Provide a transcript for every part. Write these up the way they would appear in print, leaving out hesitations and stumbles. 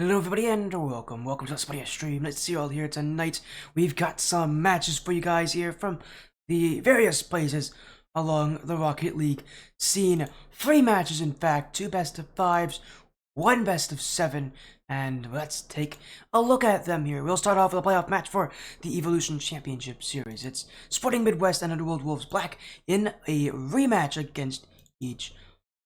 Hello everybody and welcome to Sapphire stream. Let's see all here tonight. We've got some matches for you guys here from the various places along the Rocket League scene. 3 matches in fact, 2 best of 5s, 1 best of 7, and let's take a look at them here. We'll start off with a playoff match for the Evolution Championship Series. It's Sporting Midwest and Underworld Wolves Black in a rematch against each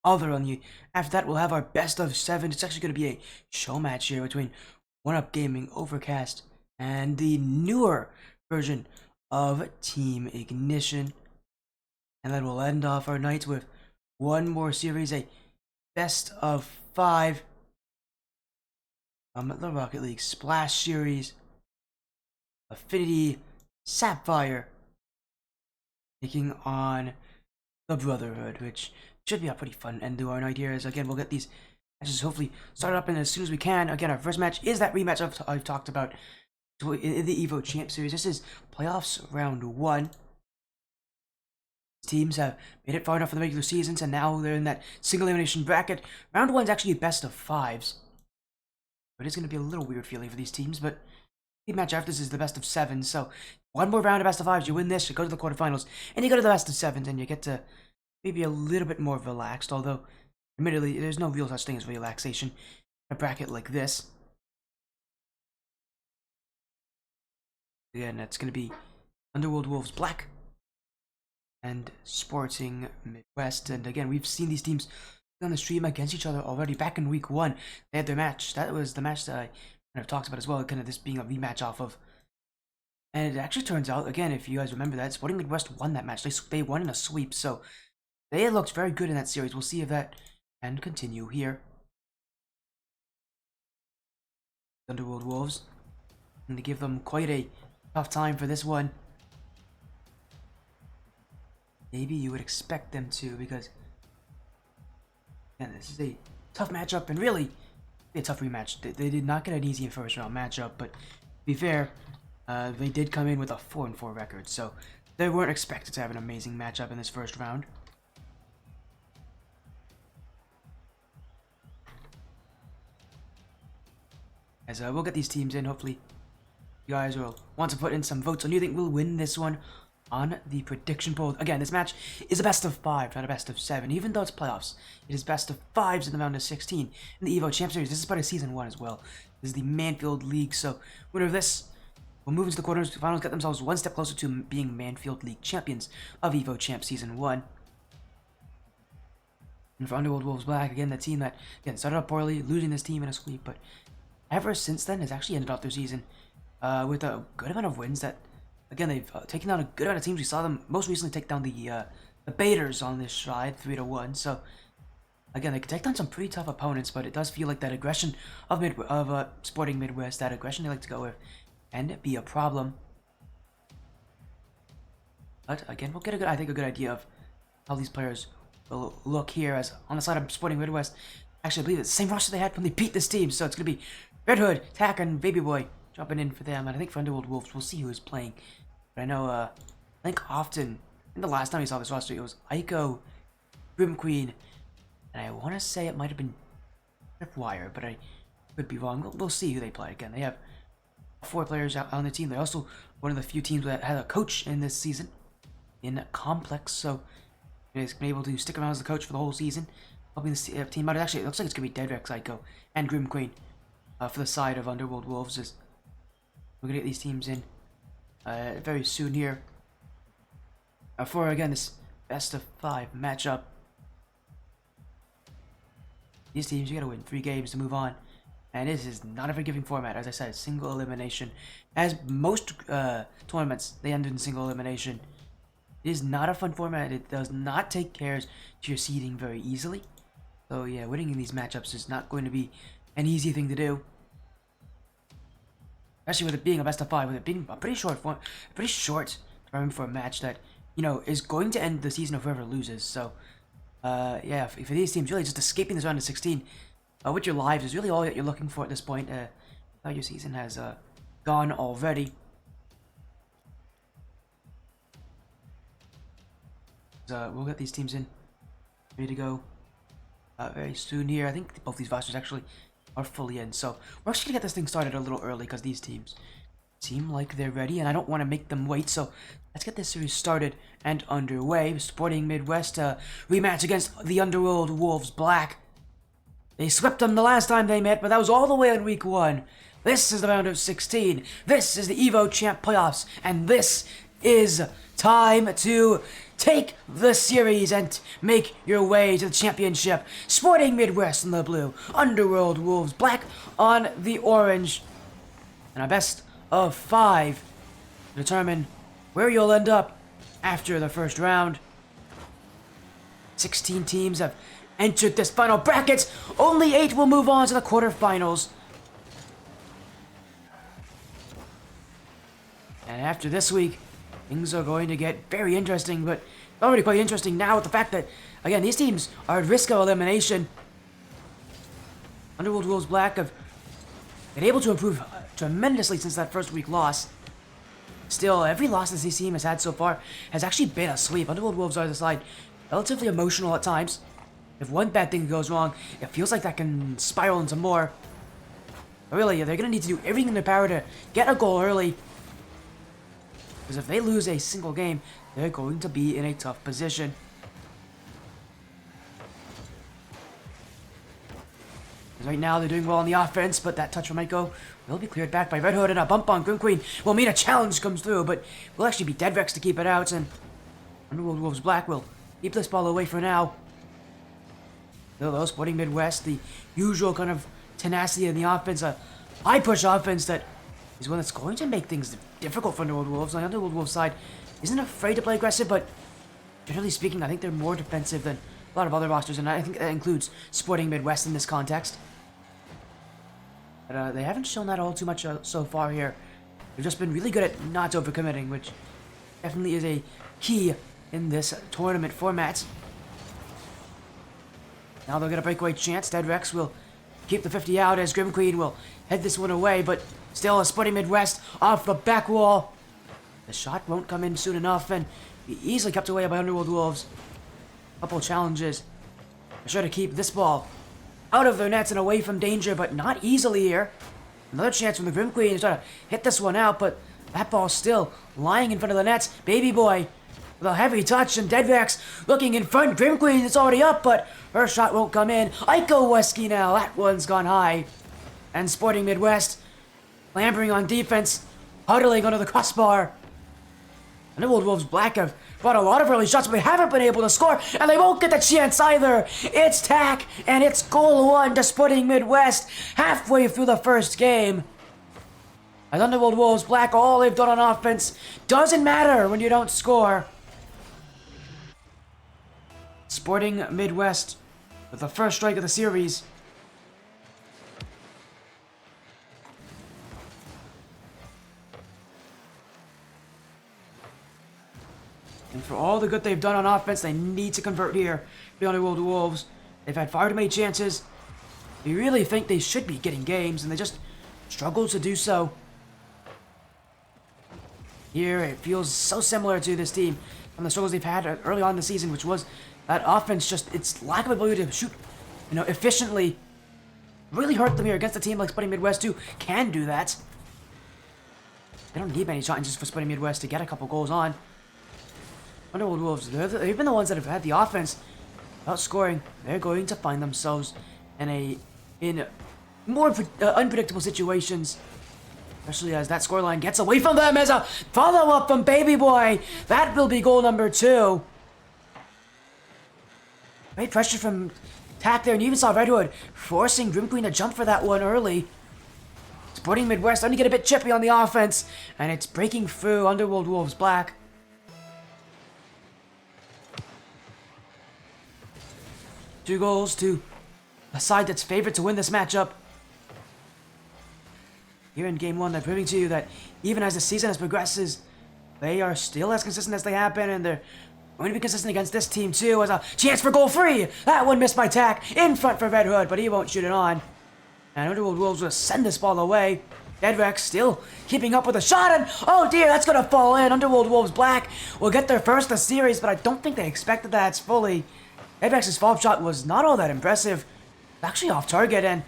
other on you. After that, we'll have our best of 7. It's actually going to be a show match here between One Up Gaming, Overcast, and the newer version of Team Ignition. And then we'll end off our night with one more series, a best of 5 from the Rocket League Splash Series. Affinity, Sapphire taking on the Bruhtherhood, which should be a pretty fun end to our night here. As again, we'll get these matches hopefully started up in as soon as we can. Again, our first match is that rematch I've talked about in the Evo Champ Series. This is playoffs round 1. Teams have made it far enough for the regular seasons, and now they're in that single elimination bracket. Round 1 is actually a best of 5s. But it's going to be a little weird feeling for these teams, but the match after this is the best of 7, so one more round of best of 5s, you win this, you go to the quarterfinals, and you go to the best of 7s, and you get to maybe a little bit more relaxed, although admittedly there's no real such thing as relaxation in a bracket like this. Again, that's going to be Underworld Wolves Black and Sporting Midwest, and again, we've seen these teams on the stream against each other already. Back in week 1, they had their match. That was the match that I kind of talked about as well, kind of this being a rematch off of. And it actually turns out, again, if you guys remember that, Sporting Midwest won that match. They won in a sweep, so they looked very good in that series. We'll see if that can continue here. Underworld Wolves. And to give them quite a tough time for this one. Maybe you would expect them to, because this is a tough matchup and really a tough rematch. They did not get an easy first round matchup, but to be fair, they did come in with a 4-4 record, so they weren't expected to have an amazing matchup in this first round. As we'll get these teams in, hopefully you guys will want to put in some votes on who you think will win this one on the prediction poll. Again, this match is a best of 5, not a best of 7. Even though it's playoffs, it is best of 5s in the round of 16. In the Evo Champ Series, this is part of Season 1 as well. This is the Mannfield League, so winner of this will move into the quarterfinals, get themselves one step closer to being Mannfield League champions of Evo Champ Season 1. And for Underworld Wolves Black, again, the team that, again, started up poorly, losing this team in a sweep, but ever since then has actually ended off their season with a good amount of wins that, again, they've taken down a good amount of teams. We saw them most recently take down the Baiters on this side, 3-1. So, again, they can take down some pretty tough opponents, but it does feel like that aggression of Sporting Midwest, that aggression they like to go with, and be a problem. But again, we'll get a good idea of how these players will look here. As on the side of Sporting Midwest, actually, I believe it's the same roster they had when they beat this team. So it's gonna be Red Hood, Tack, and Baby Boy jumping in for them. And I think for Underworld Wolves, we'll see who is playing. But I know, I think often, in the last time we saw this roster, it was Aiko, Grim Queen, and I want to say it might have been Tripwire, but I could be wrong. We'll see who they play. Again, they have 4 players out on the team. They're also one of the few teams that had a coach in this season in Complex, so he's been able to stick around as the coach for the whole season, helping the team out. Actually, it looks like it's going to be Deadrex, Aiko, and Grim Queen for the side of Underworld Wolves. As we're going to get these teams in very soon here for, again, this best of 5 matchup. These teams, you got to win 3 games to move on. And this is not a forgiving format. As I said, single elimination. As most tournaments, they end in single elimination. It is not a fun format. It does not take cares to your seeding very easily. So yeah, winning in these matchups is not going to be an easy thing to do. Especially with it being a best of 5, with it being a pretty short time for a match that, you know, is going to end the season of whoever loses. So yeah, for these teams, really just escaping this round of 16 with your lives is really all that you're looking for at this point. Now your season has gone already. We'll get these teams in ready to go very soon here. I think both these rosters actually are fully in. So we're actually gonna get this thing started a little early because these teams seem like they're ready, and I don't want to make them wait. So let's get this series started and underway. Sporting Midwest rematch against the Underworld Wolves Black. They swept them the last time they met, but that was all the way in week 1. This is the round of 16. This is the Evo Champ playoffs, and this is time to take the series and make your way to the championship. Sporting Midwest in the blue, Underworld Wolves Black on the orange. And a best of 5 to determine where you'll end up after the first round. 16 teams have entered this final bracket. Only 8 will move on to the quarterfinals. And after this week, things are going to get very interesting, but already quite interesting now with the fact that, again, these teams are at risk of elimination. Underworld Wolves Black have been able to improve tremendously since that first week loss. Still, every loss that this team has had so far has actually been a sweep. Underworld Wolves are the side relatively emotional at times. If one bad thing goes wrong, it feels like that can spiral into more. But really, they're going to need to do everything in their power to get a goal early. Because if they lose a single game, they're going to be in a tough position. Right now, they're doing well on the offense, but that touch from Michael will be cleared back by Red Hood, and a bump on Grim Queen will mean a challenge comes through, but will actually be Dead Rex to keep it out, and Underworld Wolves Black will keep this ball away for now. Though Sporting Midwest, the usual kind of tenacity in the offense, a high push offense that is one that's going to make things difficult for Underworld Wolves. On the Underworld Wolves side, isn't afraid to play aggressive, but generally speaking, I think they're more defensive than a lot of other rosters, and I think that includes Sporting Midwest in this context. But they haven't shown that all too much so far here. They've just been really good at not overcommitting, which definitely is a key in this tournament format. Now they'll get a breakaway chance. Dead Rex will keep the 50 out as Grim Queen will head this one away, but still a Sporting Midwest off the back wall. The shot won't come in soon enough and be easily kept away by Underworld Wolves. Couple challenges. They're sure to keep this ball out of their nets and away from danger, but not easily here. Another chance from the Grim Queen to try to hit this one out, but that ball's still lying in front of the nets. Baby Boy with a heavy touch, and Dead Rex looking in front. Grim Queen is already up, but her shot won't come in. Iko Wesky now, that one's gone high. And Sporting Midwest clambering on defense, huddling under the crossbar. Underworld Wolves Black have brought a lot of early shots, but they haven't been able to score, and they won't get the chance either. It's tack, and it's goal 1 to Sporting Midwest halfway through the first game. As Underworld Wolves Black, all they've done on offense doesn't matter when you don't score. Sporting Midwest with the first strike of the series. And for all the good they've done on offense, they need to convert here. The Underworld Wolves, they've had far too many chances. You really think they should be getting games, and they just struggle to do so. Here, it feels so similar to this team from the struggles they've had early on in the season, which was that offense, just its lack of ability to shoot, efficiently. Really hurt them here against a team like Sporting Midwest, who can do that. They don't need many chances for Sporting Midwest to get a couple goals on. Underworld Wolves, they've been the ones that have had the offense without scoring. They're going to find themselves in more unpredictable situations, especially as that scoreline gets away from them as a follow-up from Baby Boy. That will be goal number 2. Great pressure from Tack there, and you even saw Red Hood forcing Grim Queen to jump for that one early. Sporting Midwest starting to get a bit chippy on the offense, and it's breaking through Underworld Wolves Black. Two goals to a side that's favored to win this matchup. Here in Game 1, they're proving to you that even as the season progresses, they are still as consistent as they have been, and they're going to be consistent against this team too. As a chance for goal 3. That one missed by Tack. In front for Red Hood, but he won't shoot it on. And Underworld Wolves will send this ball away. Dead Rex still keeping up with the shot, and oh dear, that's going to fall in. Underworld Wolves Black will get their first of the series, but I don't think they expected that fully. Dead Rex's follow-up shot was not all that impressive. Actually off target, and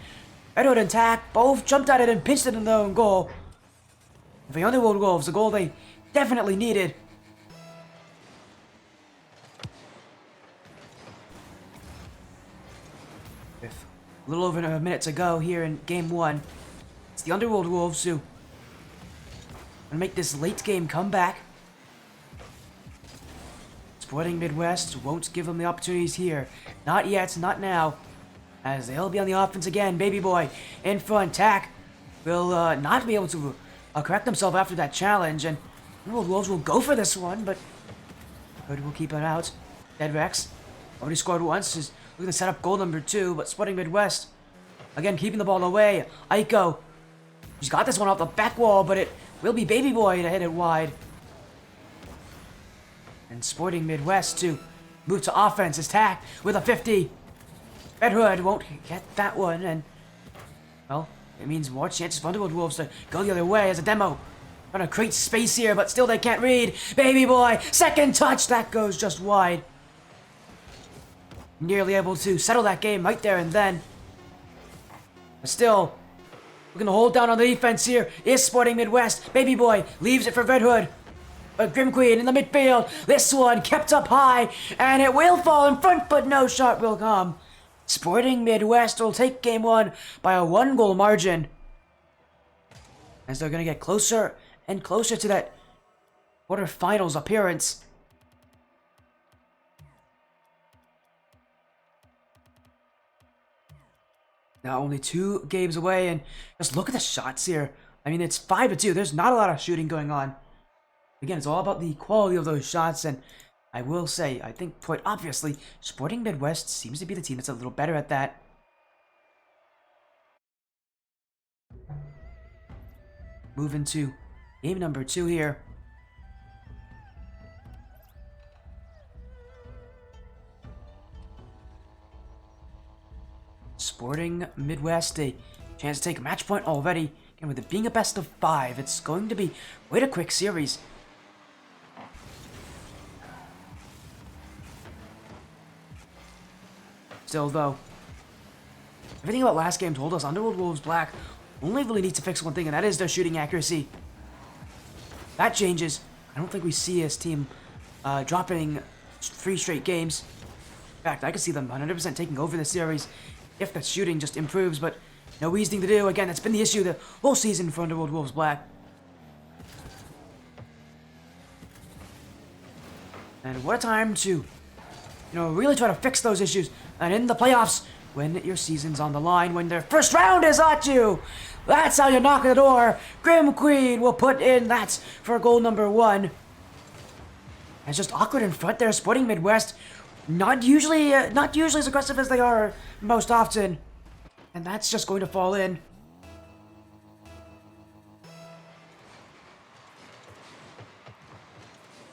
Red Hood and Tack both jumped at it and pinched it in their own goal. For the Underworld Wolves, a goal they definitely needed. With a little over a minute to go here in Game 1, it's the Underworld Wolves who gonna make this late game comeback. Sporting Midwest won't give them the opportunities here. Not yet, not now. As they'll be on the offense again. Baby Boy in front. Tack will not be able to correct himself after that challenge. And Underworld Wolves will go for this one, but Hood will keep it out. Dead Rex already scored once. Is looking to set up goal number 2, but Sporting Midwest again keeping the ball away. Aiko, he's got this one off the back wall, but it will be Baby Boy to hit it wide. And Sporting Midwest to move to offense is Tack with a 50. Red Hood won't get that one, and well, it means more chances for Underworld Wolves to go the other way as a demo. Trying to create space here, but still they can't read. Baby Boy, second touch, that goes just wide. Nearly able to settle that game right there and then. But still, we're gonna hold down on the defense here. Is Sporting Midwest. Baby Boy leaves it for Red Hood. But Grim Queen in the midfield. This one kept up high, and it will fall in front, but no shot will come. Sporting Midwest will take Game 1 by a 1-goal margin. As they're going to get closer and closer to that quarterfinals appearance. Now only 2 games away, and just look at the shots here. I mean, it's 5-2. There's not a lot of shooting going on. Again, it's all about the quality of those shots, and I will say, I think quite obviously, Sporting Midwest seems to be the team that's a little better at that. Moving to game number 2 here. Sporting Midwest, a chance to take a match point already. And with it being a best of 5, it's going to be quite a quick series. Still, though, everything about last game told us Underworld Wolves Black only really need to fix one thing, and that is their shooting accuracy. That changes. I don't think we see his team dropping 3 straight games. In fact, I could see them 100% taking over the series if the shooting just improves, but no easy thing to do. Again, that's been the issue the whole season for Underworld Wolves Black. And what a time to, really try to fix those issues. And in the playoffs, when your season's on the line, when their first round is at you, that's how you knock on the door. Grim Queen will put in that for goal number 1. It's just awkward in front there. Sporting Midwest, not usually as aggressive as they are most often, and that's just going to fall in.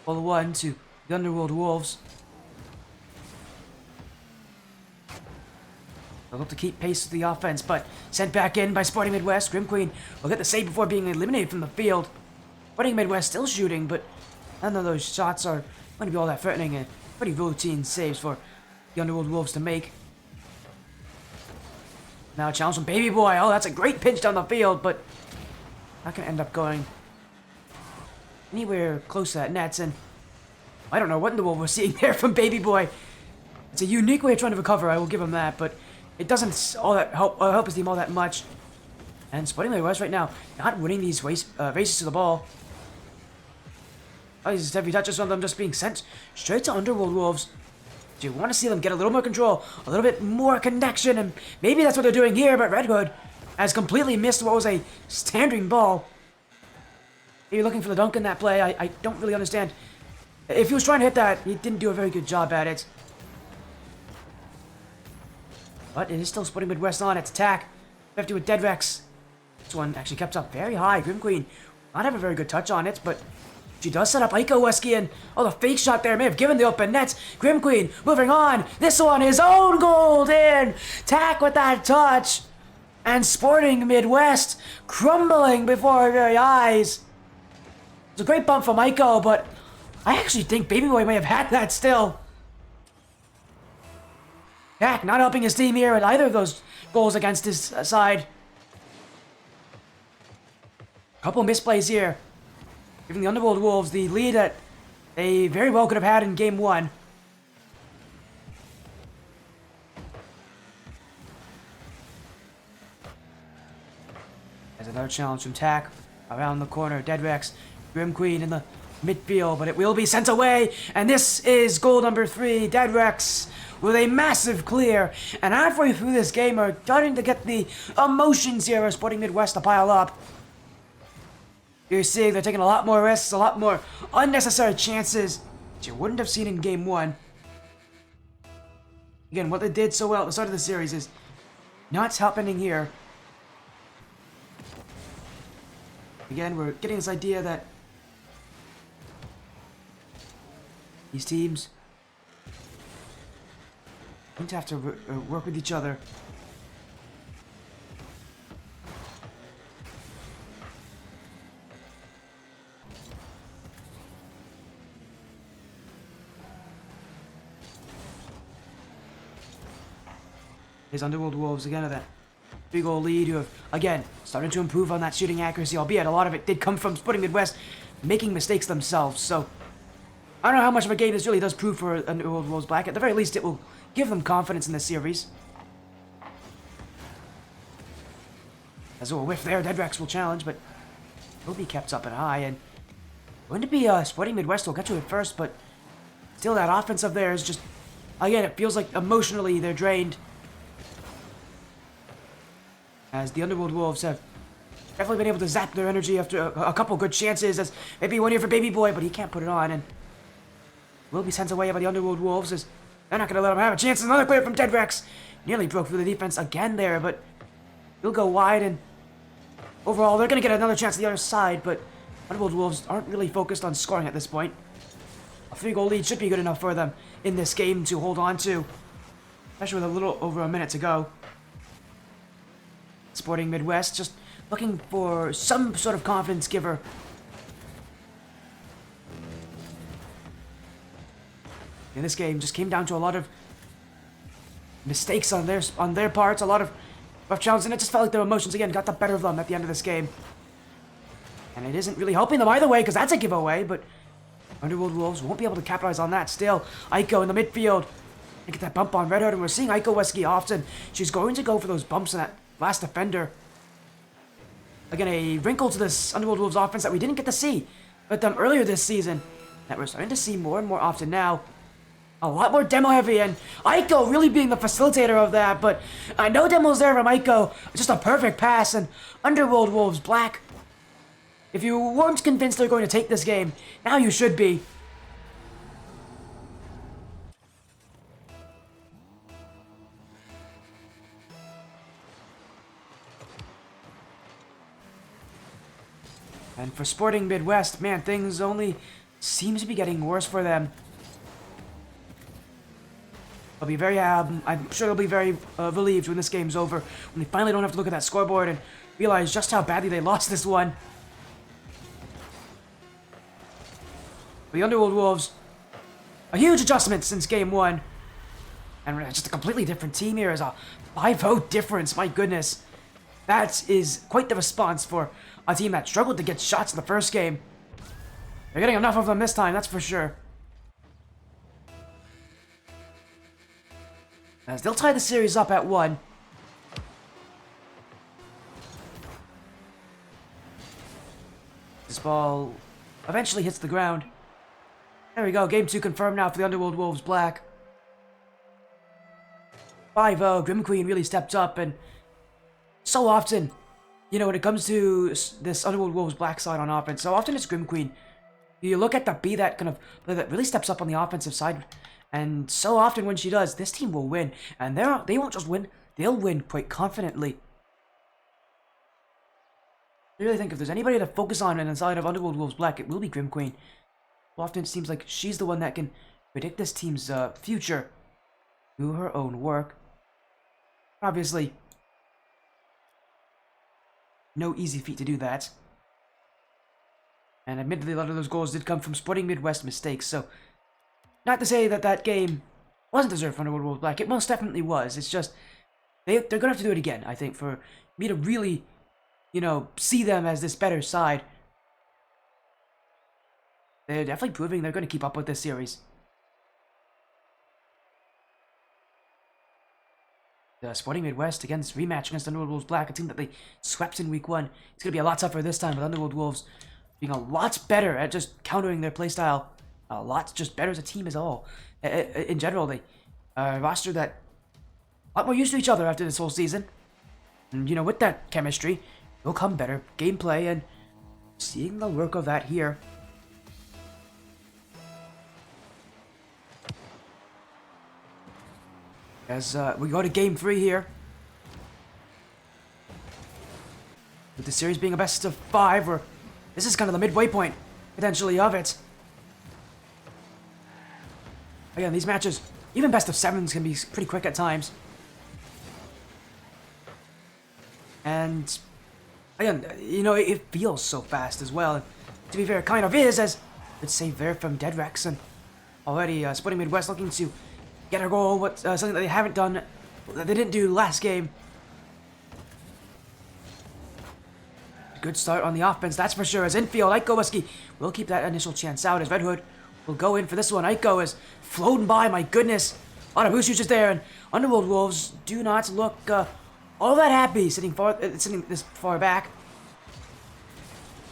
Well, 1 to the Underworld Wolves. They'll look to keep pace with the offense, but sent back in by Sporting Midwest. Grim Queen will get the save before being eliminated from the field. Sporting Midwest still shooting, but none of those shots are going to be all that threatening, and pretty routine saves for the Underworld Wolves to make. Now a challenge from Baby Boy. Oh, that's a great pinch down the field, but not going to end up going anywhere close to that net, and I don't know what in the world we're seeing there from Baby Boy. It's a unique way of trying to recover, I will give him that, but it doesn't all that help his team all that much. And Sporting Midwest right now not winning these races to the ball. Oh, these heavy touches on them just being sent straight to Underworld Wolves. Do you want to see them get a little more control, a little bit more connection, and maybe that's what they're doing here, but Red Hood has completely missed what was a standing ball. If you're looking for the dunk in that play, I don't really understand. If he was trying to hit that, he didn't do a very good job at it. But it is still Sporting Midwest on its attack. 50 with Dead Rex. This one actually kept up very high. Grim Queen not have a very good touch on it, but she does set up Aiko Wesky, and the fake shot there may have given the open net. Grim Queen moving on. This one, his own goal in. Tack with that touch. And Sporting Midwest crumbling before our very eyes. It's a great bump from Aiko, but I actually think Baby Boy may have had that still. Tack not helping his team here at either of those goals against his side. Couple misplays here, giving the Underworld Wolves the lead that they very well could have had in Game 1. There's another challenge from Tack. Around the corner, Deadrex, Grim Queen in the midfield, but it will be sent away. And this is goal number 3, Deadrex, with a massive clear. And halfway through this game, are starting to get the emotions here of Sporting Midwest to pile up. You're seeing they're taking a lot more risks, a lot more unnecessary chances that you wouldn't have seen in Game 1. Again, what they did so well at the start of the series is not happening here. Again, we're getting this idea that these teams need to have to work with each other. His Underworld Wolves again are that big old lead who have, again, started to improve on that shooting accuracy, albeit a lot of it did come from Sporting Midwest making mistakes themselves. So I don't know how much of a game this really does prove for Underworld Wolves Black. At the very least, it will give them confidence in this series. As a whiff there, Deadrex will challenge, but will be kept up and high. And going to be Sporting Midwest will get to it first, but still that offense up there is just, again, it feels like emotionally they're drained. As the Underworld Wolves have definitely been able to zap their energy after a couple good chances. As maybe one here for Baby Boy, but he can't put it on. And will be sent away by the Underworld Wolves as they're not going to let him have a chance. Another clear from Deadrex. Nearly broke through the defense again there, but he'll go wide. And overall, they're going to get another chance to the other side, but Underworld Wolves aren't really focused on scoring at this point. A 3-goal lead should be good enough for them in this game to hold on to, especially with a little over a minute to go. Sporting Midwest just looking for some sort of confidence giver. In this game, just came down to a lot of mistakes on their parts, a lot of rough challenges, and it just felt like their emotions again got the better of them at the end of this game. And it isn't really helping them either way, because that's a giveaway, but Underworld Wolves won't be able to capitalize on that. Still, Aiko in the midfield. Get that bump on Red Hood, and we're seeing Aiko Wesky often. She's going to go for those bumps in that last defender. Again, a wrinkle to this Underworld Wolves offense that we didn't get to see with them earlier this season, that we're starting to see more and more often now. A lot more demo heavy, and Aiko really being the facilitator of that, but no demos there from Aiko. Just a perfect pass, and Underworld Wolves Black. If you weren't convinced they're going to take this game, now you should be. And for Sporting Midwest, man, things only seem to be getting worse for them. They'll be very, I'm sure they'll be very relieved when this game's over, when they finally don't have to look at that scoreboard and realize just how badly they lost this one. The Underworld Wolves, a huge adjustment since Game 1. And just a completely different team here, as a 5-0 difference, my goodness. That is quite the response for a team that struggled to get shots in the first game. They're getting enough of them this time, that's for sure. As they'll tie the series up at 1. This ball eventually hits the ground. There we go, Game 2 confirmed now for the Underworld Wolves Black. 5-0, Grim Queen really stepped up, and so often, you know, when it comes to this Underworld Wolves Black side on offense, so often it's Grim Queen. You look at that B that kind of that really steps up on the offensive side, and so often when she does, this team will win. And they won't just win, they'll win quite confidently. I really think if there's anybody to focus on inside of Underworld Wolves Black, it will be Grim Queen. Often it seems like she's the one that can predict this team's future through her own work. Obviously, no easy feat to do that. And admittedly, a lot of those goals did come from Sporting Midwest mistakes, so not to say that that game wasn't deserved for Underworld Wolves Black. It most definitely was. It's just, they're going to have to do it again, I think, for me to really see them as this better side. They're definitely proving they're going to keep up with this series. The Sporting Midwest against rematch against Underworld Wolves Black, a team that they swept in week 1. It's going to be a lot tougher this time with Underworld Wolves being a lot better at just countering their playstyle. A lot just better as a team as a whole. In general, they roster that a lot more used to each other after this whole season. And, with that chemistry, will come better gameplay, and seeing the work of that here. As we go to game 3 here. With the series being a best of 5, or this is kind of the midway point, potentially, of it. Again, these matches, even best of 7s can be pretty quick at times. And, again, it feels so fast as well. And to be fair, it kind of is, as it's saved there from Dead Rex, and already Sporting Midwest looking to get a goal, something that they haven't done, that they didn't do last game. Good start on the offense, that's for sure, as infield, Ikowiski will keep that initial chance out, as Red Hood will go in for this one. Iko is floating by, my goodness. A lot of boost users there, and Underworld Wolves do not look all that happy sitting this far back.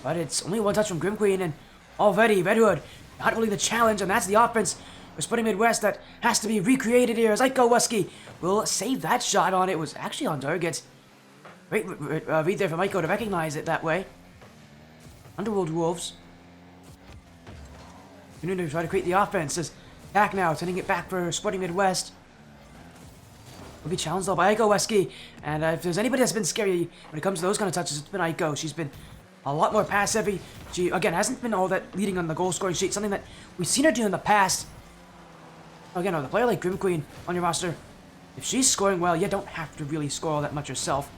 But it's only one touch from Grim Queen, and already Red Hood not really the challenge, and that's the offense for Sporting Midwest that has to be recreated here, as Ikowiski will save that shot on it. Was actually on target. Great read there from Iko to recognize it that way. Underworld Wolves continue to try to create the offense. As back now, sending it back for Sporting Midwest. Will be challenged though by Ikowiski. And if there's anybody that's been scary when it comes to those kind of touches, it's been Iko. She's been a lot more pass heavy. She, again, hasn't been all that leading on the goal scoring sheet, something that we've seen her do in the past. Again, with a player like Grim Queen on your roster, if she's scoring well, you don't have to really score all that much yourself.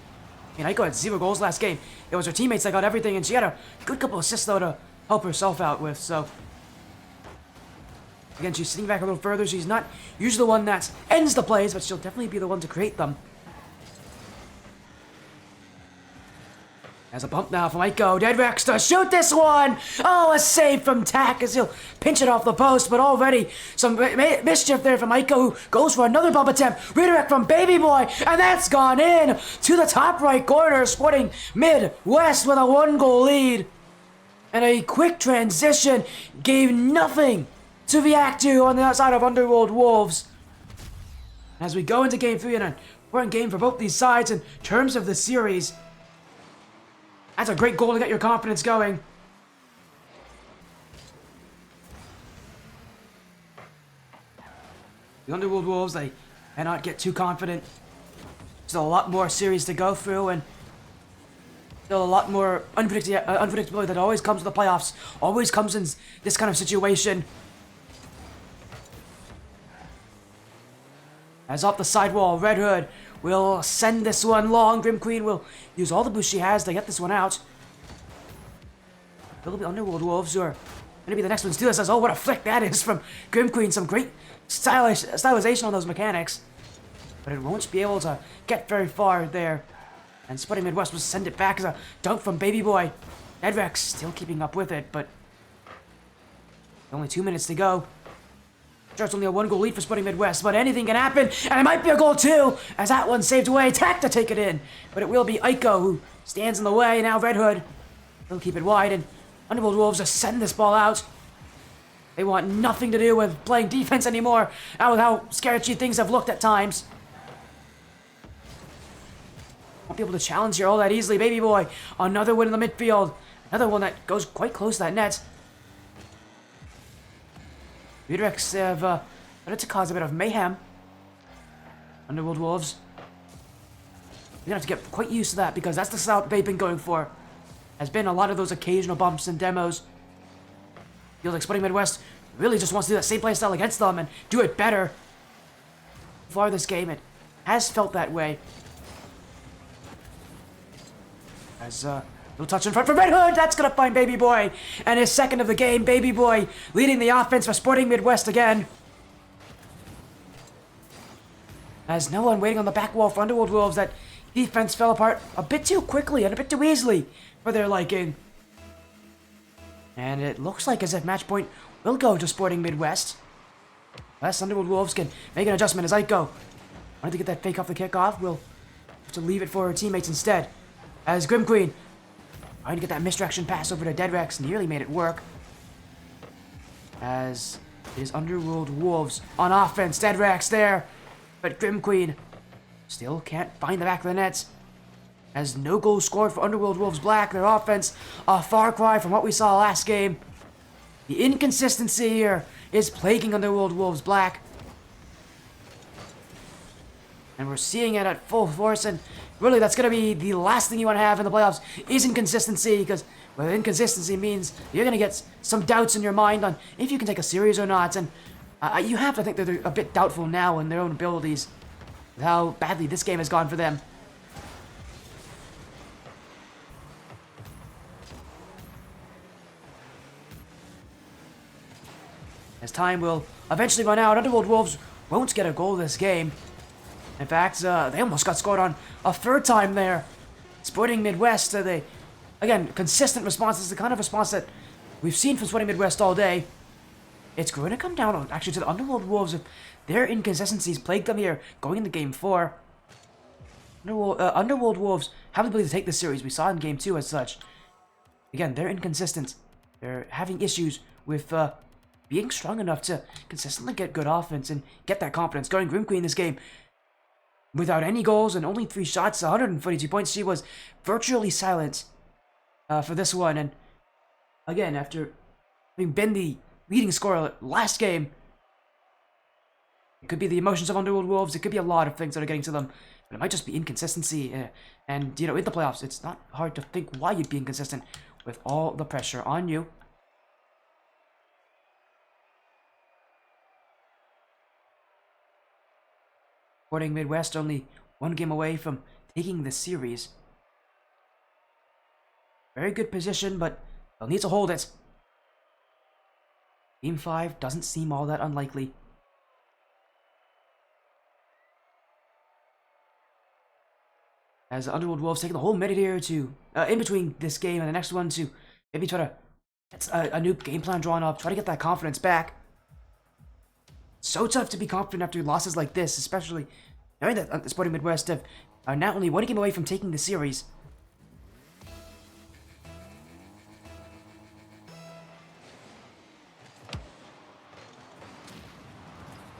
I mean, Iko had 0 goals last game. It was her teammates that got everything, and she had a good couple assists, though, to help herself out with, so. Again, she's sitting back a little further. She's not usually the one that ends the plays, but she'll definitely be the one to create them. As a bump now from Iko. Dead Rex to shoot this one! Oh, a save from Tack as he'll pinch it off the post, but already some mischief there from Iko, who goes for another bump attempt. Redirect from Baby Boy, and that's gone in to the top right corner, Sporting Midwest with a 1-goal lead. And a quick transition gave nothing to react to on the outside of Underworld Wolves. As we go into game 3, and an important game for both these sides in terms of the series. That's a great goal to get your confidence going. The Underworld Wolves, they cannot get too confident. Still a lot more series to go through, and still a lot more unpredictability that always comes with the playoffs. Always comes in this kind of situation. As off the sidewall, Red Hood will send this one long. Grim Queen will use all the boost she has to get this one out. It'll be Underworld Wolves who are going to be the next ones to do this. As, oh, what a flick that is from Grim Queen. Some great stylization on those mechanics. But it won't be able to get very far there. And Sporting Midwest will send it back as a dunk from Baby Boy. Dead Rex still keeping up with it, but only 2 minutes to go. Sure, it's only a 1-goal lead for Sporting Midwest, but anything can happen, and it might be a goal too, as that one saved away. Tack to take it in, but it will be Iko who stands in the way. Now Red Hood will keep it wide, and Underworld Wolves just send this ball out. They want nothing to do with playing defense anymore, out with how sketchy things have looked at times. Won't be able to challenge here all that easily. Baby Boy, another win in the midfield. Another one that goes quite close to that net. Reedirects have started to cause a bit of mayhem. Underworld Wolves. You're gonna have to get quite used to that, because that's the style they've been going for. Has been a lot of those occasional bumps and demos. Feels like Sporting Midwest really just wants to do that same play style against them and do it better. For this game, it has felt that way. As little touch in front for Red Hood. That's going to find Baby Boy. And his second of the game. Baby Boy leading the offense for Sporting Midwest again. As no one waiting on the back wall for Underworld Wolves that defense fell apart a bit too quickly and a bit too easily for their liking. And it looks like as if match point will go to Sporting Midwest. Unless Underworld Wolves can make an adjustment as I go. Wanted to get that fake off the kickoff. We'll have to leave it for her teammates instead. As Grim Queen trying to get that misdirection pass over to Dead Rex, nearly made it work. As it is Underworld Wolves on offense. Dead Rex there. But Grim Queen still can't find the back of the nets. As no goals scored for Underworld Wolves Black. Their offense a far cry from what we saw last game. The inconsistency here is plaguing Underworld Wolves Black. And we're seeing it at full force, and really that's going to be the last thing you want to have in the playoffs is inconsistency, because well, inconsistency means you're going to get some doubts in your mind on if you can take a series or not, and you have to think that they're a bit doubtful now in their own abilities, with how badly this game has gone for them. As time will eventually run out, Underworld Wolves won't get a goal this game. In fact, they almost got scored on a third time there. Sporting Midwest, again, consistent responses, the kind of response that we've seen from Sporting Midwest all day. It's going to come down, actually, to the Underworld Wolves. If their inconsistencies plagued them here going into Game 4. Underworld Wolves have the ability to take this series. We saw in Game 2 as such. Again, they're inconsistent. They're having issues with being strong enough to consistently get good offense and get that confidence. Going Grim Queen this game without any goals and only 3 shots, 142 points. She was virtually silent for this one. And again, after having been the leading scorer last game, it could be the emotions of Underworld Wolves. It could be a lot of things that are getting to them. But it might just be inconsistency. And, you know, in the playoffs, it's not hard to think why you'd be inconsistent with all the pressure on you. Sporting Midwest only 1 game away from taking this series. Very good position, but they'll need to hold it. Game 5 doesn't seem all that unlikely. As the Underworld Wolves taking the whole minute here to, in between this game and the next one, to maybe try to get a new game plan drawn up, try to get that confidence back. So tough to be confident after losses like this, especially knowing that the Sporting Midwest are now only 1 game away from taking the series.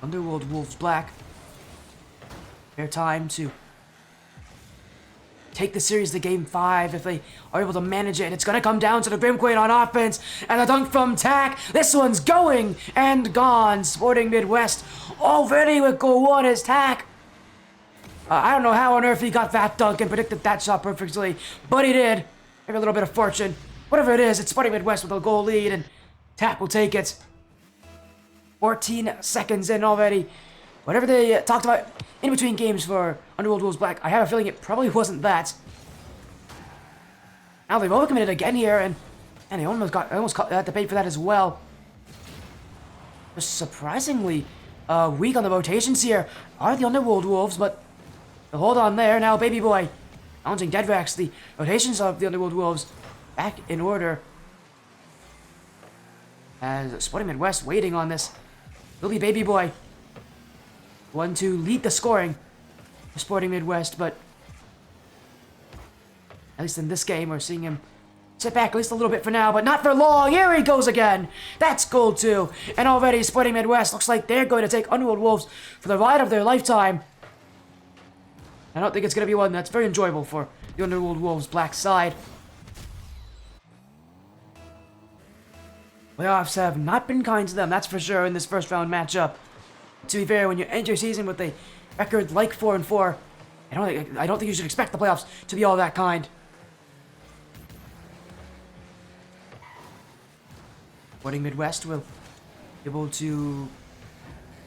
Underworld Wolves Black. Their time to take the series to Game 5 if they are able to manage it. And it's going to come down to the Grim Queen on offense. And the dunk from Tack. This one's going and gone. Sporting Midwest already with goal 1 is Tack. I don't know how on earth he got that dunk and predicted that shot perfectly. But he did. Maybe a little bit of fortune. Whatever it is, it's Sporting Midwest with a goal lead. And Tack will take it. 14 seconds in already. Whatever they talked about in between games for Underworld Wolves Black, I have a feeling it probably wasn't that. Now they've overcommitted again here, and they almost had to pay for that as well. Just surprisingly weak on the rotations here are the Underworld Wolves, but they'll hold on there. Now Baby Boy bouncing Dead Rex. The rotations of the Underworld Wolves back in order. As Sporting Midwest waiting on this. Will be Baby Boy. One to lead the scoring for Sporting Midwest, but at least in this game, we're seeing him sit back at least a little bit for now, but not for long. Here he goes again. That's goal 2. And already Sporting Midwest looks like they're going to take Underworld Wolves for the ride of their lifetime. I don't think it's going to be one that's very enjoyable for the Underworld Wolves Black side. Playoffs have not been kind to them, that's for sure, in this first round matchup. To be fair, when you end your season with a record like 4-4, I don't think you should expect the playoffs to be all that kind. Sporting Midwest will be able to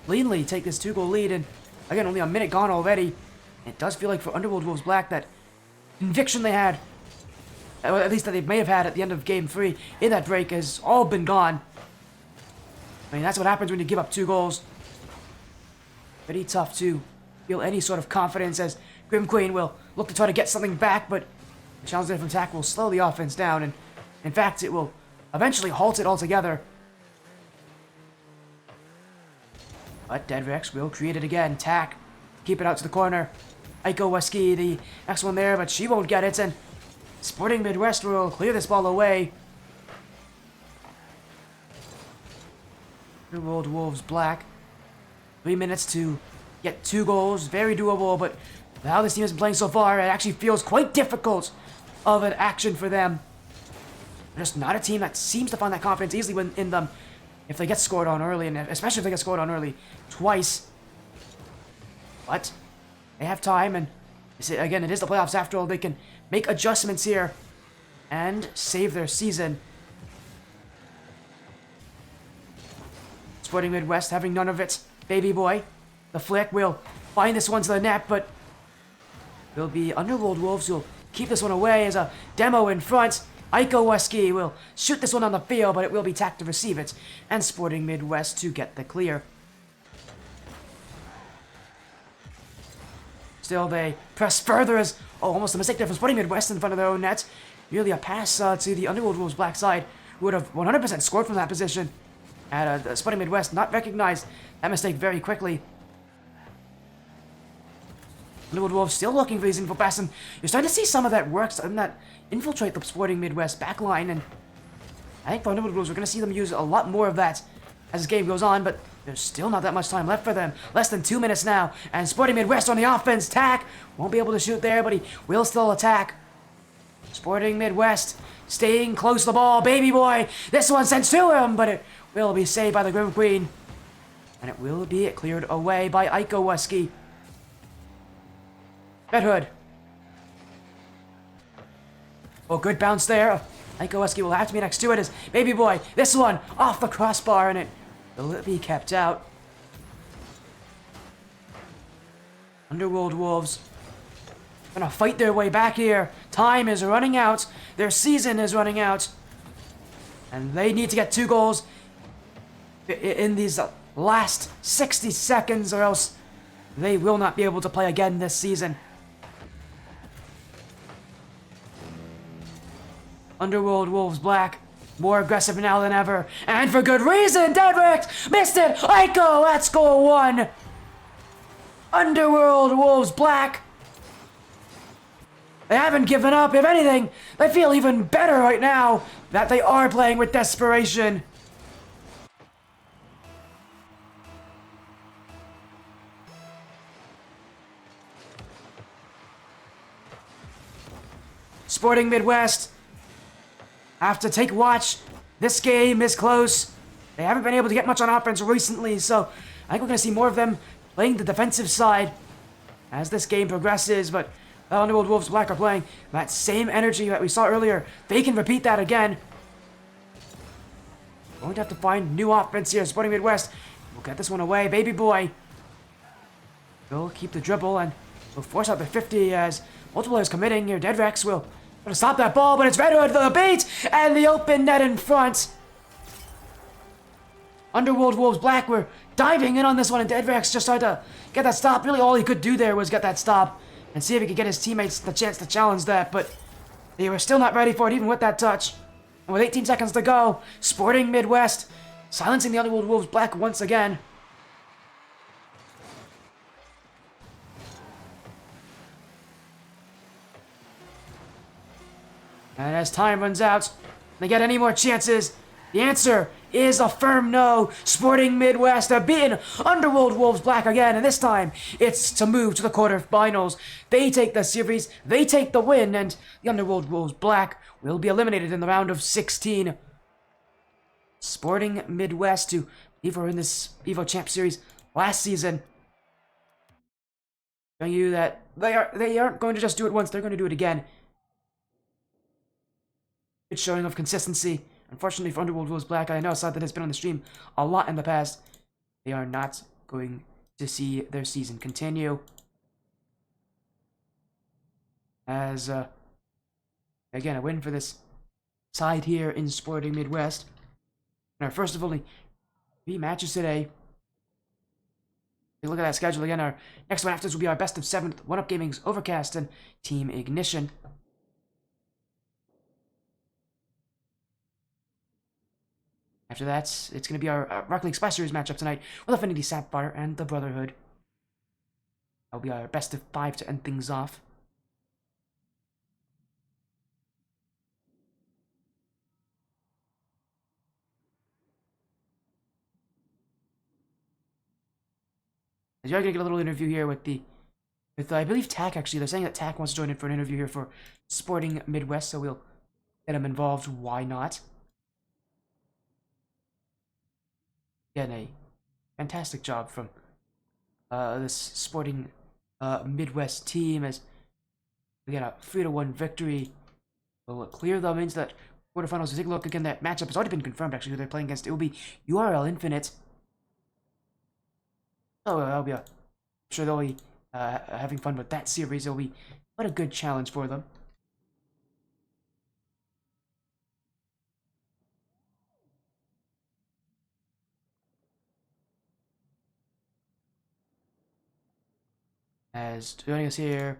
cleanly take this 2-goal lead, and again, only a minute gone already. It does feel like for Underworld Wolves Black that conviction they had, or at least that they may have had at the end of Game 3 in that break, has all been gone. I mean, that's what happens when you give up 2 goals. Pretty tough to feel any sort of confidence as Grim Queen will look to try to get something back, but the challenge from attack will slow the offense down, and in fact, it will eventually halt it altogether. But Deadrex will create it again. Tack, keep it out to the corner. Aiko Weski, the next one there, but she won't get it, and Sporting Midwest will clear this ball away. Underworld Wolves Black. 3 minutes to get 2 goals. Very doable, but how this team has been playing so far, it actually feels quite difficult of an action for them. They're just not a team that seems to find that confidence easily when in them if they get scored on early, and especially if they get scored on early twice. But they have time, and again, it is the playoffs after all. They can make adjustments here and save their season. Sporting Midwest having none of it. Baby boy, the flick will find this one to the net, but will be Underworld Wolves who'll keep this one away as a demo in front. Aiko Weski will shoot this one on the field, but it will be Tack to receive it, and Sporting Midwest to get the clear. Still, they press further as, almost a mistake there from Sporting Midwest in front of their own net. Really a pass to the Underworld Wolves Black side, who would have 100% scored from that position. And Sporting Midwest not recognized that mistake very quickly. Underworld Wolves still looking for these info passes, and you're starting to see some of that work, some of that infiltrate the Sporting Midwest backline, and I think for Underworld Wolves we're going to see them use a lot more of that as this game goes on, but there's still not that much time left for them. Less than 2 minutes now, and Sporting Midwest on the offense. Tack won't be able to shoot there, but he will still attack. Sporting Midwest staying close to the ball. Baby boy, this one sent to him, but it will be saved by the Grim Queen, and it will be cleared away by Aiko Weski. Bruhtherhood. Oh, good bounce there. Aiko Weski will have to be next to it as Baby boy, this one off the crossbar, and it will be kept out. Underworld Wolves gonna fight their way back here. Time is running out. Their season is running out. And they need to get 2 goals in these last 60 seconds, or else they will not be able to play again this season. Underworld Wolves Black, more aggressive now than ever, and for good reason. Deadrex missed it. Aiko at score 1. Underworld Wolves Black, they haven't given up. If anything, they feel even better right now that they are playing with desperation. Sporting Midwest have to take watch. This game is close. They haven't been able to get much on offense recently, so I think we're going to see more of them playing the defensive side as this game progresses, but the Underworld Wolves Black are playing that same energy that we saw earlier. They can repeat that again. Going to have to find new offense here. Sporting Midwest will get this one away. Baby boy will keep the dribble and will force out the 50 as multiple players committing here. Deadrex will try to stop that ball, but it's Bruhtherhood for the beat and the open net in front. Underworld Wolves Black were diving in on this one, and Deadrex just tried to get that stop. Really all he could do there was get that stop and see if he could get his teammates the chance to challenge that, but they were still not ready for it, even with that touch. And with 18 seconds to go, Sporting Midwest silencing the Underworld Wolves Black once again. And as time runs out, they get any more chances, the answer is a firm no. Sporting Midwest have beaten Underworld Wolves Black again, and this time it's to move to the quarterfinals. They take the series, they take the win, and the Underworld Wolves Black will be eliminated in the round of 16. Sporting Midwest, who were in this Evo Champ Series last season, showing you that they aren't going to just do it once, they're going to do it again. Good showing of consistency. Unfortunately for Underworld Wolves Black, I know Assad that has been on the stream a lot in the past. They are not going to see their season continue. As, again, a win for this side here in Sporting Midwest. And our first of only 3 matches today. you look at that schedule again, our next one after this will be our best of 7 1UP Gaming's Overcast and Team Ignition. After that, it's going to be our Rocket League Splash Series matchup tonight with Affinity, Sapphire, and the Bruhtherhood. That'll be our best of 5 to end things off. You're going to get a little interview here with I believe TAC actually. They're saying that TAC wants to join in for an interview here for Sporting Midwest, so we'll get him involved. Why not? Again, a fantastic job from this Sporting Midwest team as we get a 3-1 victory. Will clear them into that quarterfinals. Take a look again. That matchup has already been confirmed. Actually, who they're playing against. It will be URL Infinite. Oh, that'll be I'm sure they'll be having fun with that series. It'll be what a good challenge for them. As joining us here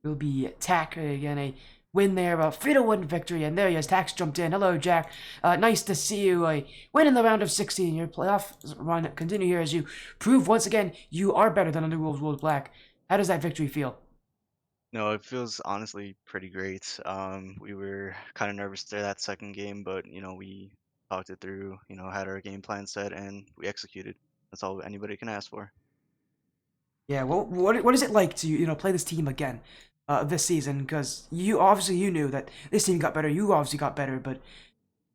will be TAC again, a win there, a 3-1 victory, and there he is. TAC's jumped in. Hello, Jack. Nice to see you. A win in the round of 16. Your playoff run continue here as you prove once again you are better than Underworld World Black. How does that victory feel? No, it feels honestly pretty great. We were kind of nervous there that second game, but we talked it through, had our game plan set and we executed. That's all anybody can ask for. Yeah, well, what is it like to play this team again this season? Because you knew that this team got better. You obviously got better, but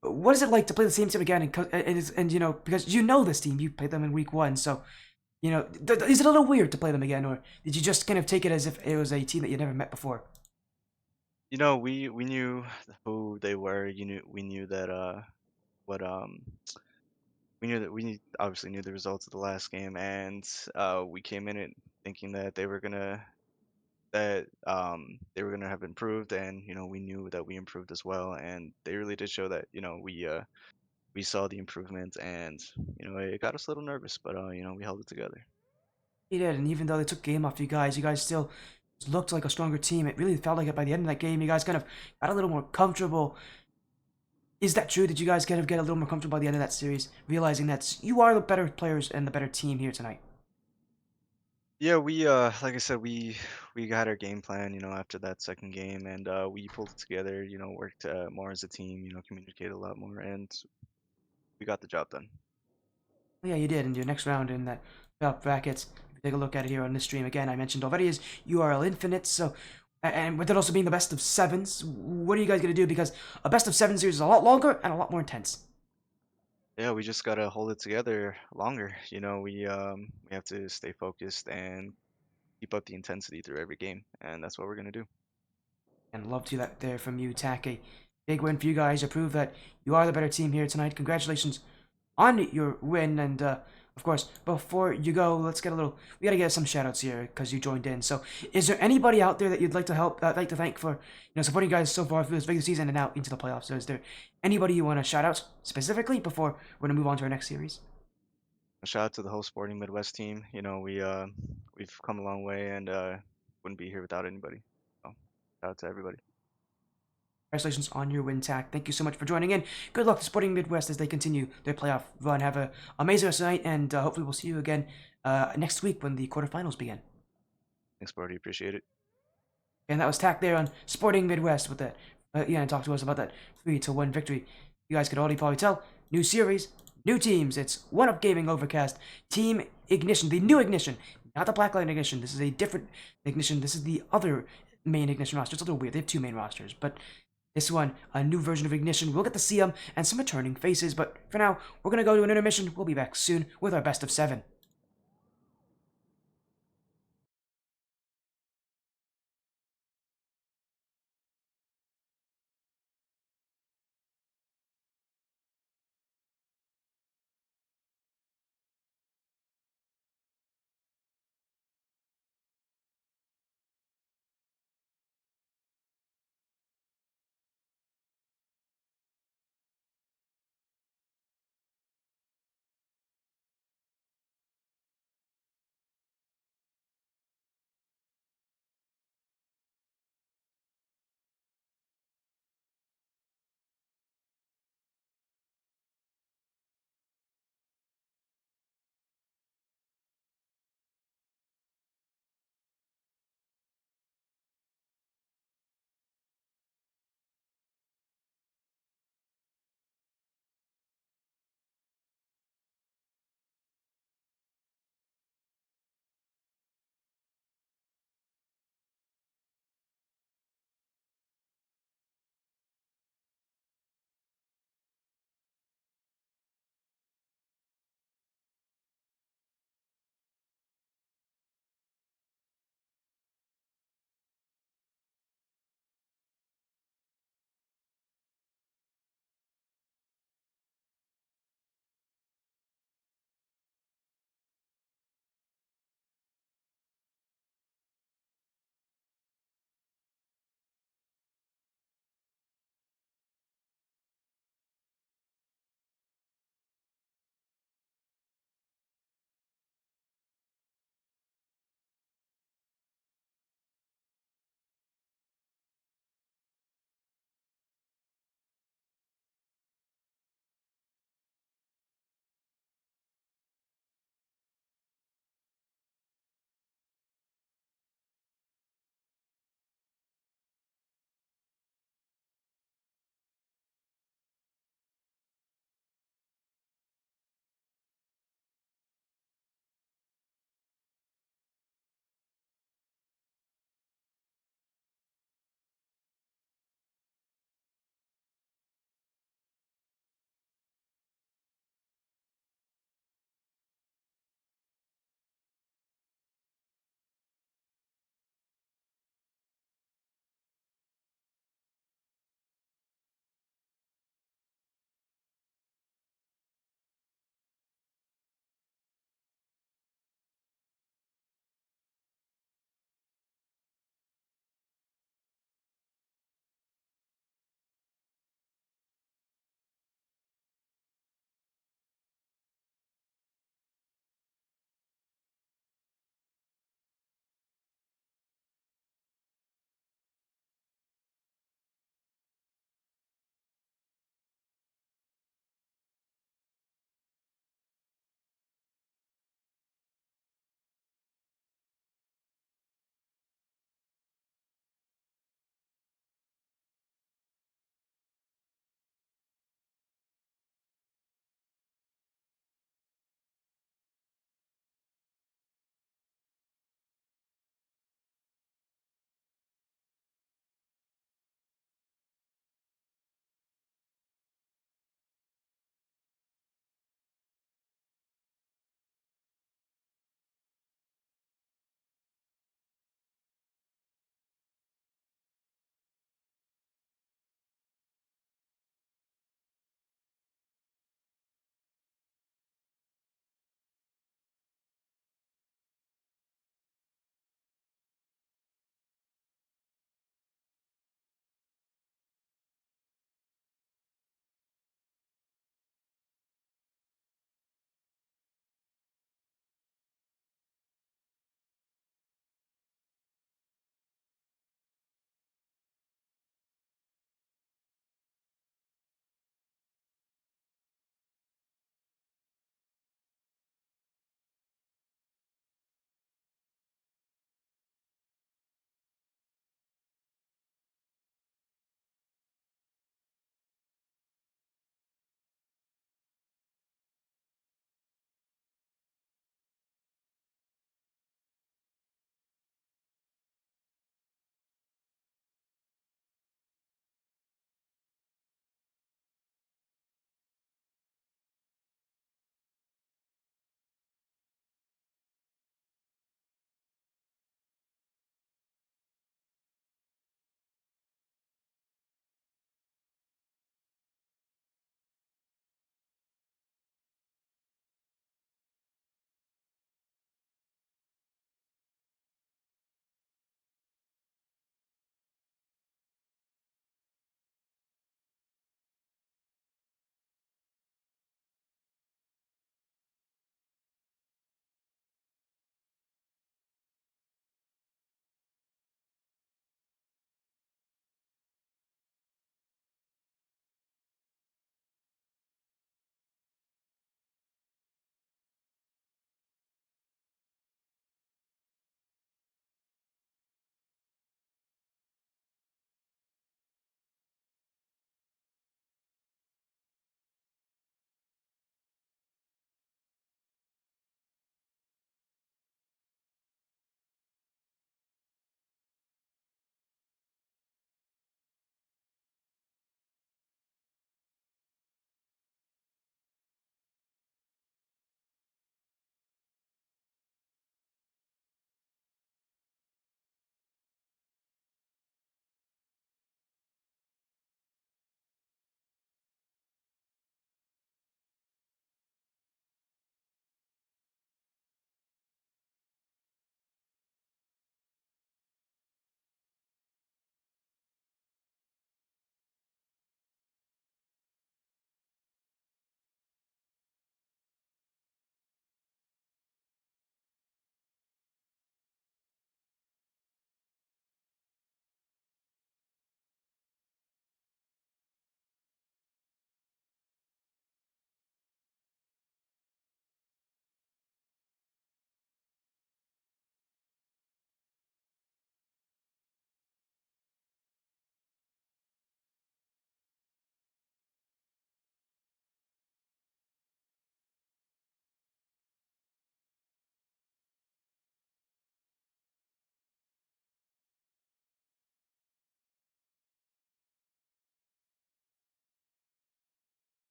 what is it like to play the same team again? And because you know this team, you played them in week 1, so is it a little weird to play them again, or did you just kind of take it as if it was a team that you never met before? We knew who they were. We knew that what we knew that obviously knew the results of the last game, and we came in it thinking that they were gonna have improved, and we knew that we improved as well, and they really did show that we saw the improvement, and it got us a little nervous, but we held it together. He did, and even though they took game off you guys still looked like a stronger team. It really felt like it by the end of that game. You guys kind of got a little more comfortable. Is that true? Did you guys kind of get a little more comfortable by the end of that series, realizing that you are the better players and the better team here tonight? Yeah, we like I said, we got our game plan, after that second game, and we pulled it together, worked more as a team, communicated a lot more, and we got the job done. Well, yeah, you did. In your next round in that playoff brackets, if you take a look at it here on this stream again, I mentioned already is URL Infinite. So, and with it also being the best of sevens, what are you guys gonna do? Because a best of 7 series is a lot longer and a lot more intense. Yeah, we just gotta hold it together longer. We have to stay focused and keep up the intensity through every game, and that's what we're gonna do. And love to see that there from you, Taki. Big win for you guys to prove that you are the better team here tonight. Congratulations on your win. And of course, before you go, let's get a little. We gotta get some shoutouts here because you joined in. So, is there anybody out there that you'd like to like to thank for supporting you guys so far through this regular season and now into the playoffs? So, is there anybody you want to shout out specifically before we're gonna move on to our next series? A shout out to the whole Sporting Midwest team. We've come a long way, and wouldn't be here without anybody. So, shout out to everybody. Congratulations on your win, Tack. Thank you so much for joining in. Good luck to Sporting Midwest as they continue their playoff run. Have an amazing rest of the night, and hopefully we'll see you again next week when the quarterfinals begin. Thanks, Brody. Appreciate it. And that was Tack there on Sporting Midwest with that. And talk to us about that 3-1 victory. You guys could already probably tell. New series, new teams. It's 1UP Gaming Overcast, Team Ignition, the new Ignition, not the Blacklight Ignition. This is a different Ignition. This is the other main Ignition roster. It's a little weird. They have 2 main rosters, but this one, a new version of Ignition. We'll get to see them and some returning faces, but for now, we're going to go to an intermission. We'll be back soon with our best of 7.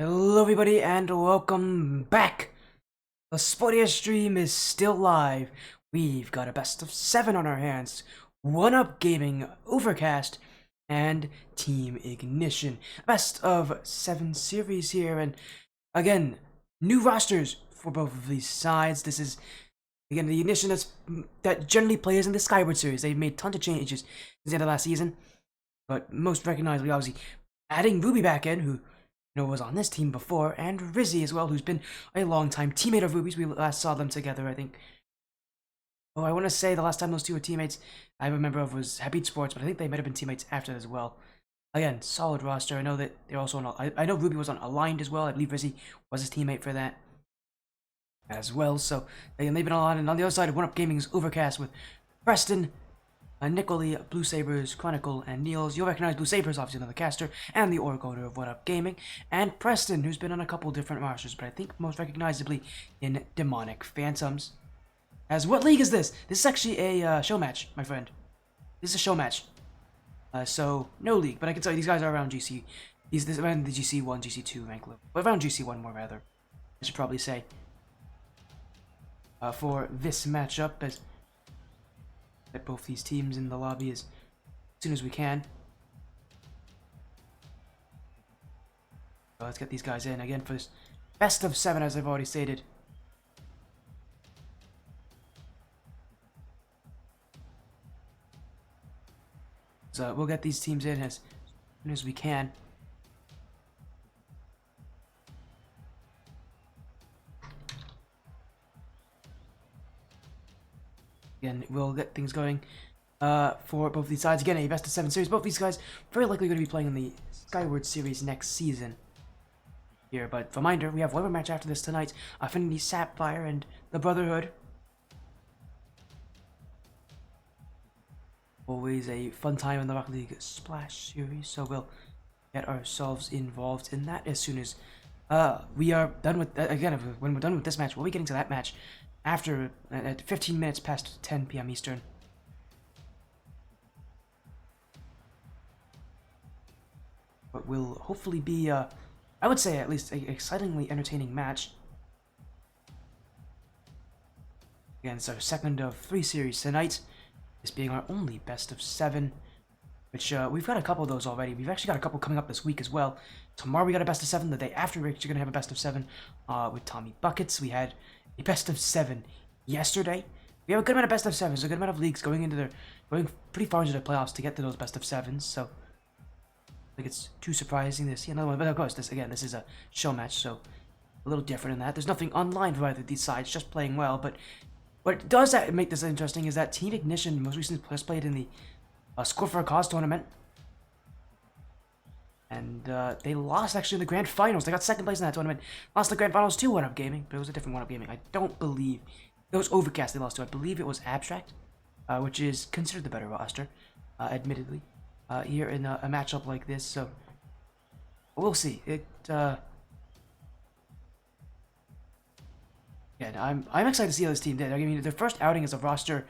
Hello everybody and welcome back! The Sportiest stream is still live. We've got a best of 7 on our hands. 1UP Gaming, Overcast, and Team Ignition. Best of 7 series here, and again, new rosters for both of these sides. This is, again, the Ignition that generally plays in the Skyward series. They've made tons of changes since the end of last season, but most recognizably, obviously, adding Ruby back in, who was on this team before, and Rizzy as well, who's been a long-time teammate of Ruby's. We last saw them together, I think. Oh, I want to say the last time those two were teammates I remember of was Happy Sports, but I think they might have been teammates after that as well. Again, solid roster. I know that they're also on. I know Ruby was on Aligned as well. I believe Rizzy was his teammate for that as well. So they've been on. And on the other side of 1UP Gaming's Overcast with Preston, Nicoli, Blue Sabres, Chronicle, and Niels. You'll recognize Blue Sabres, obviously another caster, and the Orc owner of 1UP Gaming, and Preston, who's been on a couple different rosters, but I think most recognizably in Demonic Phantoms. What league is this? This is actually a show match, my friend. This is a show match. So, no league, but I can tell you these guys are around GC. This around the GC1, GC2 rank level. But around GC1 more, rather. I should probably say. For this matchup, as get both these teams in the lobby as soon as we can. So let's get these guys in again for this best of 7, as I've already stated. So we'll get these teams in as soon as we can. Again, we'll get things going for both these sides. Again, a best of 7 series. Both these guys very likely going to be playing in the Skyward series next season. Here, but reminder, we have one more match after this tonight. Affinity, Sapphire, and the Bruhtherhood. Always a fun time in the Rocket League Splash series, so we'll get ourselves involved in that as soon as we are done with again, when we're done with this match, we'll be getting to that match after at 15 minutes past 10 p.m. Eastern. But will hopefully be, I would say, at least an excitingly entertaining match. Again, it's our second of 3 series tonight. This being our only best of 7, which we've got a couple of those already. We've actually got a couple coming up this week as well. Tomorrow we got a best of 7. The day after we're actually going to have a best of 7 with Tommy Buckets. We had a best of 7 yesterday. We have a good amount of best of 7s, a good amount of leagues going pretty far into the playoffs to get to those best of 7s. So I think it's too surprising to see another one. But of course, this is a show match, so a little different in that. There's nothing online for either of these sides, just playing well. But what does make this interesting is that Team Ignition most recently has played in the Score for a Cause tournament. And they lost actually in the grand finals. They got second place in that tournament. Lost the grand finals to 1UP Gaming, but it was a different 1UP Gaming. I don't believe it was Overcast they lost to. I believe it was Abstract, which is considered the better roster, admittedly, here in a matchup like this. So we'll see. Yeah, I'm excited to see how this team did. I mean, their first outing as a roster,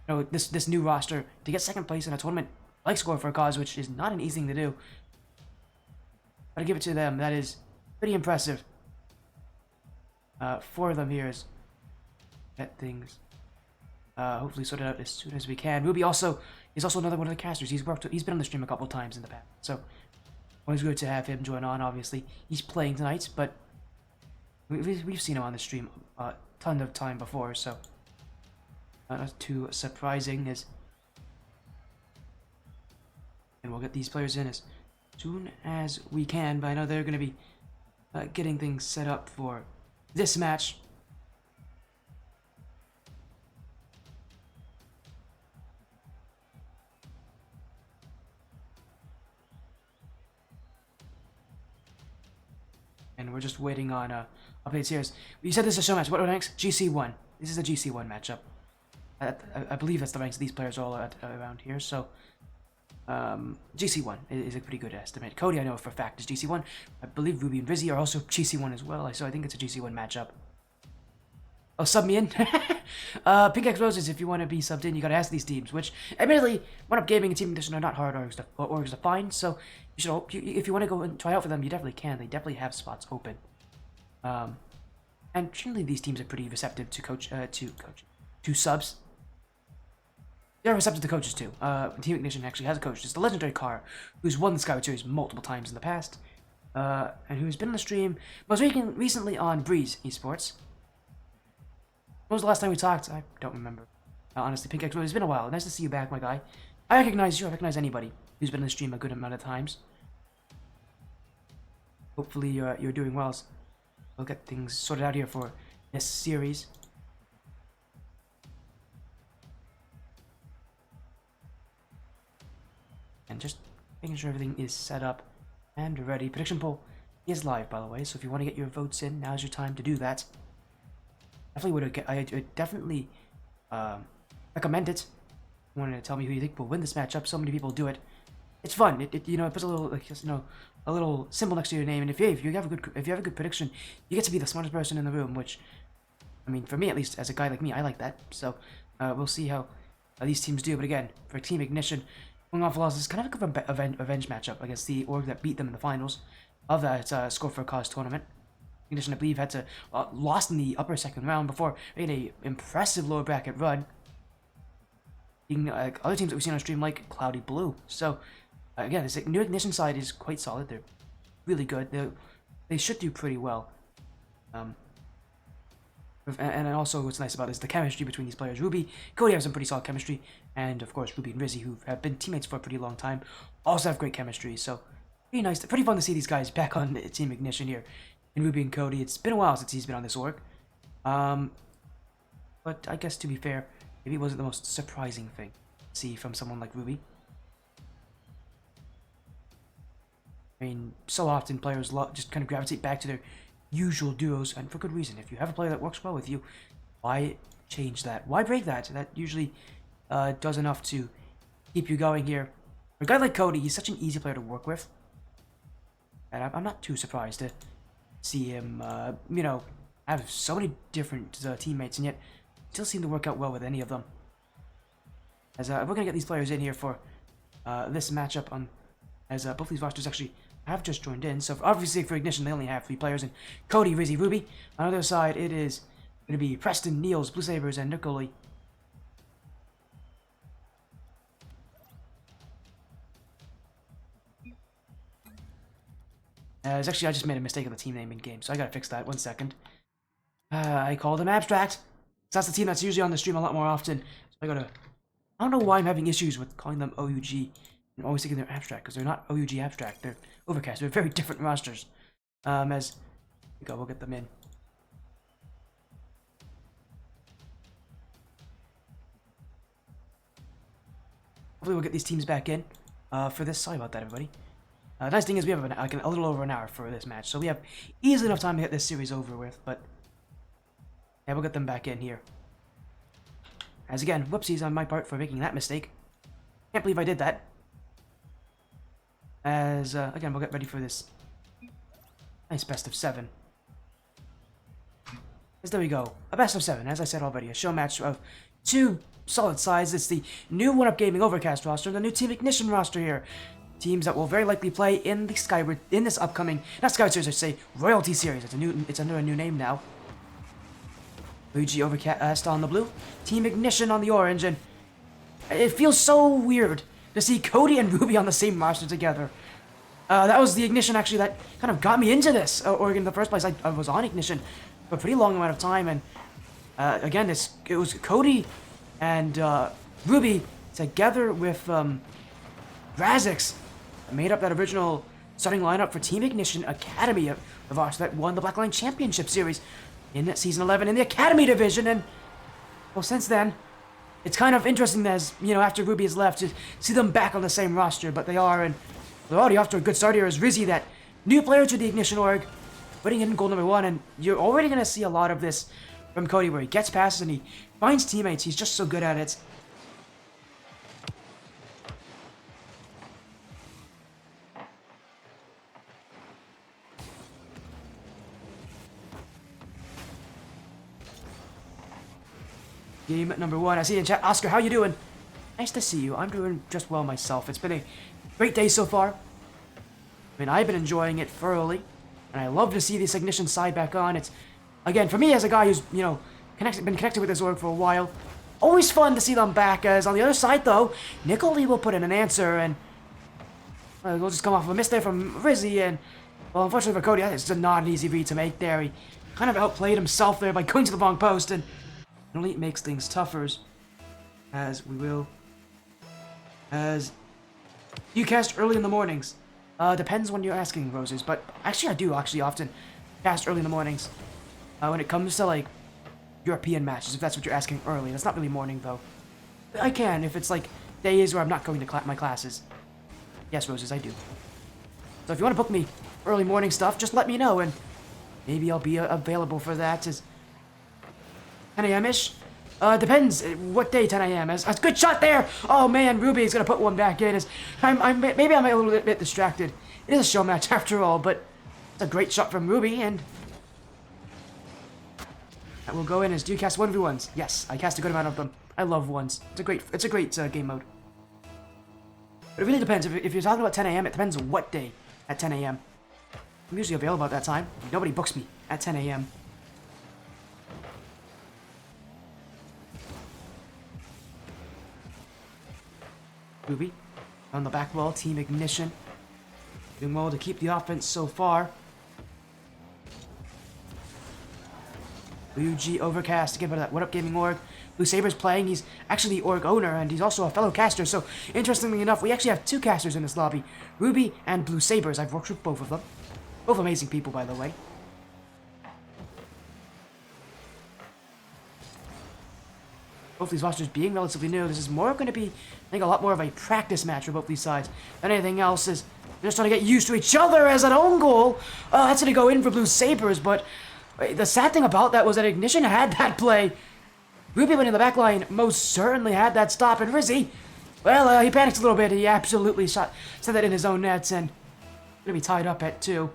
this new roster, to get second place in a tournament like Score for a Cause, which is not an easy thing to do. But I give it to them. That is pretty impressive. For them here is get things hopefully sorted out as soon as we can. Ruby is also another one of the casters. He's been on the stream a couple times in the past, so always good to have him join on. Obviously, he's playing tonight, but we've seen him on the stream a ton of time before, so not too surprising. And we'll get these players in as soon as we can. But I know they're going to be getting things set up for this match. And we're just waiting on updates here. You said this is a show match. What ranks? GC1. This is a GC1 matchup. I believe that's the ranks these players are all at around here. So GC1 is a pretty good estimate. Cody, I know for a fact, is GC1. I believe Ruby and Rizzy are also GC1 as well. So I think it's a GC1 matchup. Oh, sub me in? Pink X Roses, if you want to be subbed in, you gotta ask these teams, which, admittedly, One Up Gaming and Team Edition are not hard orgs to find, so you should hope, if you want to go and try out for them, you definitely can. They definitely have spots open. And generally these teams are pretty receptive to subs. They're receptive to coaches too. Team Ignition actually has a coach. It's the legendary Car, who's won the Skyward Series multiple times in the past, and who's been on the stream most recently on Breeze Esports. When was the last time we talked? I don't remember. Honestly, Pink X, it's been a while. Nice to see you back, my guy. I recognize you. I recognize anybody who's been in the stream a good amount of times. Hopefully you're doing well. So we'll get things sorted out here for this series. And just making sure everything is set up and ready. Prediction poll is live, by the way, so if you want to get your votes in, now's your time to do that. I would definitely recommend it. You wanted to tell me who you think will win this matchup. So many people do it. It's fun. It puts a little a little symbol next to your name, and if you have a good prediction, you get to be the smartest person in the room. Which, I mean, for me at least, as a guy like me, I like that. So we'll see how these teams do. But again, for Team Ignition, going off losses is kind of a revenge matchup against the org that beat them in the finals of that Score for a Cause tournament. Ignition, I believe, had to lost in the upper second round before making a impressive lower bracket run. Other teams that we've seen on stream like Cloudy Blue. So again, this new Ignition side is quite solid. They're really good. They should do pretty well. And also, what's nice about it is the chemistry between these players. Ruby, Cody have some pretty solid chemistry, and of course Ruby and Rizzy, who have been teammates for a pretty long time, also have great chemistry. So pretty nice, pretty fun to see these guys back on Team Ignition here. And Ruby and Cody, it's been a while since he's been on this org. But I guess to be fair, maybe it wasn't the most surprising thing to see from someone like Ruby. I mean, so often players just kind of gravitate back to their usual duos, and for good reason. If you have a player that works well with you, why change that? Why break that? That usually does enough to keep you going here. For a guy like Cody, he's such an easy player to work with, and I'm not too surprised to see him, have so many different teammates, and yet still seem to work out well with any of them. As we're gonna get these players in here for this matchup on, as both these rosters actually have just joined in. So obviously for Ignition, they only have 3 players, and Cody, Rizzy, Ruby. On the other side, it is going to be Preston, Niels, Blue Sabres, and Nicoli. Actually, I just made a mistake on the team name in game, so I gotta fix that. 1 second. I called them Abstract. That's the team that's usually on the stream a lot more often. So I don't know why I'm having issues with calling them OUG. I'm always thinking they're Abstract, because they're not OUG Abstract. They're Overcast. They're very different rosters. As we go, we'll get them in. Hopefully we'll get these teams back in for this. Sorry about that, everybody. Nice thing is we have a little over an hour for this match, so we have easily enough time to get this series over with, but yeah, we'll get them back in here. As again, whoopsies on my part for making that mistake. Can't believe I did that. As, again, we'll get ready for this nice best of 7. As there we go, a best of 7, as I said already, a show match of 2 solid sides. It's the new One Up Gaming Overcast roster and the new Team Ignition roster here. Teams that will very likely play in the Skyward, in this upcoming, not Skyward Series, I should say, Royalty Series. It's under a new name now. OG Overcast on the blue, Team Ignition on the orange, and it feels so weird to see Cody and Ruby on the same roster together. That was the Ignition actually that kind of got me into this org in the first place. I was on Ignition for a pretty long amount of time, and again, it was Cody and Ruby together with Razix made up that original starting lineup for Team Ignition Academy of ours that won the Blackline Championship Series in Season 11 in the Academy Division, and well, since then, it's kind of interesting as, after Ruby has left, to see them back on the same roster, but they are, and they're already off to a good start here as Rizzy, that new player to the Ignition org, putting in goal number 1, and you're already going to see a lot of this from Cody, where he gets passes and he finds teammates. He's just so good at it. Game number 1. I see you in chat. Oscar, how you doing? Nice to see you. I'm doing just well myself. It's been a great day so far. I mean, I've been enjoying it thoroughly, and I love to see this Ignition side back on. It's, again, for me as a guy who's, you know, been connected with this org for a while, always fun to see them back, as on the other side, though, Nicoli will put in an answer, and we'll just come off of a miss there from Rizzy, and, well, unfortunately for Cody, it's not an easy read to make there. He kind of outplayed himself there by going to the wrong post, and it only makes things tougher, as we will, as you cast early in the mornings. Depends when you're asking, Roses, but actually I do often cast early in the mornings. When it comes to, like, European matches, if that's what you're asking early. That's not really morning, though. I can, if it's, like, days where I'm not going to my classes. Yes, Roses, I do. So if you want to book me early morning stuff, just let me know, and maybe I'll be available for that. Is 10 a.m.-ish? Depends what day 10 a.m. is. That's a good shot there! Oh man, Ruby is gonna put one back in. Maybe I'm a little bit distracted. It is a show match after all, but it's a great shot from Ruby, and that will go in as, do you cast 1v1s? Yes, I cast a good amount of them. I love ones. It's a great game mode. But it really depends. If you're talking about 10 a.m., it depends on what day at 10 a.m. I'm usually available at that time. Nobody books me at 10 a.m. Ruby on the back wall, Team Ignition. Doing well to keep the offense so far. UG Overcast, again, that What Up Gaming org. Blue Saber's playing. He's actually the org owner, and he's also a fellow caster. So, interestingly enough, we actually have 2 casters in this lobby. Ruby and Blue Sabers. I've worked with both of them. Both amazing people, by the way. Both these rosters being relatively new, this is more going to be, I think, a lot more of a practice match for both these sides than anything else. Is they're just trying to get used to each other as an own goal. That's going to go in for Blue Sabers, but the sad thing about that was that Ignition had that play. Ruby went in the back line, most certainly had that stop, and Rizzy, well, he panicked a little bit. He absolutely set that in his own nets, and going to be tied up at 2.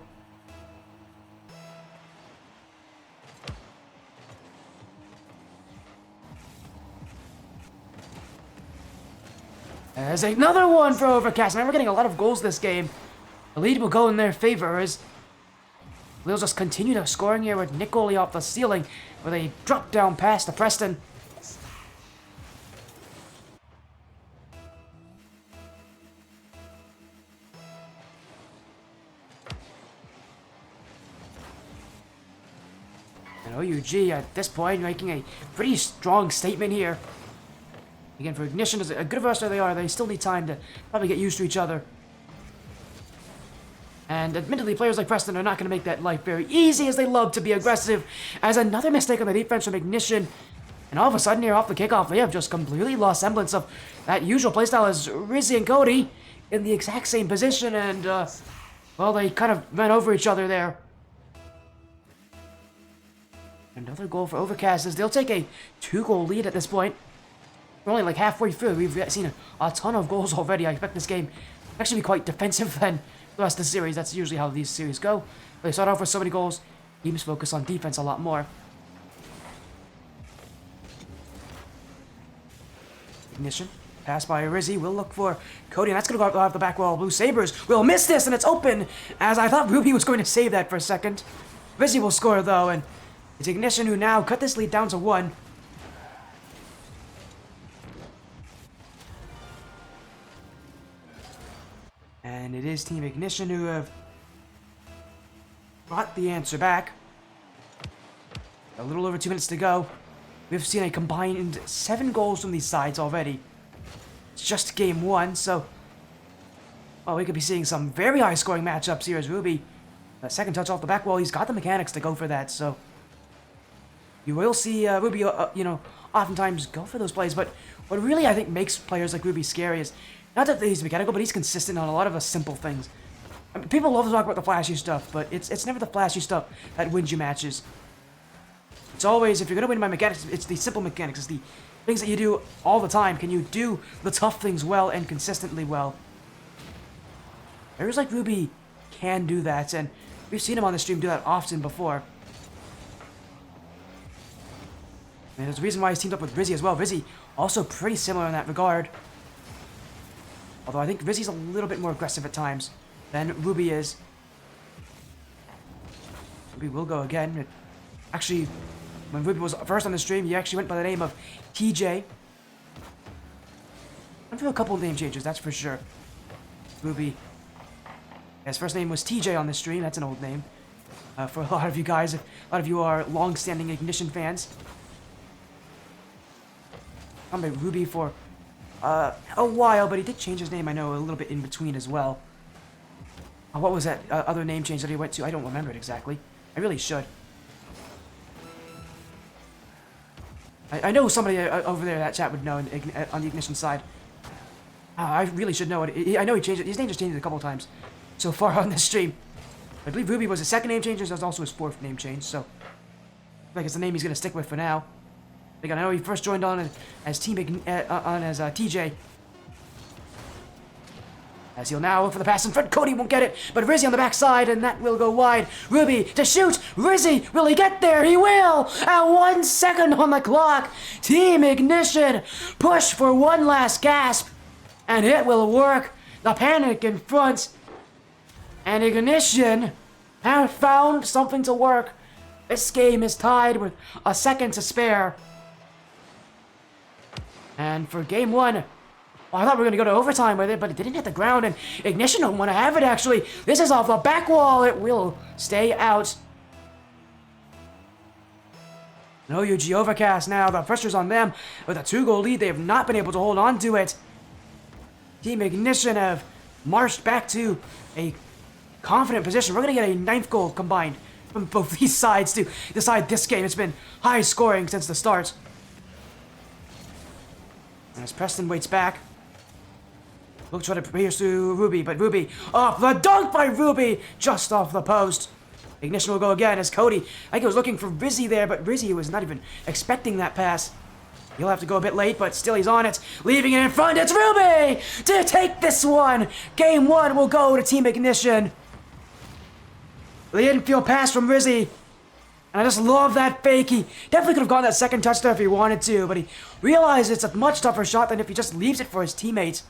There's another one for Overcast. Now we're getting a lot of goals this game. The lead will go in their favor as we'll just continue the scoring here with Nicoli off the ceiling with a drop down pass to Preston. And OUG at this point making a pretty strong statement here. Again, for Ignition, as a good roster they are, they still need time to probably get used to each other. And admittedly, players like Preston are not going to make that life very easy, as they love to be aggressive. As another mistake on the defense from Ignition, and all of a sudden here off the kickoff, they have just completely lost semblance of that usual playstyle as Rizzy and Cody in the exact same position, and well, they kind of ran over each other there. Another goal for Overcast as they'll take a 2-goal lead at this point. We're only like halfway through. We've seen a ton of goals already. I expect this game to actually be quite defensive than the rest of the series. That's usually how these series go. They start off with so many goals. Teams focus on defense a lot more. Ignition. Pass by Rizzy. We'll look for Cody, and that's going to go off the back wall. Blue Sabers will miss this, and it's open, as I thought Ruby was going to save that for a second. Rizzy will score, though, and it's Ignition who now cut this lead down to 1. And it is Team Ignition who have brought the answer back. A little over 2 minutes to go. We've seen a combined 7 goals from these sides already. It's just game 1, so well, we could be seeing some very high-scoring matchups here as Ruby. A second touch off the back wall. He's got the mechanics to go for that, so you will see Ruby, you know, oftentimes go for those plays. But what really I think makes players like Ruby scary is not that he's mechanical, but he's consistent on a lot of the simple things. I mean, people love to talk about the flashy stuff, but it's never the flashy stuff that wins you matches. It's always, if you're going to win by mechanics, it's the simple mechanics. It's the things that you do all the time. Can you do the tough things well and consistently well? Players like Ruby can do that, and we've seen him on the stream do that often before. And there's a reason why he's teamed up with Rizzy as well. Rizzy also pretty similar in that regard. Although I think Rizzy's a little bit more aggressive at times than Ruby is. Ruby will go again. Actually, when Ruby was first on the stream, he actually went by the name of TJ. Went through a couple of name changes, that's for sure. Ruby. His first name was TJ on the stream. That's an old name. For a lot of you guys, a lot of you are long-standing Ignition fans. I'm by Ruby for a while, but he did change his name, I know, a little bit in between as well. What was that other name change that he went to? I don't remember it exactly. I really should. I know somebody over there in that chat would know on the Ignition side. I really should know it. I know he changed it. His name just changed it a couple of times so far on this stream. I believe Ruby was his second name change. That was also his fourth name change, so I think it's the name he's going to stick with for now. Again, I know he first joined on as TJ. As he'll now look for the pass in front. Cody won't get it, but Rizzy on the backside, and that will go wide. Ruby to shoot. Rizzy, will he get there? He will! At 1 second on the clock. Team Ignition push for one last gasp, and it will work. The panic in front, and Ignition have found something to work. This game is tied with a second to spare. And for game one, well, I thought we were going to go to overtime with it, but it didn't hit the ground, and Ignition don't want to have it, actually. This is off the back wall. It will stay out. No UG Overcast now. The pressure's on them. With a 2-goal lead, they have not been able to hold on to it. Team Ignition have marched back to a confident position. We're going to get a 9th goal combined from both these sides to decide this game. It's been high scoring since the start. As Preston waits back. Look, try to pierce through Ruby, but Ruby off the dunk by Ruby, just off the post. Ignition will go again as Cody, I think he was looking for Rizzy there, but Rizzy was not even expecting that pass. He'll have to go a bit late, but still he's on it. Leaving it in front, it's Ruby to take this one. Game one will go to Team Ignition. The infield pass from Rizzy. And I just love that fake. He definitely could have gotten that second touchdown if he wanted to, but he realized it's a much tougher shot than if he just leaves it for his teammates.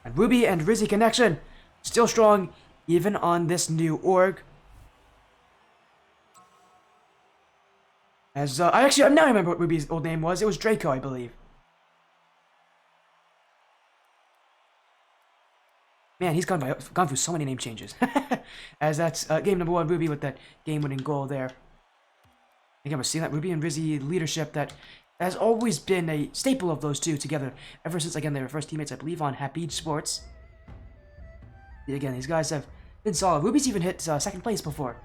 And Ruby and Rizzy connection still strong even on this new org. As now I remember what Ruby's old name was. It was Draco, I believe. Man, he's gone through so many name changes. As that's game number 1, Ruby with that game-winning goal there. Again, we're seeing that Ruby and Rizzy leadership that has always been a staple of those two together ever since, again, they were first teammates, I believe, on Happy Sports. Again, these guys have been solid. Ruby's even hit second place before.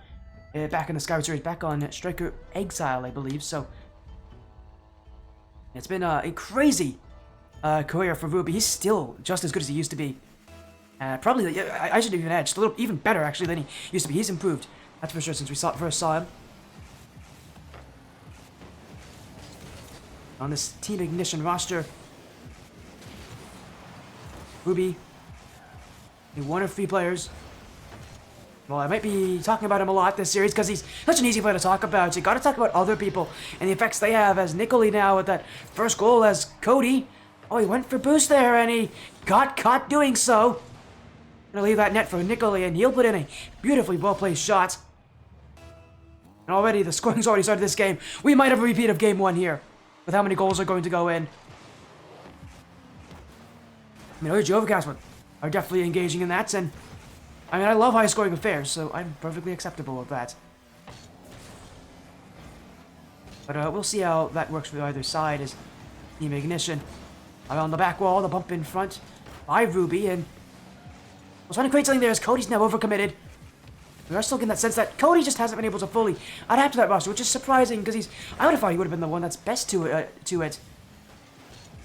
Back in the Skyward Series, back on Striker Exile, I believe, so it's been a crazy career for Ruby. He's still just as good as he used to be. Probably, I should even add, just a little even better actually than he used to be. He's improved, that's for sure, since we first saw him. On this Team Ignition roster, Ruby, one of 3 players. Well, I might be talking about him a lot this series because he's such an easy player to talk about. You got to talk about other people and the effects they have. As Nicoli now with that first goal as Cody. Oh, he went for boost there and he got caught doing so. Gonna leave that net for Nicoli, and he'll put in a beautifully well-placed shot. And already, the scoring's already started this game. We might have a repeat of game 1 here, with how many goals are going to go in. I mean, OG Overcast are definitely engaging in that, and I mean, I love high-scoring affairs, so I'm perfectly acceptable of that. But we'll see how that works for either side as Team Ignition. On the back wall, the bump in front by Ruby, and I was trying to create something there as Cody's now overcommitted. We are still getting that sense that Cody just hasn't been able to fully adapt to that roster, which is surprising because I would have thought he would have been the one that's best to it.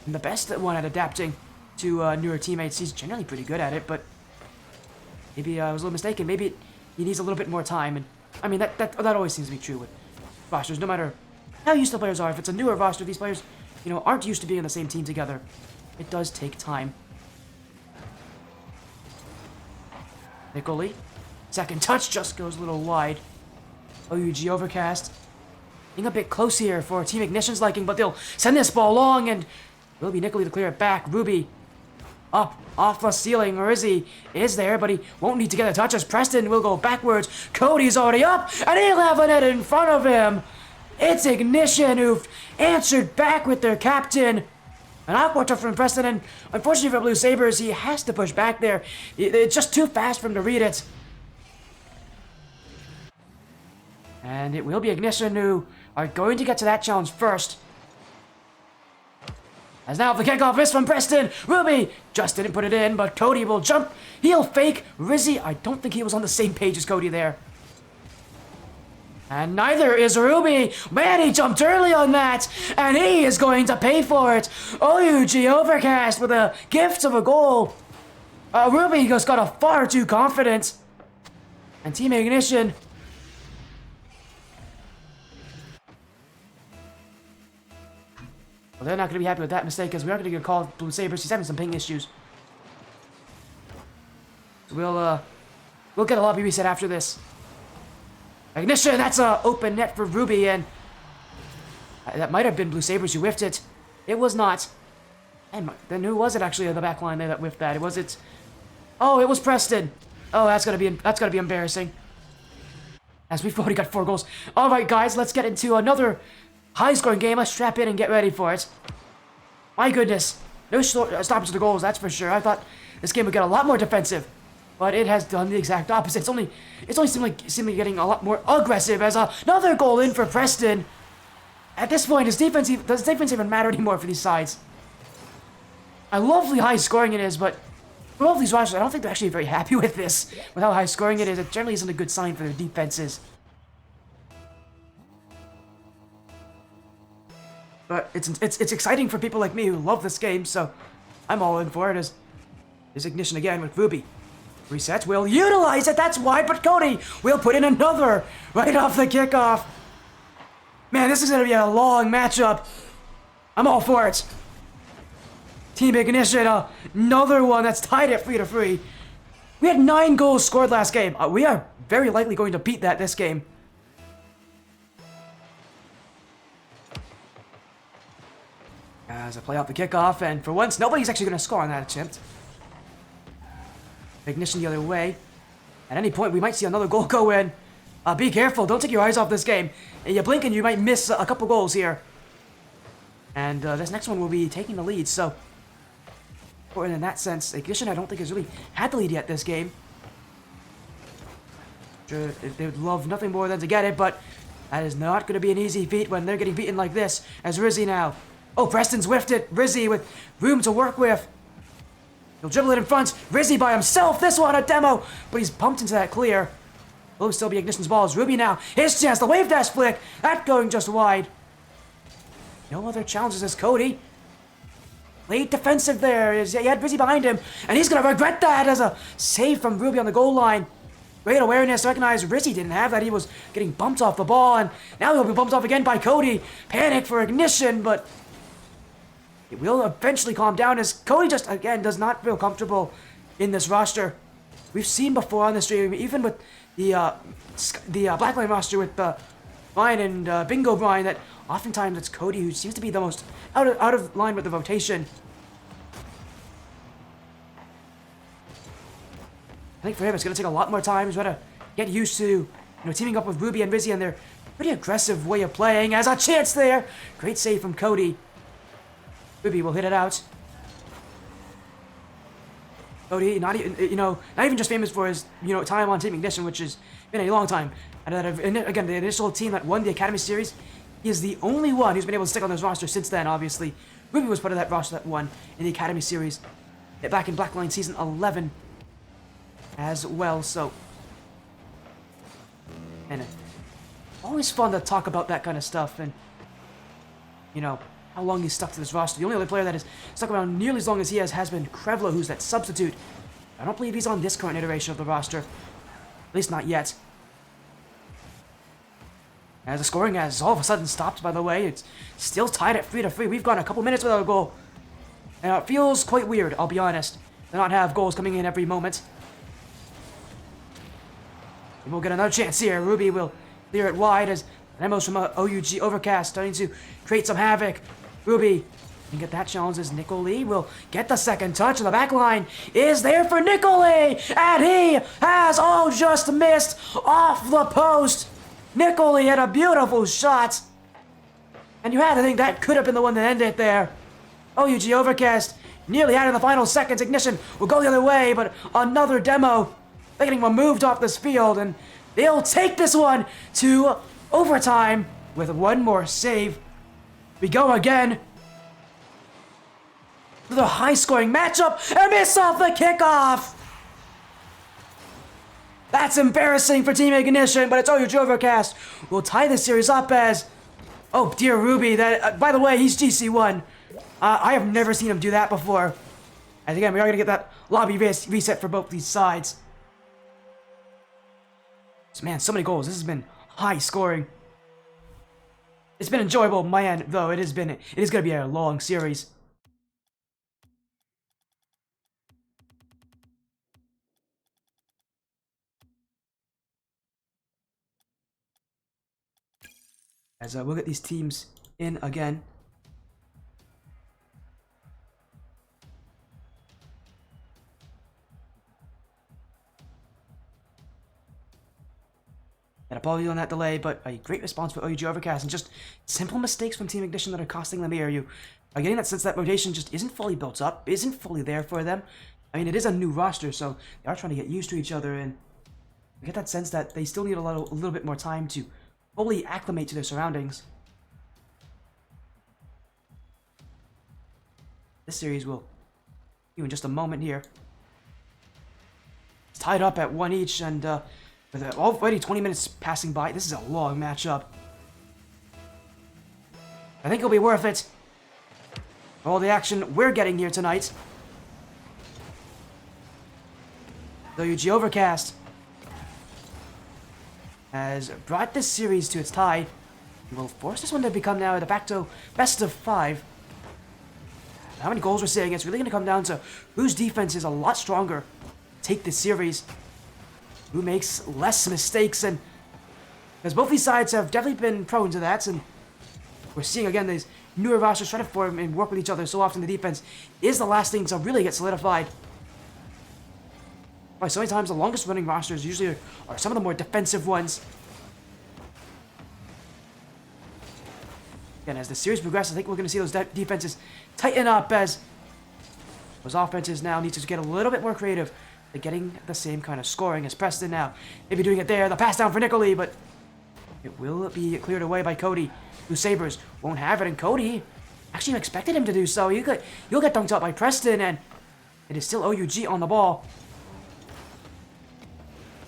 And the best one at adapting to newer teammates. He's generally pretty good at it, but maybe I was a little mistaken. Maybe he needs a little bit more time. And I mean, that always seems to be true with rosters, no matter how used the players are. If it's a newer roster, these players, aren't used to being on the same team together. It does take time. Nicoli. Second touch just goes a little wide. OUG Overcast. being a bit close here for Team Ignition's liking, but they'll send this ball long, and will be Nickley to clear it back. Ruby up off the ceiling, or is he? Is there, but he won't need to get a touch as Preston will go backwards. Cody's already up, and he'll have a net in front of him. It's Ignition who've answered back with their captain. An awkward touch from Preston, and unfortunately for Blue Sabres, he has to push back there. It's just too fast for him to read it. And it will be Ignition who are going to get to that challenge first. As now the kickoff is from Preston. Ruby just didn't put it in, but Cody will jump. He'll fake. Rizzy, I don't think he was on the same page as Cody there. And neither is Ruby. Man, he jumped early on that, and he is going to pay for it. OUG Overcast with a gift of a goal. Ruby just got a far too confident. And Team Ignition... well, they're not going to be happy with that mistake, because we are going to get a call Blue Sabres. He's having some ping issues. So we'll get a lobby reset after this. Ignition, that's a open net for Ruby, and that might have been Blue Sabres who whiffed it. It was not. And then who was it actually on the back line there that whiffed that? Oh, it was Preston. Oh, that's gotta be embarrassing. As we've already got 4 goals. All right, guys, let's get into another high-scoring game. Let's strap in and get ready for it. My goodness, no stoppage to the goals, that's for sure. I thought this game would get a lot more defensive, but it has done the exact opposite. It's only seemingly getting a lot more aggressive as another goal in for Preston. At this point, does defense even matter anymore for these sides? I love the high scoring it is, but for all of these rosters, I don't think they're actually very happy with this. With how high scoring it is, it generally isn't a good sign for their defenses. But it's exciting for people like me who love this game, so I'm all in for it. As is Ignition again with Ruby. Reset, we'll utilize it, that's why, but Cody will put in another right off the kickoff. Man, this is going to be a long matchup. I'm all for it. Team Ignition, another one that's tied at 3-3. We had 9 goals scored last game. We are very likely going to beat that this game. As I play out the kickoff, and for once, nobody's actually going to score on that attempt. Ignition the other way. At any point, we might see another goal go in. Be careful, don't take your eyes off this game. You blink and you might miss a couple goals here. And this next one will be taking the lead, so... important in that sense. Ignition, I don't think, has really had the lead yet this game. Sure, they would love nothing more than to get it, but that is not going to be an easy feat when they're getting beaten like this. As Rizzy now. Oh, Preston's whiffed it. Rizzy with room to work with. He'll dribble it in front. Rizzy by himself. This one a demo, but he's pumped into that clear. Will still be Ignition's ball. As Ruby now. His chance. The wave dash flick. That going just wide. No other challenges as Cody. Late defensive there. He had Rizzy behind him, and he's going to regret that as a save from Ruby on the goal line. Great awareness. Recognize Rizzy didn't have that. He was getting bumped off the ball, and now he'll be bumped off again by Cody. Panic for Ignition, but it will eventually calm down as Cody just, again, does not feel comfortable in this roster. We've seen before on the stream, even with the Blackline roster with Brian and Bingo Brian, that oftentimes it's Cody who seems to be the most out of line with the rotation. I think for him it's going to take a lot more time. He's going to get used to teaming up with Ruby and Rizzy and their pretty aggressive way of playing. As a chance there. Great save from Cody. Ruby will hit it out. Cody, not even just famous for his, time on Team Ignition, which has been a long time. And again, the initial team that won the Academy Series, he is the only one who's been able to stick on this roster since then, obviously. Ruby was part of that roster that won in the Academy Series back in Blackline Season 11 as well, so... and always fun to talk about that kind of stuff, and, how long he's stuck to this roster. The only other player that has stuck around nearly as long as he has been Krevlo, who's that substitute. I don't believe he's on this current iteration of the roster. At least not yet. As the scoring has all of a sudden stopped, by the way. It's still tied at 3-3. We've gone a couple minutes without a goal. And it feels quite weird, I'll be honest, to not have goals coming in every moment. And we'll get another chance here. Ruby will clear it wide as Demos from OUG Overcast starting to create some havoc. Ruby can get that challenge as Nicol Lee will get the second touch. And the back line is there for Nicol Lee. And he has just missed off the post. Nicol Lee had a beautiful shot. And you had to think that could have been the one that ended it there. OUG Overcast nearly had in the final seconds. Ignition will go the other way, but another demo. They're getting removed off this field, and they'll take this one to overtime with one more save. We go again. Another high-scoring matchup, and miss off the kickoff. That's embarrassing for Team Ignition, but it's OUG Overcast. We'll tie the series up as... Oh, dear Ruby, that by the way, he's GC1. I have never seen him do that before. And again, we are going to get that lobby reset for both these sides. So, man, so many goals. This has been high scoring. It's been enjoyable on my end, though. It is going to be a long series. As we'll get these teams in again. And apologies on that delay, but a great response for OUG Overcast, and just simple mistakes from Team Ignition that are costing them here. You are getting that sense that rotation just isn't fully built up, isn't fully there for them. I mean, it is a new roster, so they are trying to get used to each other, and I get that sense that they still need a little bit more time to fully acclimate to their surroundings. This series will do in just a moment here. It's tied up at 1 each, and with already 20 minutes passing by, this is a long matchup. I think it'll be worth it for all the action we're getting here tonight. The OUG Overcast has brought this series to its tie. It will force this one to become now a de facto best of 5. How many goals we're seeing, it's really going to come down to whose defense is a lot stronger. Take this series. Who makes less mistakes, and because both these sides have definitely been prone to that, and we're seeing again these newer rosters try to form and work with each other so often. The defense is the last thing to really get solidified. Right, so many times the longest running rosters usually are some of the more defensive ones. Again, as the series progresses, I think we're going to see those defenses tighten up as those offenses now need to get a little bit more creative. They're getting the same kind of scoring as Preston now. Maybe doing it there. The pass down for Nicol Lee, but it will be cleared away by Cody. Blue Sabres won't have it, and Cody actually expected him to do so. You'll get dunked out by Preston, and it is still OUG on the ball.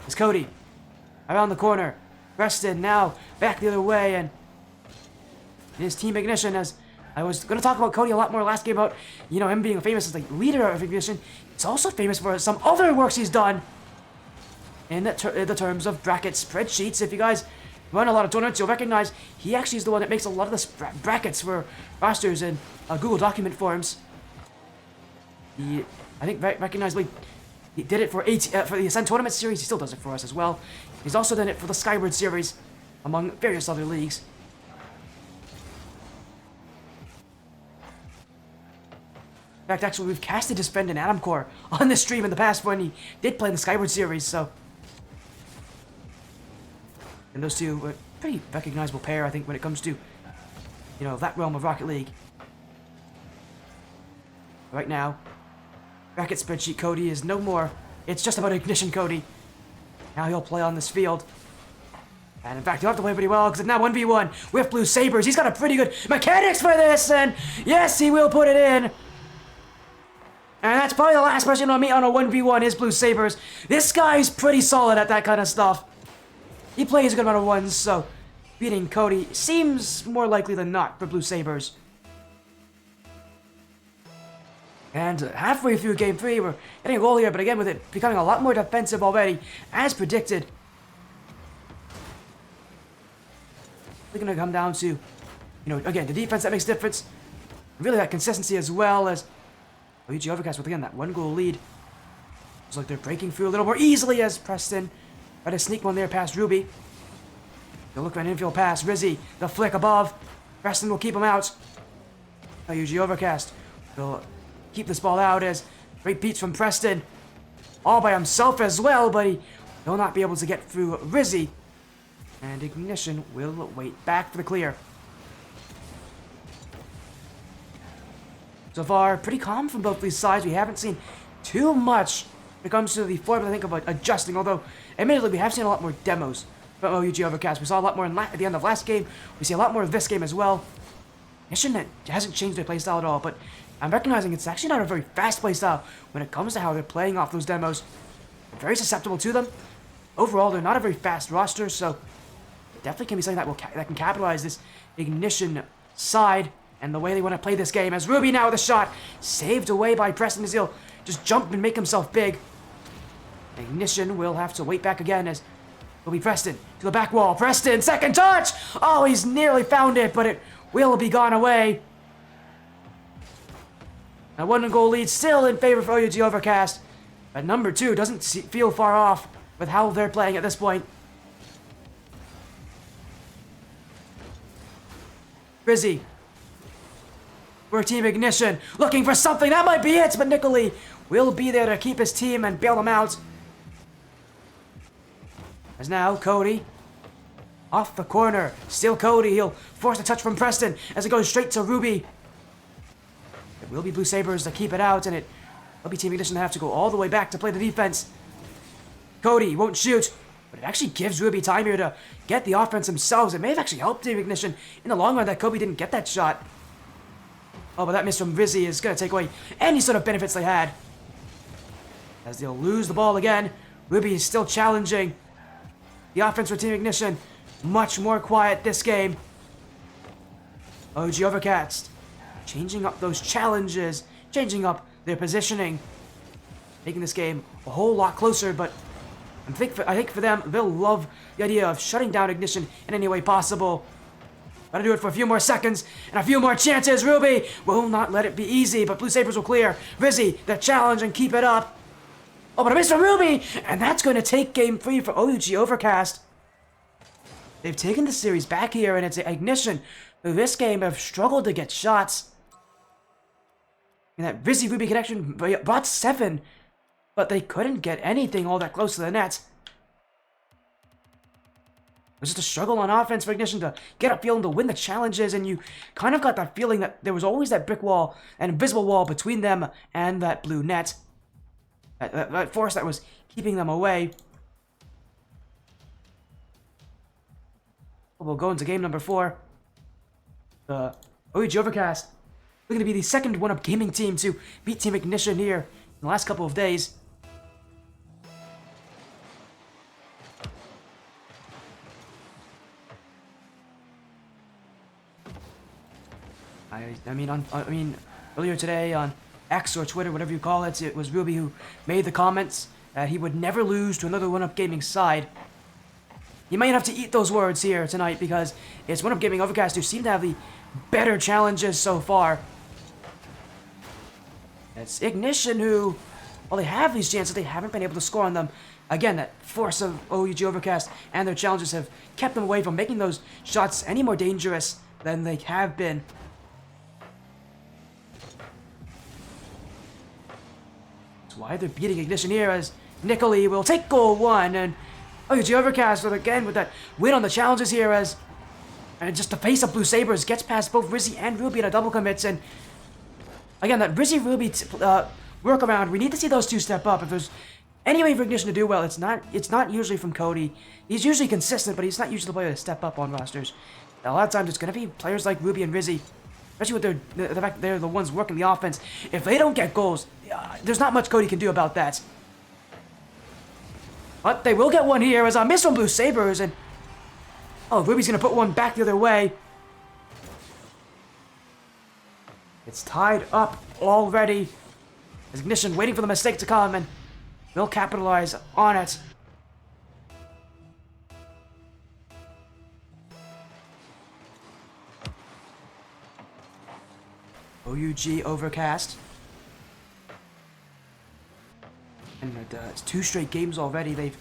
It's Cody around the corner. Preston now back the other way, and it is Team Ignition. As I was going to talk about Cody a lot more last game about, him being famous as the leader of Ignition. He's also famous for some other works he's done in the terms of bracket spreadsheets. If you guys run a lot of tournaments, you'll recognize he actually is the one that makes a lot of the brackets for rosters in Google document forms. I think recognizably he did it for the Ascent Tournament series. He still does it for us as well. He's also done it for the Skyward series, among various other leagues. In fact, actually, we've casted his friend in Adam Core on this stream in the past when he did play in the Skyward series, so. And those two are a pretty recognizable pair, I think, when it comes to, that realm of Rocket League. Right now, bracket spreadsheet Cody is no more. It's just about Ignition Cody. Now he'll play on this field. And in fact, he'll have to play pretty well, because it's now 1v1 with Blue Sabres. He's got a pretty good mechanics for this, and yes, he will put it in. And that's probably the last person on me on a 1v1 is Blue Sabres. This guy's pretty solid at that kind of stuff. He plays a good amount of ones, so beating Cody seems more likely than not for Blue Sabres. And halfway through Game 3, we're getting a goal here, but again, with it becoming a lot more defensive already, as predicted. We're going to come down to, again, the defense that makes a difference. Really that consistency as well as OUG Overcast with, again, that 1-goal lead. Looks like they're breaking through a little more easily as Preston try to sneak one there past Ruby. They'll look for an infield pass. Rizzy, the flick above. Preston will keep him out. UG Overcast will keep this ball out as great beats from Preston. All by himself as well, but he will not be able to get through Rizzy. And Ignition will wait back for the clear. So far, pretty calm from both these sides. We haven't seen too much when it comes to the formula, I think, of adjusting. Although, admittedly, we have seen a lot more demos from OUG Overcast. We saw a lot more at the end of last game. We see a lot more of this game as well. Ignition hasn't changed their playstyle at all, but I'm recognizing it's actually not a very fast playstyle when it comes to how they're playing off those demos. They're very susceptible to them. Overall, they're not a very fast roster, so it definitely can be something that can capitalize this Ignition side and the way they want to play this game. As Ruby now with a shot, saved away by Preston as he'll just jump and make himself big. Ignition will have to wait back again as will be Preston to the back wall. Preston, second touch! Oh, he's nearly found it, but it will be gone away. A 1-goal lead still in favor of OUG Overcast, but number 2 doesn't feel far off with how they're playing at this point. Rizzy. We're Team Ignition, looking for something. That might be it, but Nicolai will be there to keep his team and bail them out. As now, Cody. Off the corner. Still Cody. He'll force a touch from Preston as it goes straight to Ruby. It will be Blue Sabres to keep it out, and it will be Team Ignition to have to go all the way back to play the defense. Cody won't shoot, but it actually gives Ruby time here to get the offense themselves. It may have actually helped Team Ignition in the long run that Cody didn't get that shot. Oh, but that miss from Rizzy is going to take away any sort of benefits they had. As they'll lose the ball again, Ruby is still challenging. The offense for Team Ignition, much more quiet this game. OG Overcast, changing up those challenges, changing up their positioning, making this game a whole lot closer, but I think for them, they'll love the idea of shutting down Ignition in any way possible. Gotta do it for a few more seconds and a few more chances. Ruby will not let it be easy, but Blue Sabres will clear. Rizzy, the challenge and keep it up. Oh, but a miss from Ruby, and that's going to take game 3 for OUG Overcast. They've taken the series back here, and it's Ignition who this game have struggled to get shots. And that Rizzy-Ruby connection brought 7, but they couldn't get anything all that close to the net. It was just a struggle on offense for Ignition to get up field and to win the challenges, and you kind of got that feeling that there was always that brick wall, an invisible wall between them and that blue net. That force that was keeping them away. We'll go into game number 4. The OUG Overcast looking to be the second one-up gaming team to beat Team Ignition here in the last couple of days. I mean, earlier today on X or Twitter, whatever you call it, it was Ruby who made the comments that he would never lose to another one-up gaming side. You might have to eat those words here tonight because it's one-up gaming Overcast who seem to have the better challenges so far. It's Ignition who, while they have these chances, they haven't been able to score on them. Again, that force of OUG Overcast and their challenges have kept them away from making those shots any more dangerous than they have been. Why they're beating Ignition here as Nicolai will take goal 1, and OUG Overcast with that win on the challenges here as and just the face of Blue Sabres gets past both Rizzy and Ruby in a double commits, and again that Rizzy-Ruby workaround, we need to see those two step up. If there's any way for Ignition to do well, it's not usually from Cody. He's usually consistent, but he's not usually the player to step up on rosters. A lot of times it's going to be players like Ruby and Rizzy, especially with the fact that they're the ones working the offense. If they don't get goals, there's not much Cody can do about that. But they will get one here as a miss from Blue Sabres, and oh, Ruby's going to put one back the other way. It's tied up already. Ignition waiting for the mistake to come, and will capitalize on it. OUG Overcast. And it's 2 straight games already. They've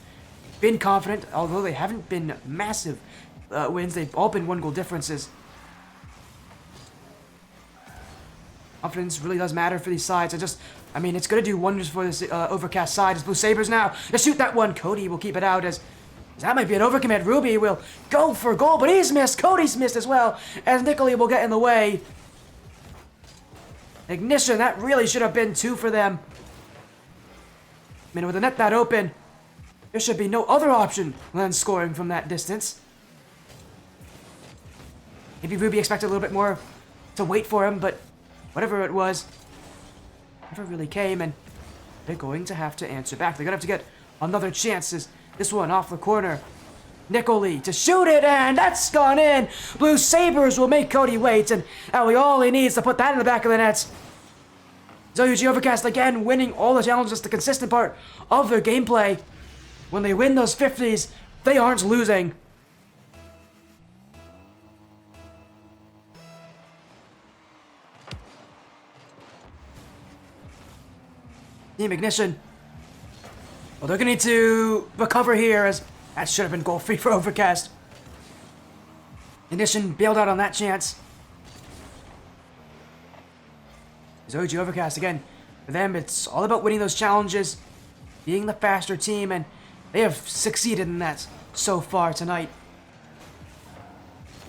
been confident, although they haven't been massive wins. They've all been 1-goal differences. Confidence really does matter for these sides. I mean, it's going to do wonders for this Overcast side as Blue Sabres now. To shoot that one, Cody will keep it out as that might be an overcommit. Ruby will go for a goal, but he's missed. Cody's missed as well, as Nicolai will get in the way. Ignition, that really should have been 2 for them. I mean, with the net that open, there should be no other option than scoring from that distance. Maybe Ruby expected a little bit more to wait for him, but whatever it was, never really came, and they're going to have to answer back. They're going to have to get another chance. This one off the corner. Nicolai to shoot it, and that's gone in. Blue Sabres will make Cody wait, and all he needs to put that in the back of the net. OUG Overcast again winning all the challenges, the consistent part of their gameplay. When they win those 50s, they aren't losing. Team Ignition. Well, they're going to need to recover here, as that should have been goal-free for Overcast. Ignition bailed out on that chance. OG Overcast, again, for them, it's all about winning those challenges, being the faster team, and they have succeeded in that so far tonight.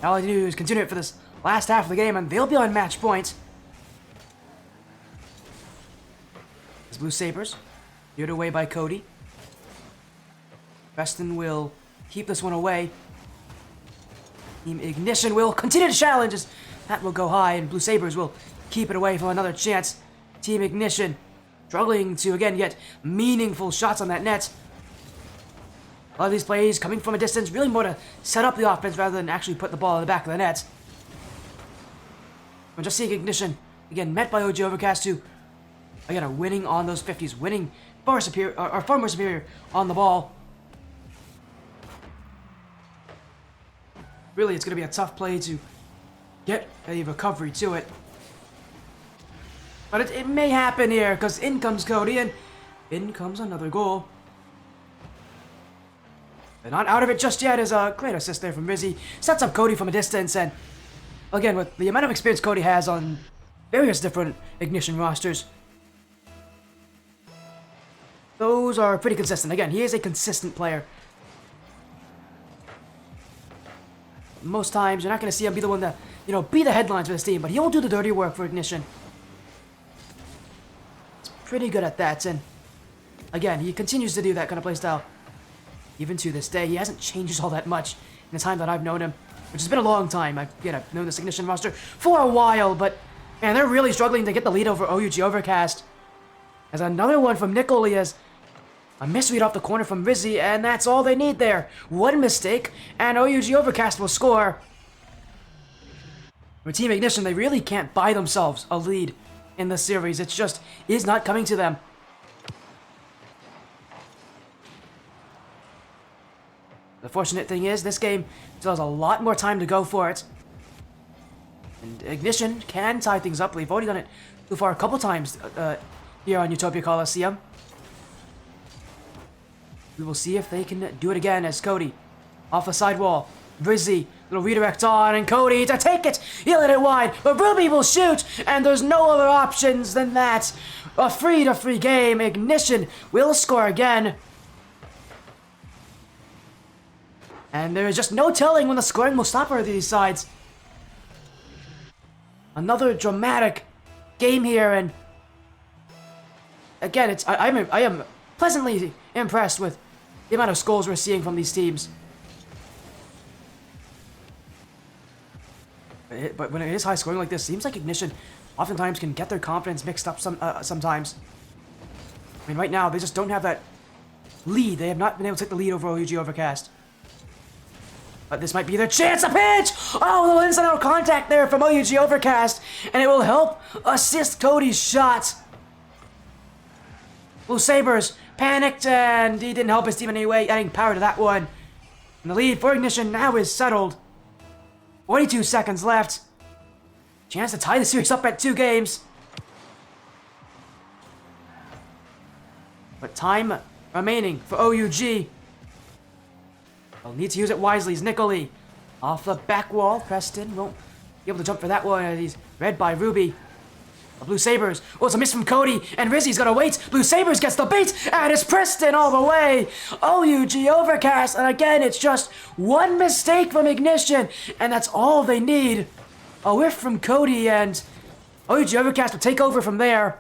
All they do is continue it for this last half of the game, and they'll be on match point. As Blue Sabres, geared away by Cody. Preston will keep this one away. Team Ignition will continue to challenge as that will go high, and Blue Sabres will keep it away for another chance. Team Ignition struggling to, again, get meaningful shots on that net. A lot of these plays coming from a distance, really more to set up the offense rather than actually put the ball in the back of the net. We're just seeing Ignition, again, met by OG Overcast, who, again, are winning on those 50s, winning far superior, are far more superior on the ball. Really, it's going to be a tough play to get a recovery to it. But it may happen here, because in comes Cody, and in comes another goal. They're not out of it just yet, as a great assist there from Rizzy. Sets up Cody from a distance, and again, with the amount of experience Cody has on various different Ignition rosters, those are pretty consistent. Again, he is a consistent player. Most times, you're not going to see him be the one to, be the headlines for this team, but he'll do the dirty work for Ignition. He's pretty good at that, and again, he continues to do that kind of playstyle. Even to this day, he hasn't changed all that much in the time that I've known him, which has been a long time. I've known this Ignition roster for a while, but man, they're really struggling to get the lead over OUG Overcast. As another one from Nicolai, as a misread off the corner from Rizzy, and that's all they need there. One mistake, and OUG Overcast will score. For Team Ignition, they really can't buy themselves a lead in the series. It just is not coming to them. The fortunate thing is, this game still has a lot more time to go for it. And Ignition can tie things up. They've already done it so far a couple times here on Utopia Coliseum. We will see if they can do it again as Cody off the sidewall. Rizzy, little redirect on, and Cody to take it. He'll hit it wide, but Ruby will shoot, and there's no other options than that. A free-to-free game. Ignition will score again. And there is just no telling when the scoring will stop for these sides. Another dramatic game here, and again, I am pleasantly impressed with the amount of goals we're seeing from these teams. But when it is high scoring like this, it seems like Ignition oftentimes can get their confidence mixed up sometimes. I mean, right now, they just don't have that lead. They have not been able to take the lead over OUG Overcast. But this might be their chance. A pitch! Oh, the inside out contact there from OUG Overcast, and it will help assist Cody's shot. Blue Sabres panicked, and he didn't help his team in any way, adding power to that one. And the lead for Ignition now is settled. 42 seconds left. Chance to tie the series up at 2 games. But time remaining for OUG. They'll need to use it wisely as Nicolai Off the back wall, Preston won't be able to jump for that one. He's read by Ruby. The Blue Sabres. Oh, it's a miss from Cody, and Rizzy's gonna wait. Blue Sabres gets the beat, and it's Preston all the way. OUG Overcast, and again, it's just one mistake from Ignition, and that's all they need. A whiff from Cody, and OUG Overcast will take over from there.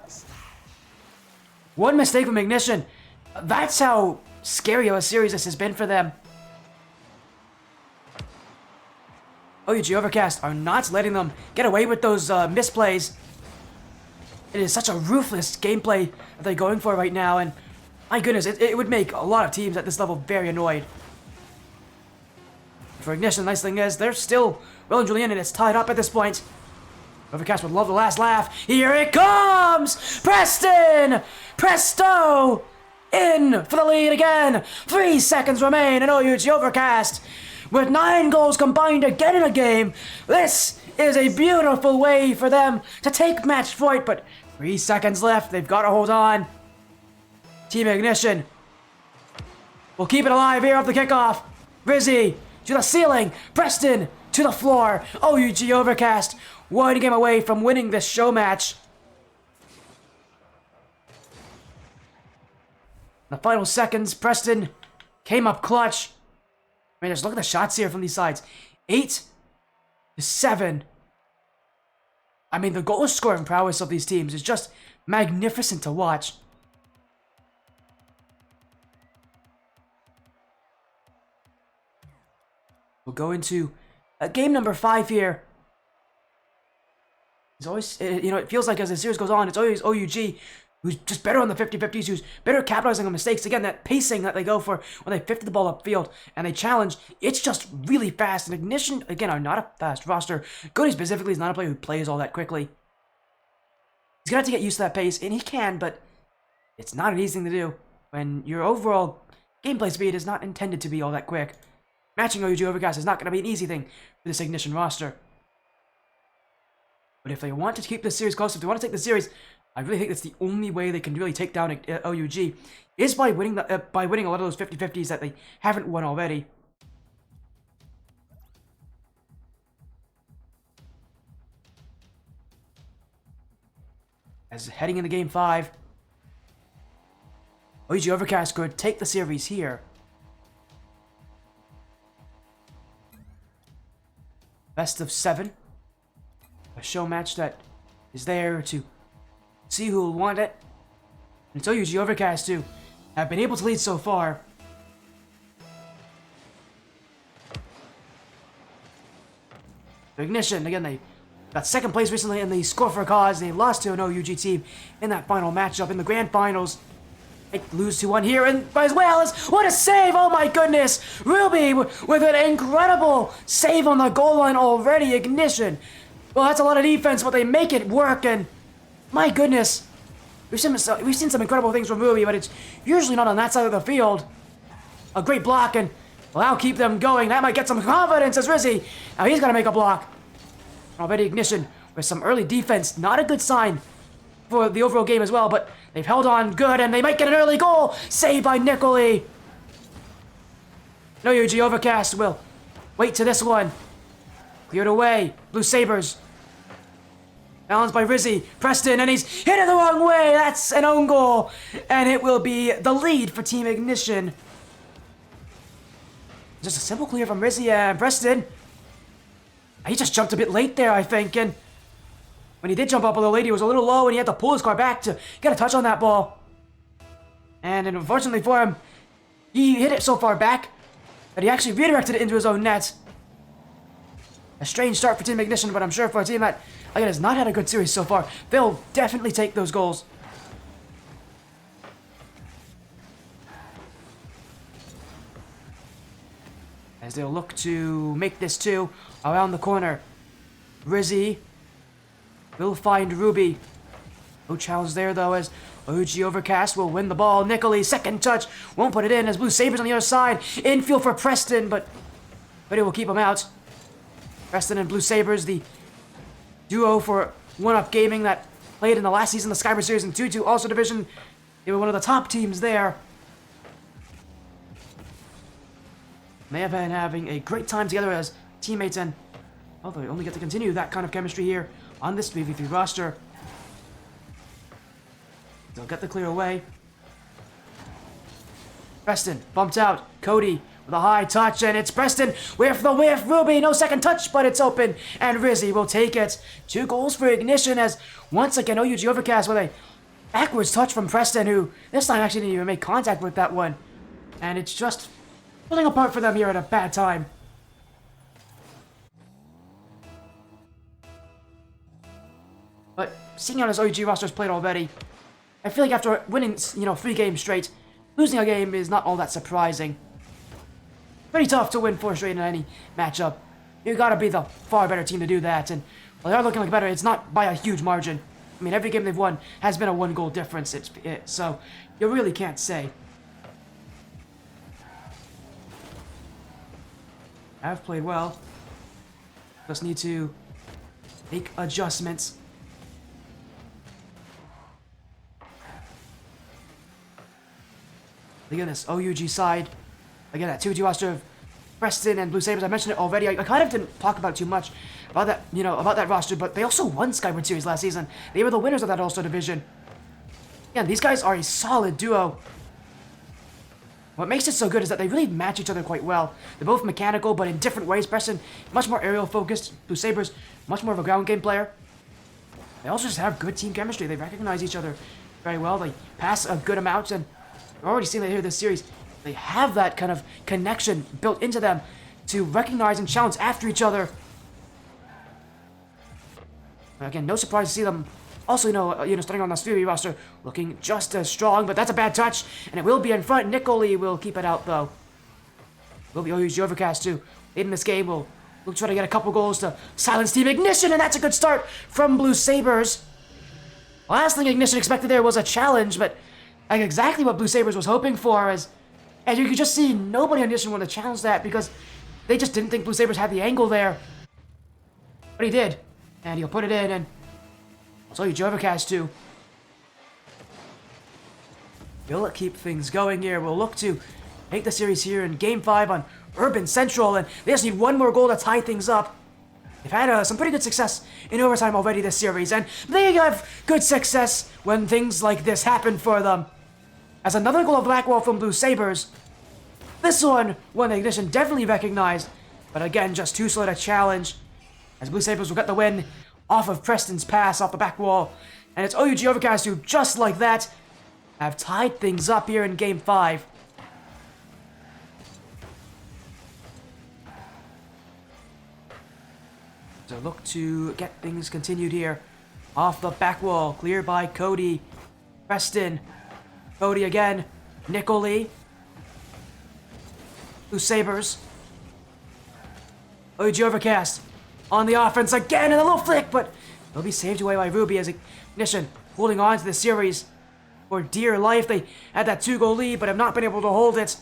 One mistake from Ignition. That's how scary of a series this has been for them. OUG Overcast are not letting them get away with those misplays. It is such a ruthless gameplay that they're going for right now, and my goodness, it would make a lot of teams at this level very annoyed. For Ignition, the nice thing is, they're still well and truly in, and it's tied up at this point. Overcast would love the last laugh. Here it comes! Preston! Presto! In for the lead again! 3 seconds remain, and OUG Overcast, with 9 goals combined again in a game. This is a beautiful way for them to take match point, but 3 seconds left. They've got to hold on. Team Ignition will keep it alive here off the kickoff. Rizzy to the ceiling. Preston to the floor. OUG Overcast one game away from winning this show match. In the final seconds, Preston came up clutch. I mean, just look at the shots here from these sides. 8-7. I mean, the goal scoring prowess of these teams is just magnificent to watch. We'll go into game number 5 here. It's always, it feels like as the series goes on, it's always OUG who's just better on the 50-50s, who's better capitalizing on mistakes. Again, that pacing that they go for when they 50 the ball upfield and they challenge, it's just really fast. And Ignition, again, are not a fast roster. Cody specifically is not a player who plays all that quickly. He's going to have to get used to that pace, and he can, but it's not an easy thing to do when your overall gameplay speed is not intended to be all that quick. Matching OUG Overcast is not going to be an easy thing for this Ignition roster. But if they want to keep this series close, if they want to take the series, I really think that's the only way they can really take down OUG is by winning a lot of those 50-50s that they haven't won already. As heading into Game 5, OUG Overcast could take the series here. Best of 7. A show match that is there to see who will want it. And it's OUG Overcast who have been able to lead so far. Ignition, again, they got second place recently and they score for a cause. They lost to an OUG team in that final matchup in the grand finals. They lose 2-1 here, and as well as, what a save! Oh my goodness! Ruby with an incredible save on the goal line already. Ignition. Well, that's a lot of defense, but they make it work, and my goodness. We've seen some incredible things from Ruby, but it's usually not on that side of the field. A great block, and well, that'll keep them going. That might get some confidence as Rizzy. Now he's got to make a block. Already Ignition with some early defense. Not a good sign for the overall game as well, but they've held on good, and they might get an early goal. Saved by Nicoli. No, OUG Overcast will wait to this one. Cleared away. Blue Sabres. Balanced by Rizzy. Preston, and he's hit it the wrong way. That's an own goal. And it will be the lead for Team Ignition. Just a simple clear from Rizzy and Preston. He just jumped a bit late there, I think, and when he did jump up a little late, he was a little low, and he had to pull his car back to get a touch on that ball. And unfortunately for him, he hit it so far back that he actually redirected it into his own net. A strange start for Team Ignition, but I'm sure for a team that, again, has not had a good series so far, they'll definitely take those goals. As they'll look to make this 2 around the corner. Rizzy will find Ruby. No challenge there, though, as OUG Overcast will win the ball. Nicoli, second touch, won't put it in as Blue Sabres on the other side. Infield for Preston, but it will keep him out. Preston and Blue Sabres, the duo for 1UP Gaming that played in the last season of the Skybird Series in 2-2 also division. They were one of the top teams there. They have been having a great time together as teammates, and well, they only get to continue that kind of chemistry here on this 3v3 roster. They'll get the clear away. Preston bumped out. Cody with a high touch, and it's Preston with the whiff. Ruby, no second touch, but it's open, and Rizzy will take it. 2 goals for Ignition, as once again OUG Overcast with a backwards touch from Preston, who this time actually didn't even make contact with that one. And it's just falling apart for them here at a bad time. But seeing how this OUG roster's played already, I feel like after winning, 3 games straight, losing a game is not all that surprising. Pretty tough to win 4 straight in any matchup. You gotta be the far better team to do that, and while they are looking like better, it's not by a huge margin. I mean, every game they've won has been a 1-goal difference, so you really can't say. Have played well. Just need to make adjustments. Look at this OUG side. Again, that 2-2 roster of Preston and Blue Sabres. I mentioned it already. I kind of didn't talk about it too much about that, about that roster, but they also won Skyward Series last season. They were the winners of that All-Star division. Yeah, these guys are a solid duo. What makes it so good is that they really match each other quite well. They're both mechanical, but in different ways. Preston, much more aerial focused. Blue Sabres, much more of a ground game player. They also just have good team chemistry. They recognize each other very well. They pass a good amount, and we're already seeing that here this series. They have that kind of connection built into them to recognize and challenge after each other. Again, no surprise to see them also, starting on the Fury roster, looking just as strong, but that's a bad touch, and it will be in front. Nicoli will keep it out, though. Will be OUG Overcast, too. In this game, we'll try to get a couple goals to silence Team Ignition, and that's a good start from Blue Sabres. Last thing Ignition expected there was a challenge, but like exactly what Blue Sabres was hoping for, and you could just see nobody on Ignition wanted to challenge that because they just didn't think Blue Sabres had the angle there. But he did, and he'll put it in, and so OUG Overcast too. We'll keep things going here. We'll look to make the series here in Game 5 on Urban Central, and they just need 1 more goal to tie things up. They've had some pretty good success in overtime already this series, and they have good success when things like this happen for them. As another goal of Blackwall from Blue Sabres. This one the Ignition definitely recognized, but again, just too slow to challenge. As Blue Sabres will get the win off of Preston's pass off the back wall. And it's OUG Overcast who, just like that, have tied things up here in Game 5. So look to get things continued here. Off the back wall, cleared by Cody. Preston. Cody again. Nicoli. Blue Sabres. OUG Overcast on the offense again, and a little flick, but they'll be saved away by Ruby as Ignition holding on to the series for dear life. They had that 2-goal lead, but have not been able to hold it.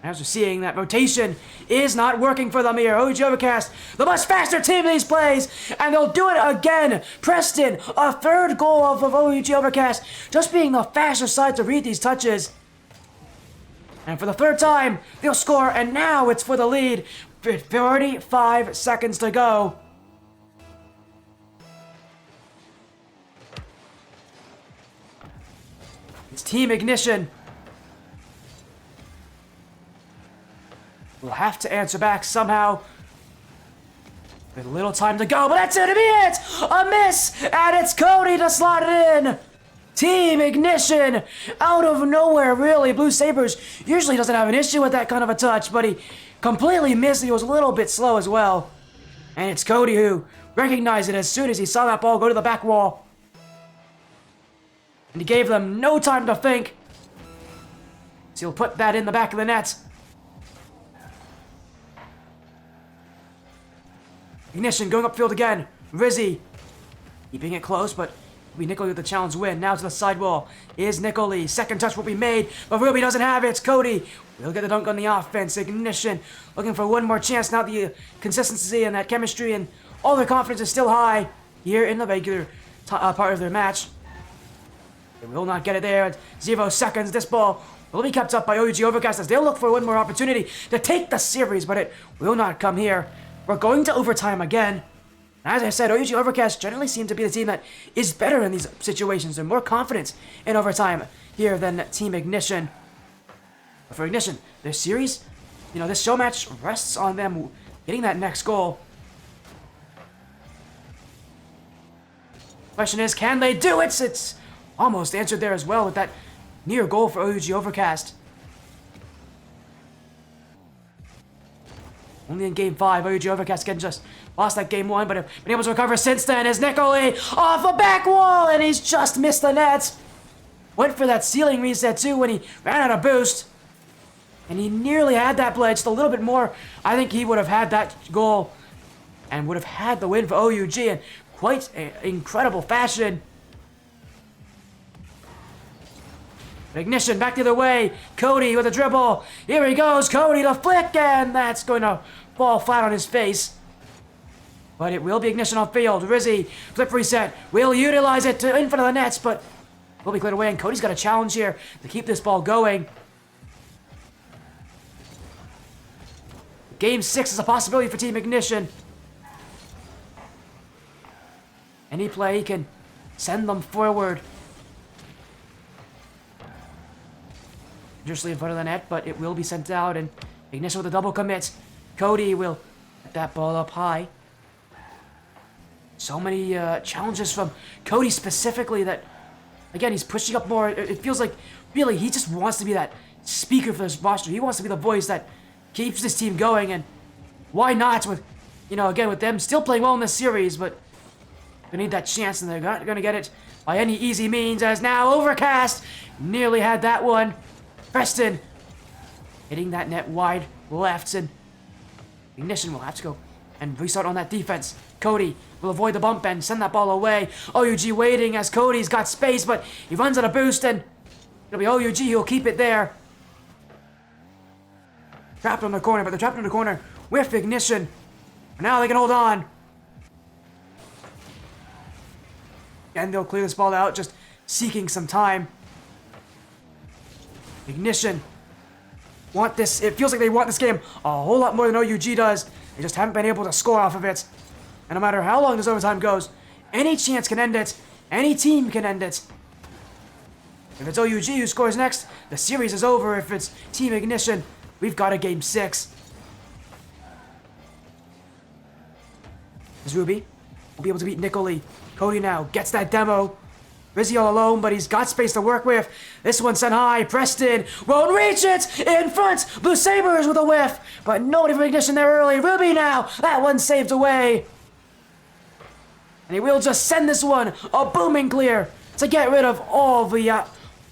As we're seeing, that rotation is not working for them here. OUG Overcast, the much faster team in these plays, and they'll do it again. Preston, a 3rd goal of OUG Overcast, just being the faster side to read these touches. And for the 3rd time, they'll score, and now it's for the lead. 45 seconds to go. It's Team Ignition. We'll have to answer back somehow. With a little time to go, but that's it to be it! A miss, and it's Cody to slot it in. Team Ignition, out of nowhere, really. Blue Sabres usually doesn't have an issue with that kind of a touch, but he completely missed. He was a little bit slow as well. And it's Cody who recognized it as soon as he saw that ball go to the back wall. And he gave them no time to think. So he'll put that in the back of the net. Ignition going upfield again. Rizzy keeping it close, but will be Nicoli with the challenge win. Now to the sidewall is Nicoli. 2nd touch will be made, but Ruby doesn't have it. It's Cody. We'll get the dunk on the offense. Ignition looking for 1 more chance. Now the consistency and that chemistry and all their confidence is still high here in the regular part of their match. They will not get it there. At 0 seconds, this ball will be kept up by OUG Overcast as they'll look for one more opportunity to take the series, but it will not come here. We're going to overtime again. As I said, OUG Overcast generally seem to be the team that is better in these situations and more confident in overtime here than Team Ignition. But for Ignition, this series, this show match rests on them getting that next goal. Question is, can they do it? It's almost answered there as well with that near goal for OUG Overcast. Only in Game 5, OUG Overcast again just lost that Game 1, but have been able to recover since then as Nicoli off a back wall, and he's just missed the net. Went for that ceiling reset too when he ran out of boost. And he nearly had that play, just a little bit more. I think he would have had that goal and would have had the win for OUG in quite incredible fashion. Ignition back the other way. Cody with a dribble. Here he goes. Cody the flick, and that's going to fall flat on his face. But it will be Ignition on field. Rizzy, flip reset. Will utilize it to in front of the nets, but will be cleared away. And Cody's got a challenge here to keep this ball going. Game 6 is a possibility for Team Ignition. Any play can send them forward. Dangerously in front of the net, but it will be sent out, and Ignition with a double commit. Cody will get that ball up high. So many challenges from Cody specifically that, again, he's pushing up more. It feels like, really, he just wants to be that speaker for this roster. He wants to be the voice that keeps this team going, and why not with, again, with them still playing well in this series, but they need that chance, and they're not going to get it by any easy means, as now Overcast nearly had that one. Preston hitting that net wide left, and Ignition will have to go and restart on that defense. Cody will avoid the bump and send that ball away. OUG waiting as Cody's got space, but he runs out of boost, and it'll be OUG who'll keep it there. Trapped on the corner, but they're trapped in the corner with Ignition. Now they can hold on. And they'll clear this ball out, just seeking some time. Ignition want this. It feels like they want this game a whole lot more than OUG does. They just haven't been able to score off of it. And no matter how long this overtime goes, any chance can end it. Any team can end it. If it's OUG who scores next, the series is over. If it's Team Ignition, we've got a Game 6. Is Ruby will be able to beat Nicoli. Cody now gets that demo. Rizzy all alone, but he's got space to work with. This one sent high. Preston won't reach it. In front, Blue Sabres with a whiff, but nobody from Ignition there early. Ruby now, that one saved away. And he will just send this one a booming clear to get rid of all the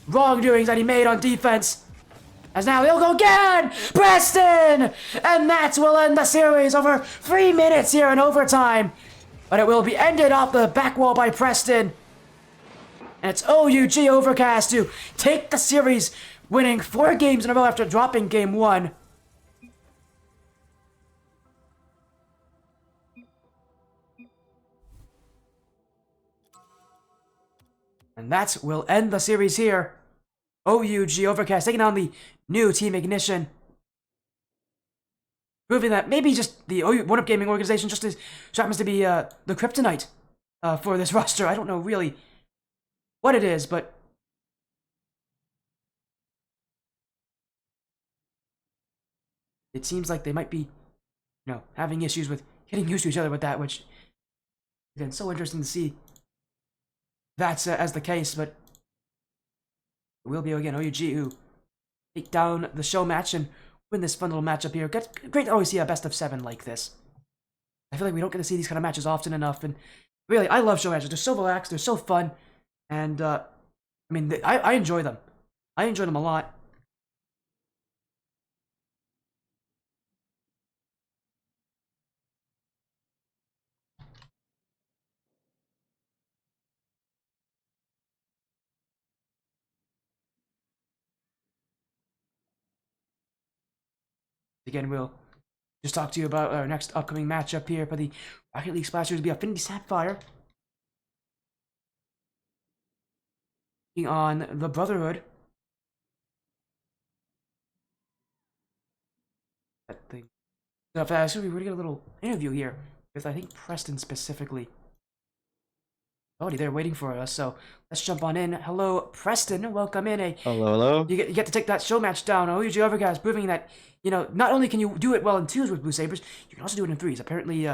wrongdoings that he made on defense. As now they'll go again. Preston! And that will end the series over 3 minutes here in overtime. But it will be ended off the back wall by Preston. And it's OUG Overcast to take the series, winning 4 games in a row after dropping Game 1. And that will end the series here. OUG Overcast taking on the new Team Ignition. Proving that maybe just the One-Up Gaming organization just happens to be the kryptonite for this roster. I don't know really what it is, but it seems like they might be, having issues with getting used to each other with that, which has been so interesting to see. That's as the case, but it will be again OUG who take down the show match and win this fun little matchup here. Great to always see a best of 7 like this. I feel like we don't get to see these kind of matches often enough, and really, I love show matches. They're so relaxed, they're so fun, and I enjoy them. I enjoy them a lot. Again, we'll just talk to you about our next upcoming matchup here for the Rocket League Splashers. Will be Affinity Sapphire taking on the Bruhtherhood. that thing. So we're gonna get a little interview here with I think Preston specifically. Already they're waiting for us, so let's jump on in. Hello, Preston. Welcome in. Hello, hello. You get to take that show match down. OUG Overcast proving that not only can you do it well in twos with Blue Sabers, you can also do it in threes. Apparently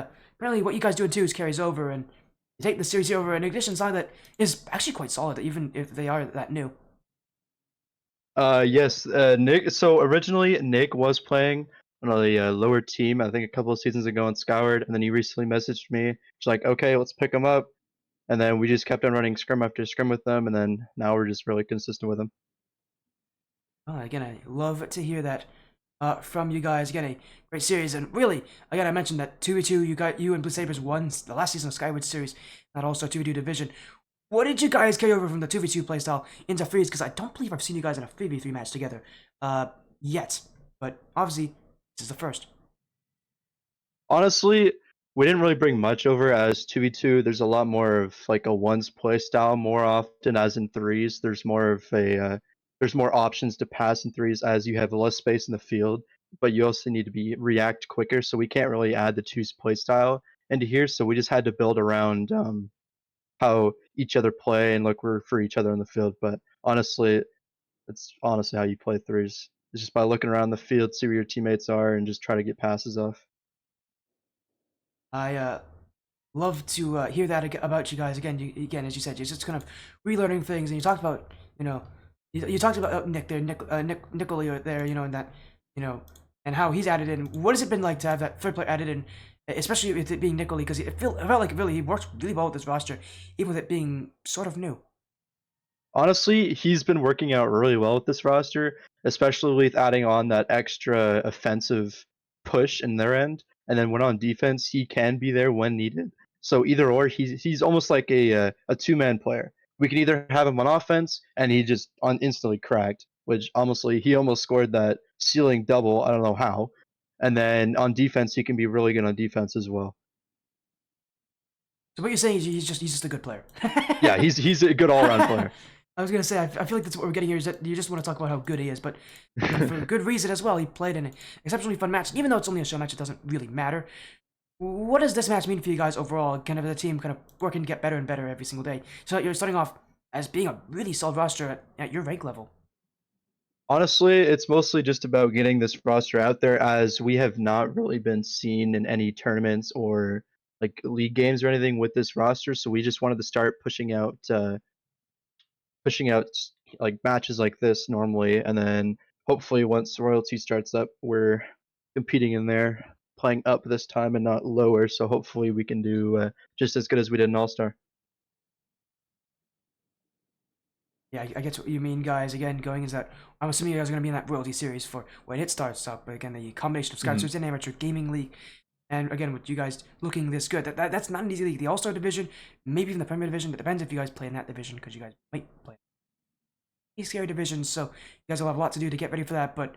what you guys do in twos carries over, and you take the series over. An ignition side that is actually quite solid, even if they are that new. Yes, Nick. So originally, Nick was playing on a lower team, I think a couple of seasons ago on Scoured, and then he recently messaged me. He's like, okay, let's pick him up. And then we just kept on running scrim after scrim with them, and then now we're just really consistent with them. Again, I love to hear that from you guys. Again, a great series, and really, again, I mentioned that 2v2. You and Blue Sabers won the last season of Skyward series, that All-Star 2v2 division. What did you guys carry over from the 2v2 playstyle into threes? Because I don't believe I've seen you guys in a 3v3 match together yet. But obviously, this is the first. Honestly, we didn't really bring much over as 2v2. There's a lot more of like a ones play style more often as in threes. There's more of a there's more options to pass in threes as you have less space in the field, but you also need to be react quicker. So we can't really add the twos play style into here. So we just had to build around how each other play and look for each other in the field. But honestly, it's honestly how you play threes. It's just by looking around the field, see where your teammates are, and just try to get passes off. I love to hear that about you guys again. Again, as you said, you're just kind of relearning things, and you talked about you talked about Nick there, Nicola there, and that and how he's added in. What has it been like to have that third player added in, especially with it being Nicola? Because it felt like really he works really well with this roster, even with it being sort of new. Honestly, he's been working out really well with this roster, especially with adding on that extra offensive push in their end. And then when on defense, he can be there when needed. So either or, he's almost like a two-man player. We can either have him on offense, and he just instantly cracked, which honestly he almost scored that ceiling double. I don't know how. And then on defense, he can be really good on defense as well. So what you're saying is he's just a good player. Yeah, he's a good all-around player. I was gonna say I feel like that's what we're getting here is that you just want to talk about how good he is, but for good reason as well. He played in an exceptionally fun match, even though it's only a show match. It doesn't really matter. What does this match mean for you guys overall? Kind of the team kind of working to get better and better every single day. So you're starting off as being a really solid roster at your rank level. Honestly, it's mostly just about getting this roster out there as we have not really been seen in any tournaments or like league games or anything with this roster. So we just wanted to start pushing out like matches like this normally, and then hopefully once royalty starts up, we're competing in there, playing up this time and not lower. So hopefully we can do just as good as we did in All Star. Yeah, I get what you mean, guys. Again, going is that I'm assuming you guys are going to be in that royalty series for when it starts up. But again, the combination of Sky Mm-hmm. Series and Amateur Gaming League, and again with you guys looking this good, that's not an easy league. The All Star division, maybe even the Premier division, but depends if you guys play in that division because you guys might play scary divisions. So you guys will have a lot to do to get ready for that. But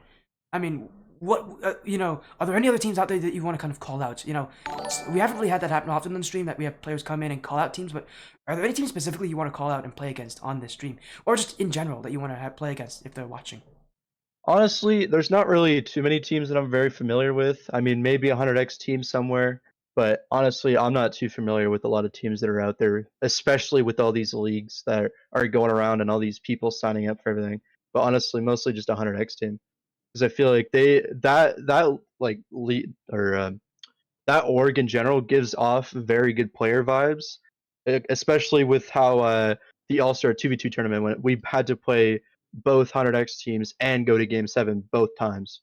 I mean, what are there any other teams out there that you want to kind of call out? We haven't really had that happen often on the stream that we have players come in and call out teams. But are there any teams specifically you want to call out and play against on this stream, or just in general that you want to play against if they're watching? Honestly, there's not really too many teams that I'm very familiar with. I mean, maybe a 100x team somewhere, but honestly, I'm not too familiar with a lot of teams that are out there, especially with all these leagues that are going around and all these people signing up for everything. But honestly, mostly just a 100x team because I feel like that like lead or that org in general gives off very good player vibes, especially with how the All Star 2v2 tournament went. We had to play both 100x teams and go to Game 7 both times.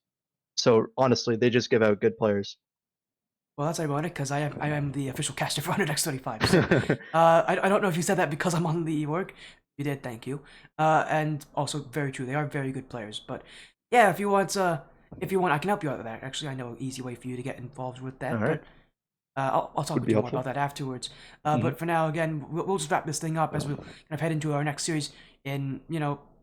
So honestly, they just give out good players. Well, that's ironic because I am the official caster for Underdex 25. So I don't know if you said that because I'm on the org. You did, thank you. And also very true, they are very good players. But yeah, if you want, I can help you out with that. Actually, I know an easy way for you to get involved with All that. right, But I'll talk would with be you more helpful. about that afterwards. Hmm. But for now, again, we'll just wrap this thing up as we kind of head into our next series in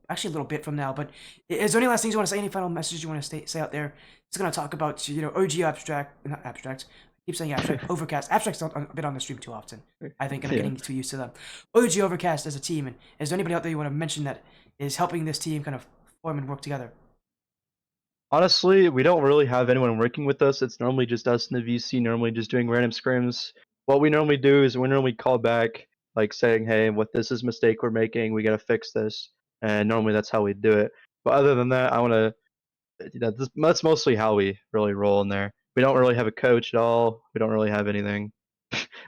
actually a little bit from now. But is there any last things you want to say? Any final messages you want to say out there? It's going to talk about OG abstract, not abstract. I keep saying abstract. Overcast. Abstract's not a bit on the stream too often, I think, and I'm Yeah. getting too used to them. OG Overcast as a team, and is there anybody out there you want to mention that is helping this team kind of form and work together? Honestly, we don't really have anyone working with us. It's normally just us in the VC, normally just doing random scrims. What we normally do is we normally call back, like saying, "Hey, what this is a mistake we're making. We gotta fix this." And normally that's how we do it. But other than that, I want to. That's mostly how we really roll in there. We don't really have a coach at all. We don't really have anything.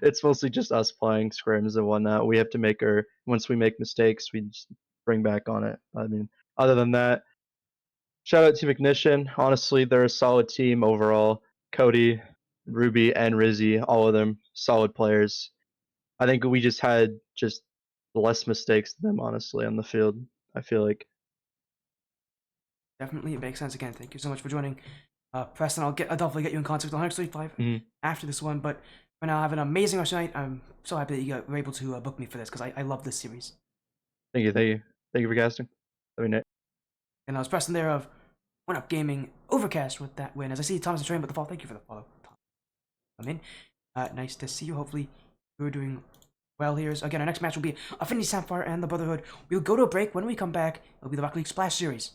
It's mostly just us playing scrims and whatnot. We have to make our once we make mistakes, we just bring back on it. I mean, other than that, shout out to Ignition. Honestly, they're a solid team overall. Cody, Ruby, and Rizzy, all of them solid players. I think we just had just less mistakes than them, honestly, on the field. I feel like. Definitely, it makes sense. Again, thank you so much for joining, Preston. I'll definitely get you in contact with 135 Mhm. after this one. But for now, have an amazing rest of the night. I'm so happy that were able to book me for this because I love this series. Thank you, thank you, thank you for casting. I mean, And I was Preston there of One Up Gaming Overcast with that win. As I see Thomas the Train with the fall. Thank you for the follow. I'm in. Nice to see you. Hopefully, we're doing well here. So again, our next match will be Affinity, Sapphire, and the Brotherhood. We'll go to a break. When we come back, it'll be the Rocket League Splash series.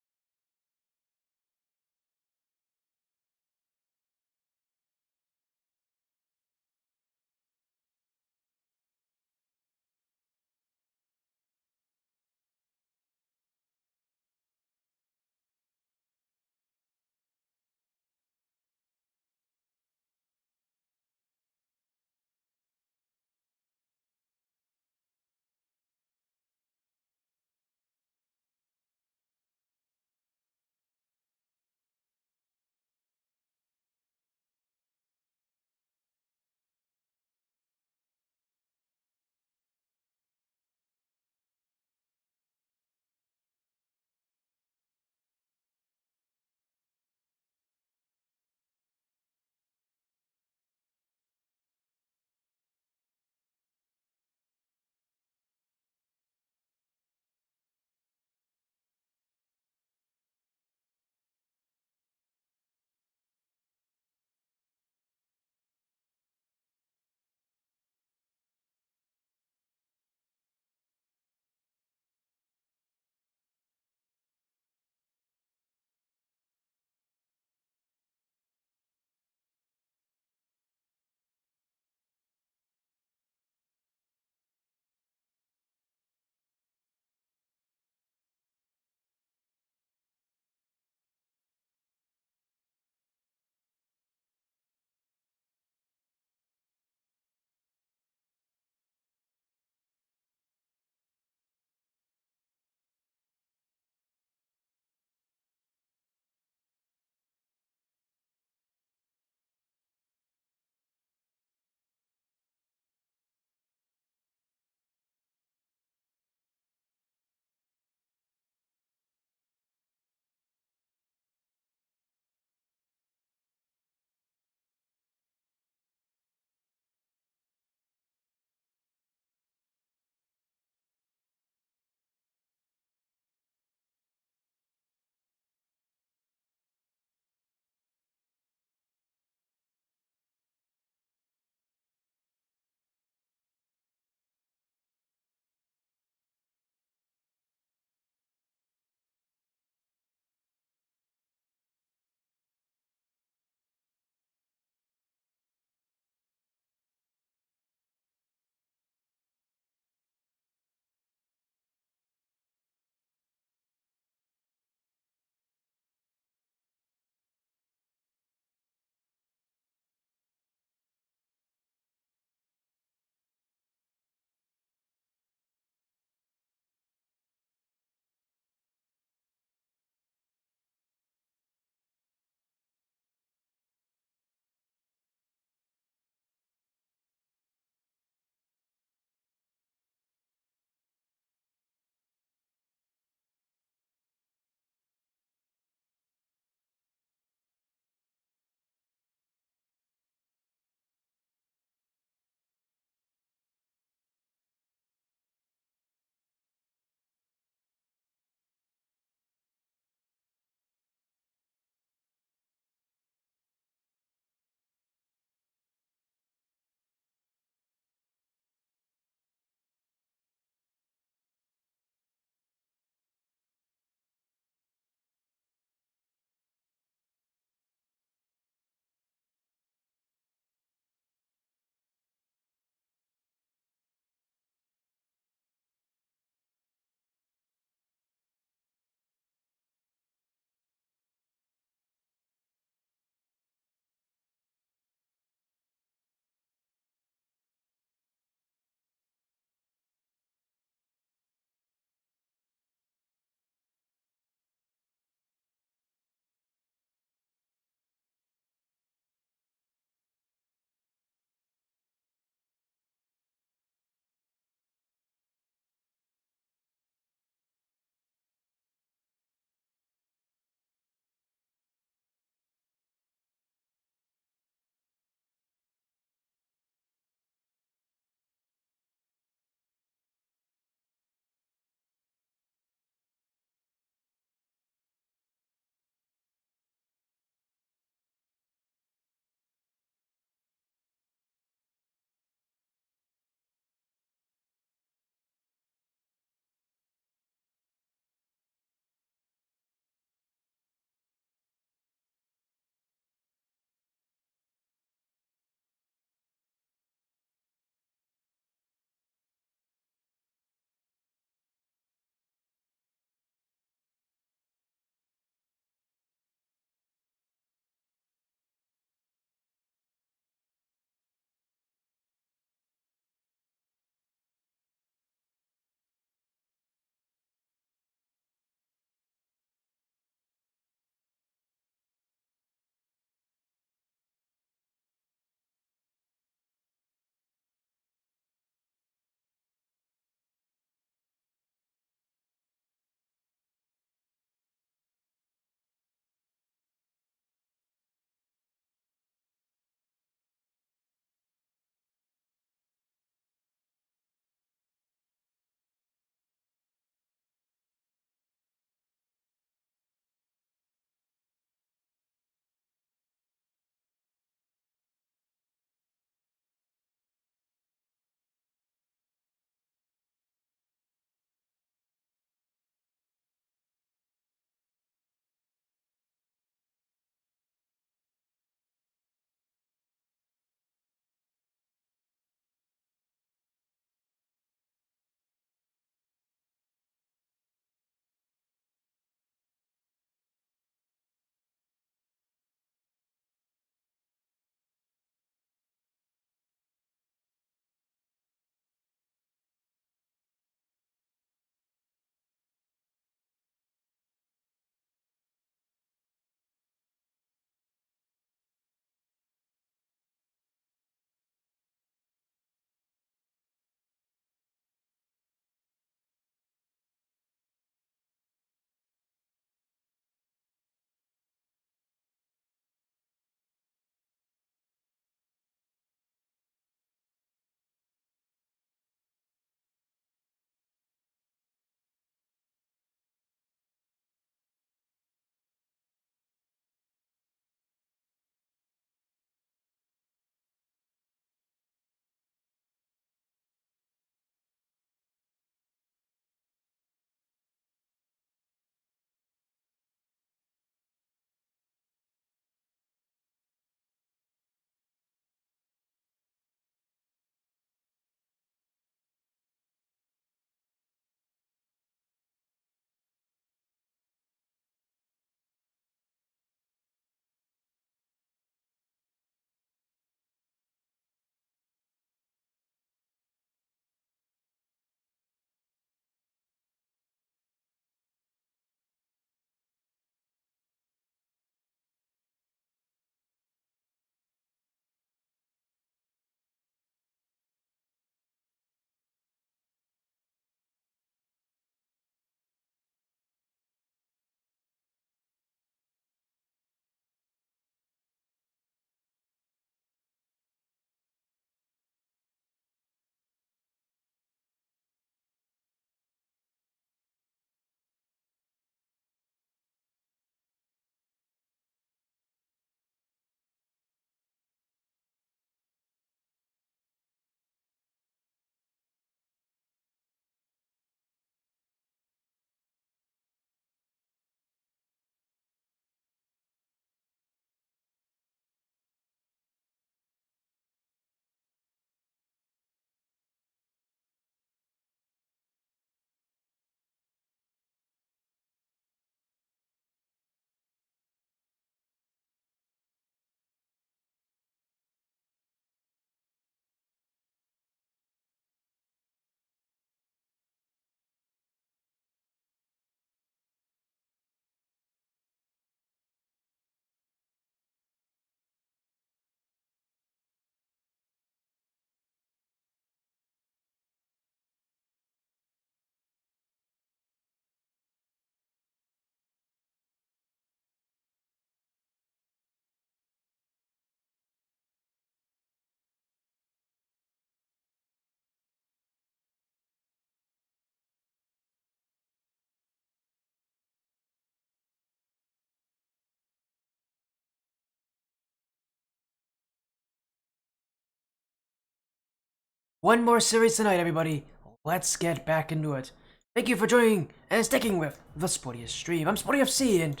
one more series tonight, everybody. Let's get back into it. Thank you for joining and sticking with the Sportiest Stream. I'm Sporty FC, and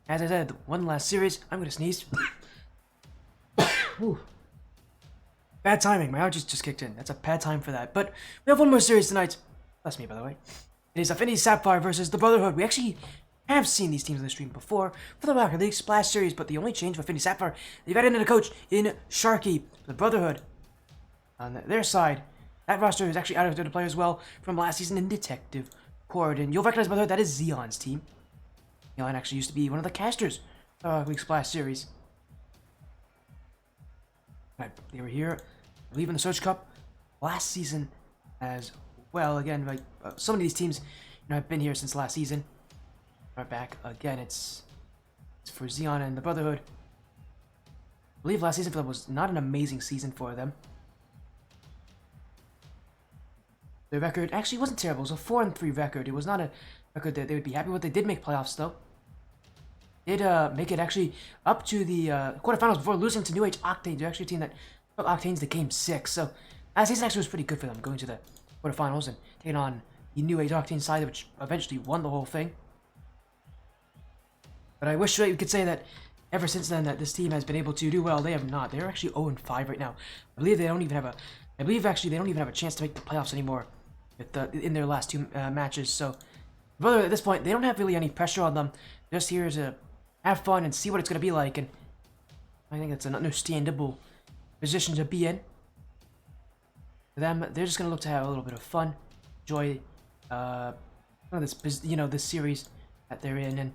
as I said, one last series. I'm gonna sneeze. Bad timing. My allergies just kicked in. That's a bad time for that. But we have one more series tonight. Bless me, by the way. It is Affinity Sapphire versus the Bruhtherhood. We actually have seen these teams on the stream before for the Rocket League Splash series, but the only change for Affinity Sapphire, they've added in a coach in Sharky. The Bruhtherhood, on their side, that roster is actually added to play as well from last season in Detective Court. And you'll recognize, by the way, that is Zeon's team. Zeon actually used to be one of the casters for the Rocket League Splash series. They were here, I believe, in the Search Cup last season as well. Again, like some of these teams, have been here since last season. Right back again. It's for Zeon and the Bruhtherhood. I believe last season for them was not an amazing season for them. Their record actually wasn't terrible. It was a 4-3 record. It was not a record that they would be happy with. They did make playoffs though. Did make it actually up to the quarterfinals before losing to New Age Octane. They're actually a team that took Octane's to Game 6. So that season actually was pretty good for them, going to the quarterfinals and taking on the New Age Octane side, which eventually won the whole thing. But I wish we could say that ever since then that this team has been able to do well. They have not. They're actually 0-5 right now. I believe they don't even have a. I believe actually they don't even have a chance to make the playoffs anymore, in their last two matches. So, brother, at this point, they don't have really any pressure on them. They're just here to have fun and see what it's gonna be like, and I think it's an understandable position to be in. For them, they're just gonna look to have a little bit of fun, enjoy, this this series that they're in, and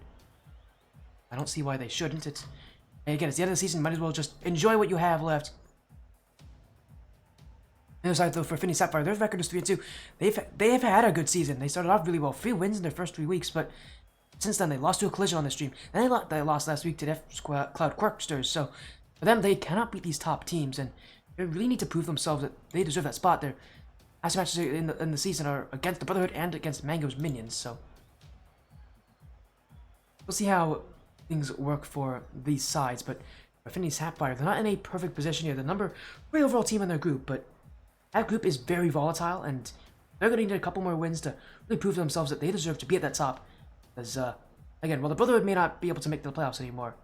I don't see why they shouldn't. And again, it's the end of the season. Might as well just enjoy what you have left. The other side, though, for Affinity Sapphire, their record is 3-2. They've had a good season. They started off really well, 3 wins in their first 3 weeks, but since then they lost to a collision on the stream. Then they lost last week to Cloud Quirksters. So for them, they cannot beat these top teams, and they really need to prove themselves that they deserve that spot. Their last matches in the season are against the Bruhtherhood and against Mango's minions. So we'll see how things work for these sides. But for Affinity Sapphire, they're not in a perfect position here. The number 3 overall team in their group, but that group is very volatile, and they're going to need a couple more wins to really prove to themselves that they deserve to be at that top. As, again, while the Bruhtherhood may not be able to make the playoffs anymore,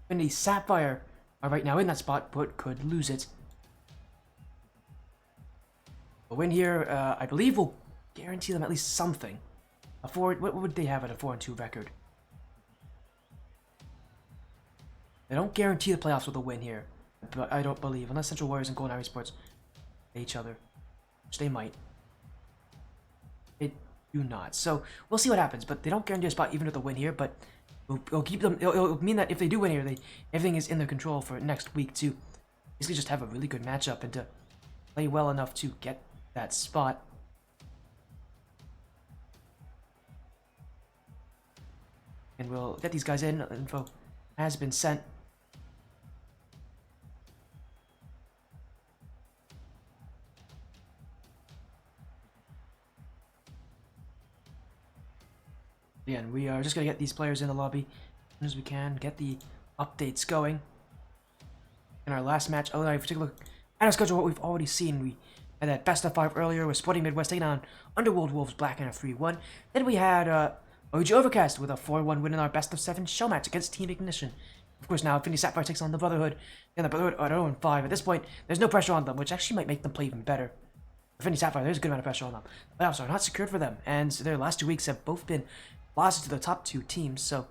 Affinity Sapphire are right now in that spot, but could lose it. A win here, I believe, will guarantee them at least something. What would they have at a 4-2 record? They don't guarantee the playoffs with a win here, but I don't believe, unless Central Warriors and Golden Ivy Sports each other, which they might. They do not. So we'll see what happens, but they don't guarantee a spot even with a win here, but it'll keep them. It'll mean that if they do win here, everything is in their control for next week to basically just have a really good matchup and to play well enough to get that spot. And we'll get these guys in. Info has been sent. Again, we are just going to get these players in the lobby as soon as we can, get the updates going. In our last match, if we take a look at our schedule, what we've already seen, we had that best of 5 earlier with Sporting Midwest taking on Underworld Wolves Black in a 3-1. Then we had Overcast with a 4-1 win in our best of 7 show match against Team Ignition. Of course, now Affinity Sapphire takes on the Bruhtherhood, and the Bruhtherhood are 0-5. At this point, there's no pressure on them, which actually might make them play even better. Affinity Sapphire, there's a good amount of pressure on them. The playoffs are not secured for them, and their last 2 weeks have both been losses to the top 2 teams, so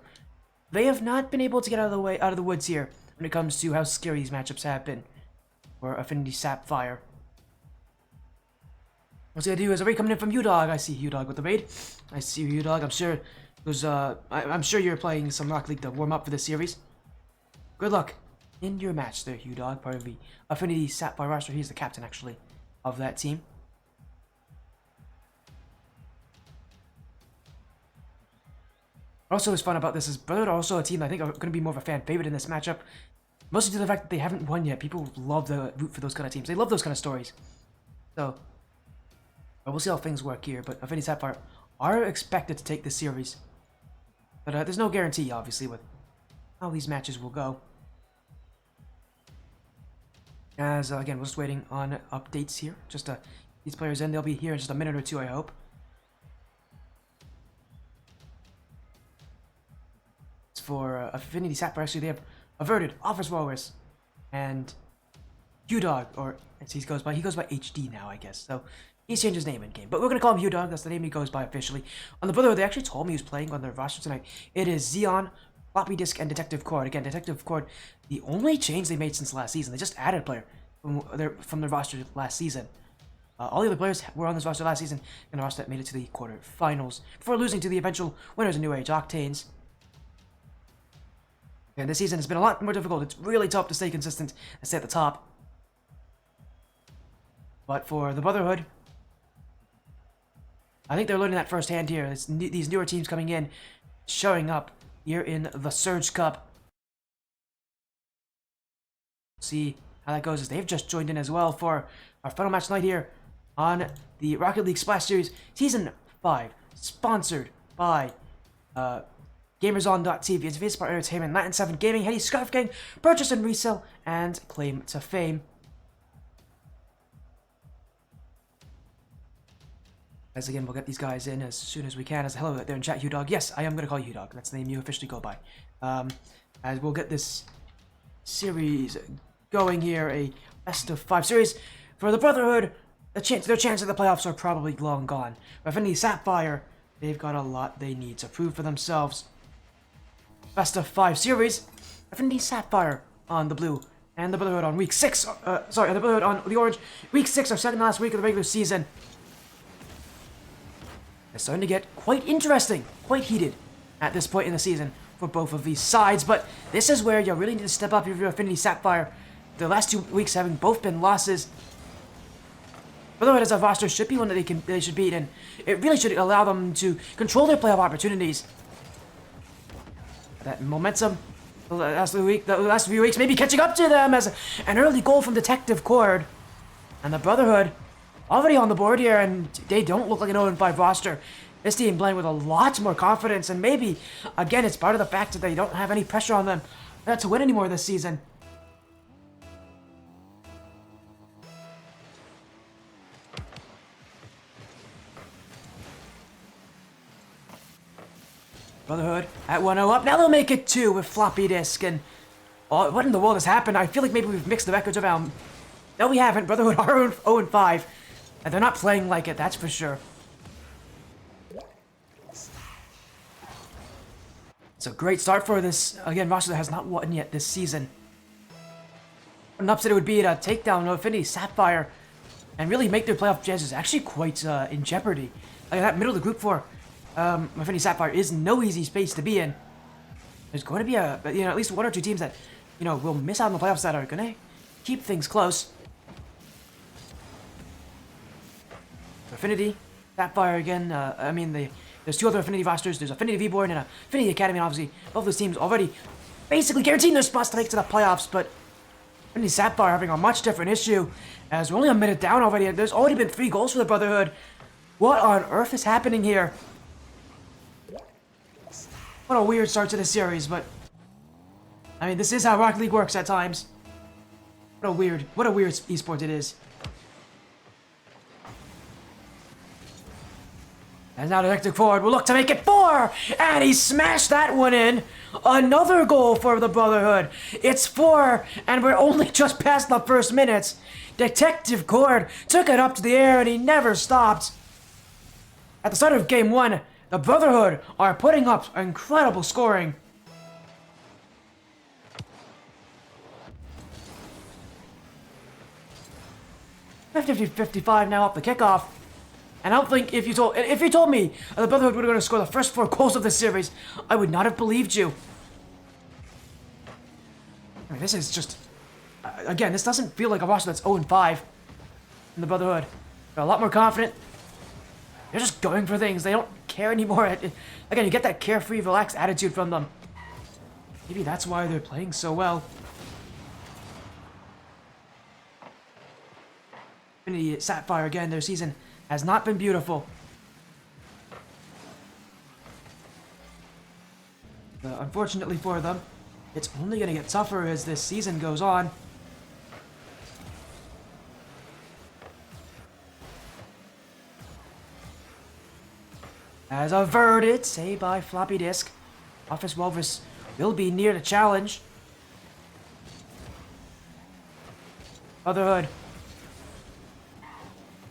they have not been able to get out of the woods here when it comes to how scary these matchups have been for Affinity Sapphire. What's he gonna do is a raid coming in from U-Dog. I see U-Dog with the raid. I see you, U-Dog. I'm sure those I'm sure you're playing some Rocket League to warm up for this series. Good luck in your match there, U-Dog, part of the Affinity Sapphire roster. He's the captain actually of that team. Also, what's fun about this is Bruhtherhood are also a team that I think are going to be more of a fan favorite in this matchup. Mostly due to the fact that they haven't won yet. People love to root for those kind of teams. They love those kind of stories. So, we'll see how things work here. But Affinity Sapphire are expected to take this series. But there's no guarantee, obviously, with how these matches will go. As again, we're just waiting on updates here. Just these players in, they'll be here in just a minute or two, I hope. It's for Affinity Sapphire. Actually, they have Averted, Office Walrus, and Udog, or as he goes by HD now, I guess. So he's changed his name in game, but we're gonna call him Udog. That's the name he goes by officially. On the Bruhtherhood, they actually told me he was playing on their roster tonight. It is Xeon, Floppy Disk, and Detective Cord. Again, Detective Cord, the only change they made since last season. They just added a player from their roster last season. All the other players were on this roster last season, and the roster that made it to the quarterfinals before losing to the eventual winners of New Age Octanes. And this season has been a lot more difficult. It's really tough to stay consistent and stay at the top. But for the Bruhtherhood, I think they're learning that firsthand here. These newer teams coming in, showing up here in the Surge Cup. See how that goes as they've just joined in as well for our final match tonight here on the Rocket League Splash Series Season 5, sponsored by GamersOn.tv, Advanced Partner Entertainment, Latin 7 Gaming, Heady Scarf Gang, purchase and resell, and claim to fame. As again, we'll get these guys in as soon as we can. As hello there in chat, Udog. Yes, I am going to call you Udog. That's the name you officially go by. As we'll get this series going here, a best of 5 series for the Bruhtherhood. Their chance at the playoffs are probably long gone. But Affinity Sapphire, they've got a lot they need to prove for themselves. Best of 5 series, Affinity Sapphire on the blue, and the Bruhtherhood on week 6. The Bruhtherhood on the orange. Week 6, our second last week of the regular season. It's starting to get quite interesting, quite heated at this point in the season for both of these sides. But this is where you really need to step up if you're Affinity Sapphire. The last 2 weeks having both been losses. Bruhtherhood as a roster should be one that they should beat, and it really should allow them to control their playoff opportunities. That momentum, the last few weeks, maybe catching up to them as an early goal from Detective Cord. And the Bruhtherhood already on the board here, and they don't look like an 0-5 roster. This team playing with a lot more confidence, and maybe, again, it's part of the fact that they don't have any pressure on them to win anymore this season. Bruhtherhood at 1-0 up. Now they'll make it 2 with Floppy Disk. And what in the world has happened? I feel like maybe we've mixed the records around. No, we haven't. Bruhtherhood are 0-5. And they're not playing like it, that's for sure. It's a great start for this, again, roster that has not won yet this season. What an upset it would be to take down Affinity Sapphire and really make their playoff chances actually quite in jeopardy. Like that middle of the group for Affinity Sapphire is no easy space to be in. There's going to be at least 1 or 2 teams that, will miss out on the playoffs that are going to keep things close. Affinity Sapphire again. There's 2 other Affinity rosters. There's Affinity V-Born and Affinity Academy, and obviously both those teams already basically guaranteeing their spots to make to the playoffs. But Affinity Sapphire having a much different issue, as we're only a minute down already, and there's already been 3 goals for the Bruhtherhood. What on earth is happening here? What a weird start to this series, but this is how Rocket League works at times. What a weird esport it is. And now Detective Cord will look to make it 4! And he smashed that one in! Another goal for the Bruhtherhood! It's 4, and we're only just past the first minutes! Detective Cord took it up to the air and he never stopped! At the start of Game 1, the Bruhtherhood are putting up incredible scoring. $50-55 now off the kickoff. And I don't think if you told me the Bruhtherhood were going to score the first 4 goals of this series, I would not have believed you. This is just, again, this doesn't feel like a roster that's 0-5 in the Bruhtherhood. They're a lot more confident. They're just going for things. They don't care anymore. Again, you get that carefree, relaxed attitude from them. Maybe that's why they're playing so well. Affinity Sapphire again, their season has not been beautiful. Unfortunately for them, it's only going to get tougher as this season goes on. As averted, saved by floppy disk. Office Walrus will be near the challenge. Brotherhood.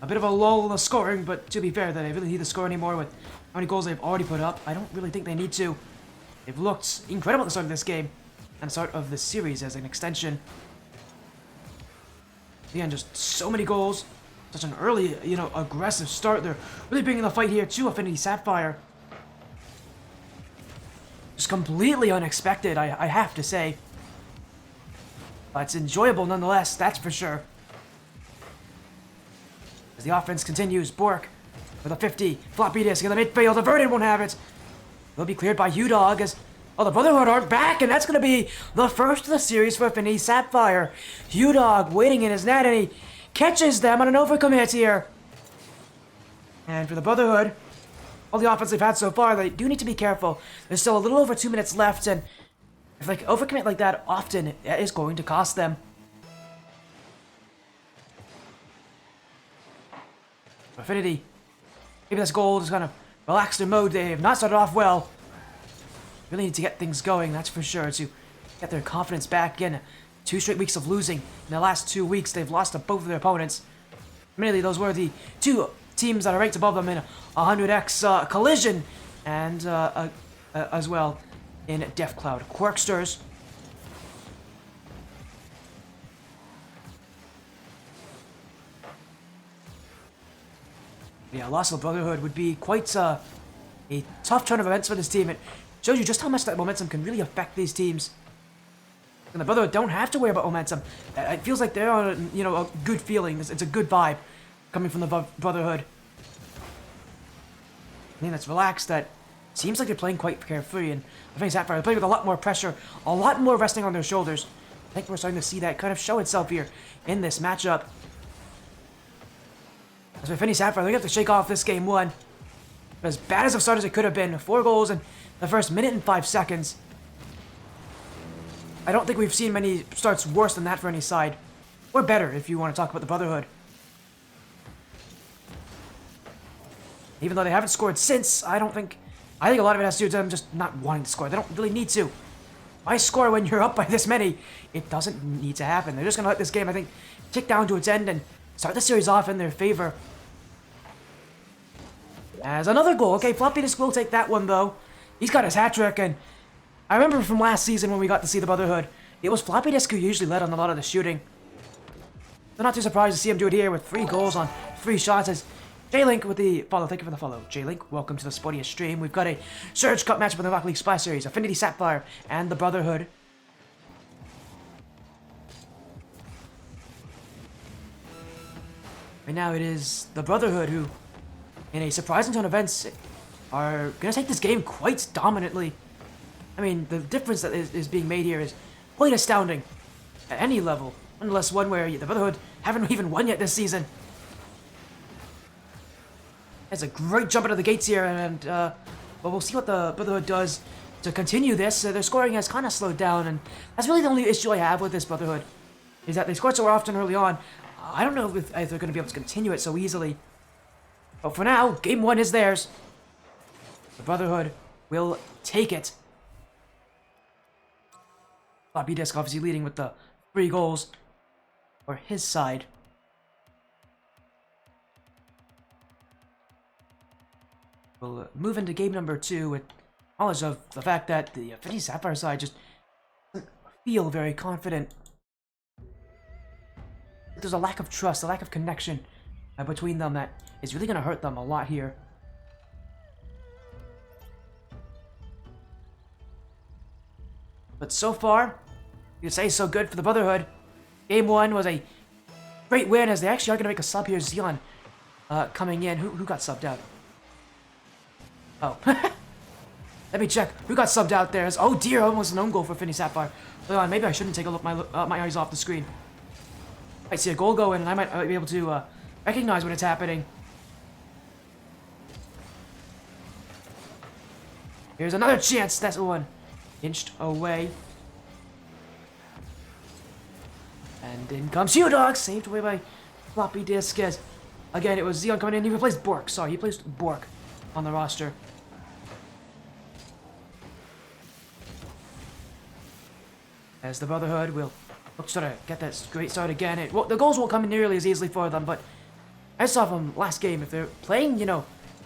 A bit of a lull in the scoring, but to be fair, they really need to score anymore with how many goals they've already put up. I don't really think they need to. They've looked incredible at the start of this game and the start of this series as an extension. Again, just so many goals. Such an early, aggressive start. They're really bringing the fight here to Affinity Sapphire. Just completely unexpected, I have to say. But it's enjoyable nonetheless, that's for sure. As the offense continues, Bork with a 50, floppy disk in the midfield, averted won't have it. Will be cleared by U-Dog as, the Brotherhood aren't back, and that's going to be the first of the series for Affinity Sapphire. U-Dog waiting in his net, and he catches them on an overcommit here. And for the Brotherhood, all the offense they've had so far, they do need to be careful. There's still a little over 2 minutes left, and if they overcommit like that often, it is going to cost them. Affinity, maybe this goal is kind of relax their mode. They have not started off well. Really need to get things going, that's for sure, to get their confidence back again. 2 straight weeks of losing. In the last 2 weeks, they've lost to both of their opponents. Admittedly, those were the 2 teams that are ranked above them in a 100x collision, and as well in Death Cloud Quirksters. Yeah, loss of Brotherhood would be quite a tough turn of events for this team. It shows you just how much that momentum can really affect these teams. And the Brotherhood don't have to worry about momentum. It feels like they're on, a good feeling. It's a good vibe coming from the Brotherhood. I think that's relaxed. That seems like they're playing quite carefree. And I think Sapphire are playing with a lot more pressure, a lot more resting on their shoulders. I think we're starting to see that kind of show itself here in this matchup. As we finish Sapphire, they have to shake off this game 1. As bad as a start as it could have been, 4 goals in the first minute and 5 seconds. I don't think we've seen many starts worse than that for any side. Or better, if you want to talk about the Brotherhood. Even though they haven't scored since, I think a lot of it has to do with them just not wanting to score. They don't really need to. Why score when you're up by this many? It doesn't need to happen. They're just going to let this game, I think, tick down to its end and start the series off in their favor. As another goal. Okay, Floppy Disk will take that one, though. He's got his hat-trick, and I remember from last season when we got to see the Brotherhood, it was Floppy Disk who usually led on a lot of the shooting. So not too surprised to see him do it here with 3 goals on 3 shots as J-Link with the follow. Thank you for the follow. J-Link, welcome to the Sportiest stream. We've got a Surge Cup matchup in the Rocket League Splash Series. Affinity Sapphire and the Brotherhood. Right now it is the Brotherhood who, in a surprising turn of events, are going to take this game quite dominantly. I mean, the difference that is being made here is quite astounding at any level, unless one where the Brotherhood haven't even won yet this season. It's a great jump out of the gates here, and but we'll see what the Brotherhood does to continue this. Their scoring has kind of slowed down, and that's really the only issue I have with this Brotherhood, is that they scored so often early on. I don't know if they're going to be able to continue it so easily. But for now, game 1 is theirs. The Brotherhood will take it. Floppy Disk obviously leading with the 3 goals for his side. We'll move into game number 2 with knowledge of the fact that the Affinity Sapphire side just doesn't feel very confident. There's a lack of trust, a lack of connection between them that is really going to hurt them a lot here. But so far, you could say so good for the Brotherhood. Game 1 was a great win as they actually are going to make a sub here. Xeon coming in. Who got subbed out? Oh. Let me check. Who got subbed out there? Oh dear, almost an own goal for Affinity Sapphire. Hold on, maybe I shouldn't take a look my eyes off the screen. I see a goal go in and I might be able to recognize when it's happening. Here's another chance. That's one inched away. And in comes U-Dog, saved away by Floppy Disk as, again, it was Xeon coming in. He replaced Bork. Sorry, he replaced Bork. on the roster. As the Brotherhood will look to try to get that great start again. The goals won't come nearly as easily for them, but I saw from last game, if they're playing,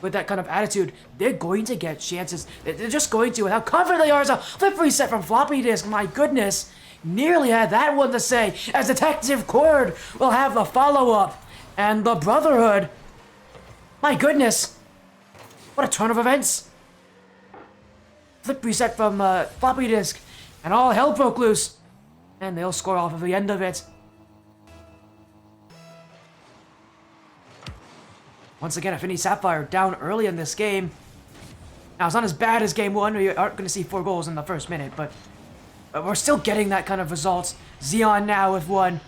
with that kind of attitude, they're going to get chances. They're just going to, and how confident they are as a flip reset from floppy disk. My goodness, nearly had that one to say, as Detective Cord will have the follow-up. And the Brotherhood, my goodness, what a turn of events. Flip reset from floppy disk, and all hell broke loose. And they'll score off of the end of it. Once again, Affinity Sapphire down early in this game. Now, it's not as bad as game one. We aren't going to see 4 goals in the first minute, but we're still getting that kind of results. Xeon now with 1.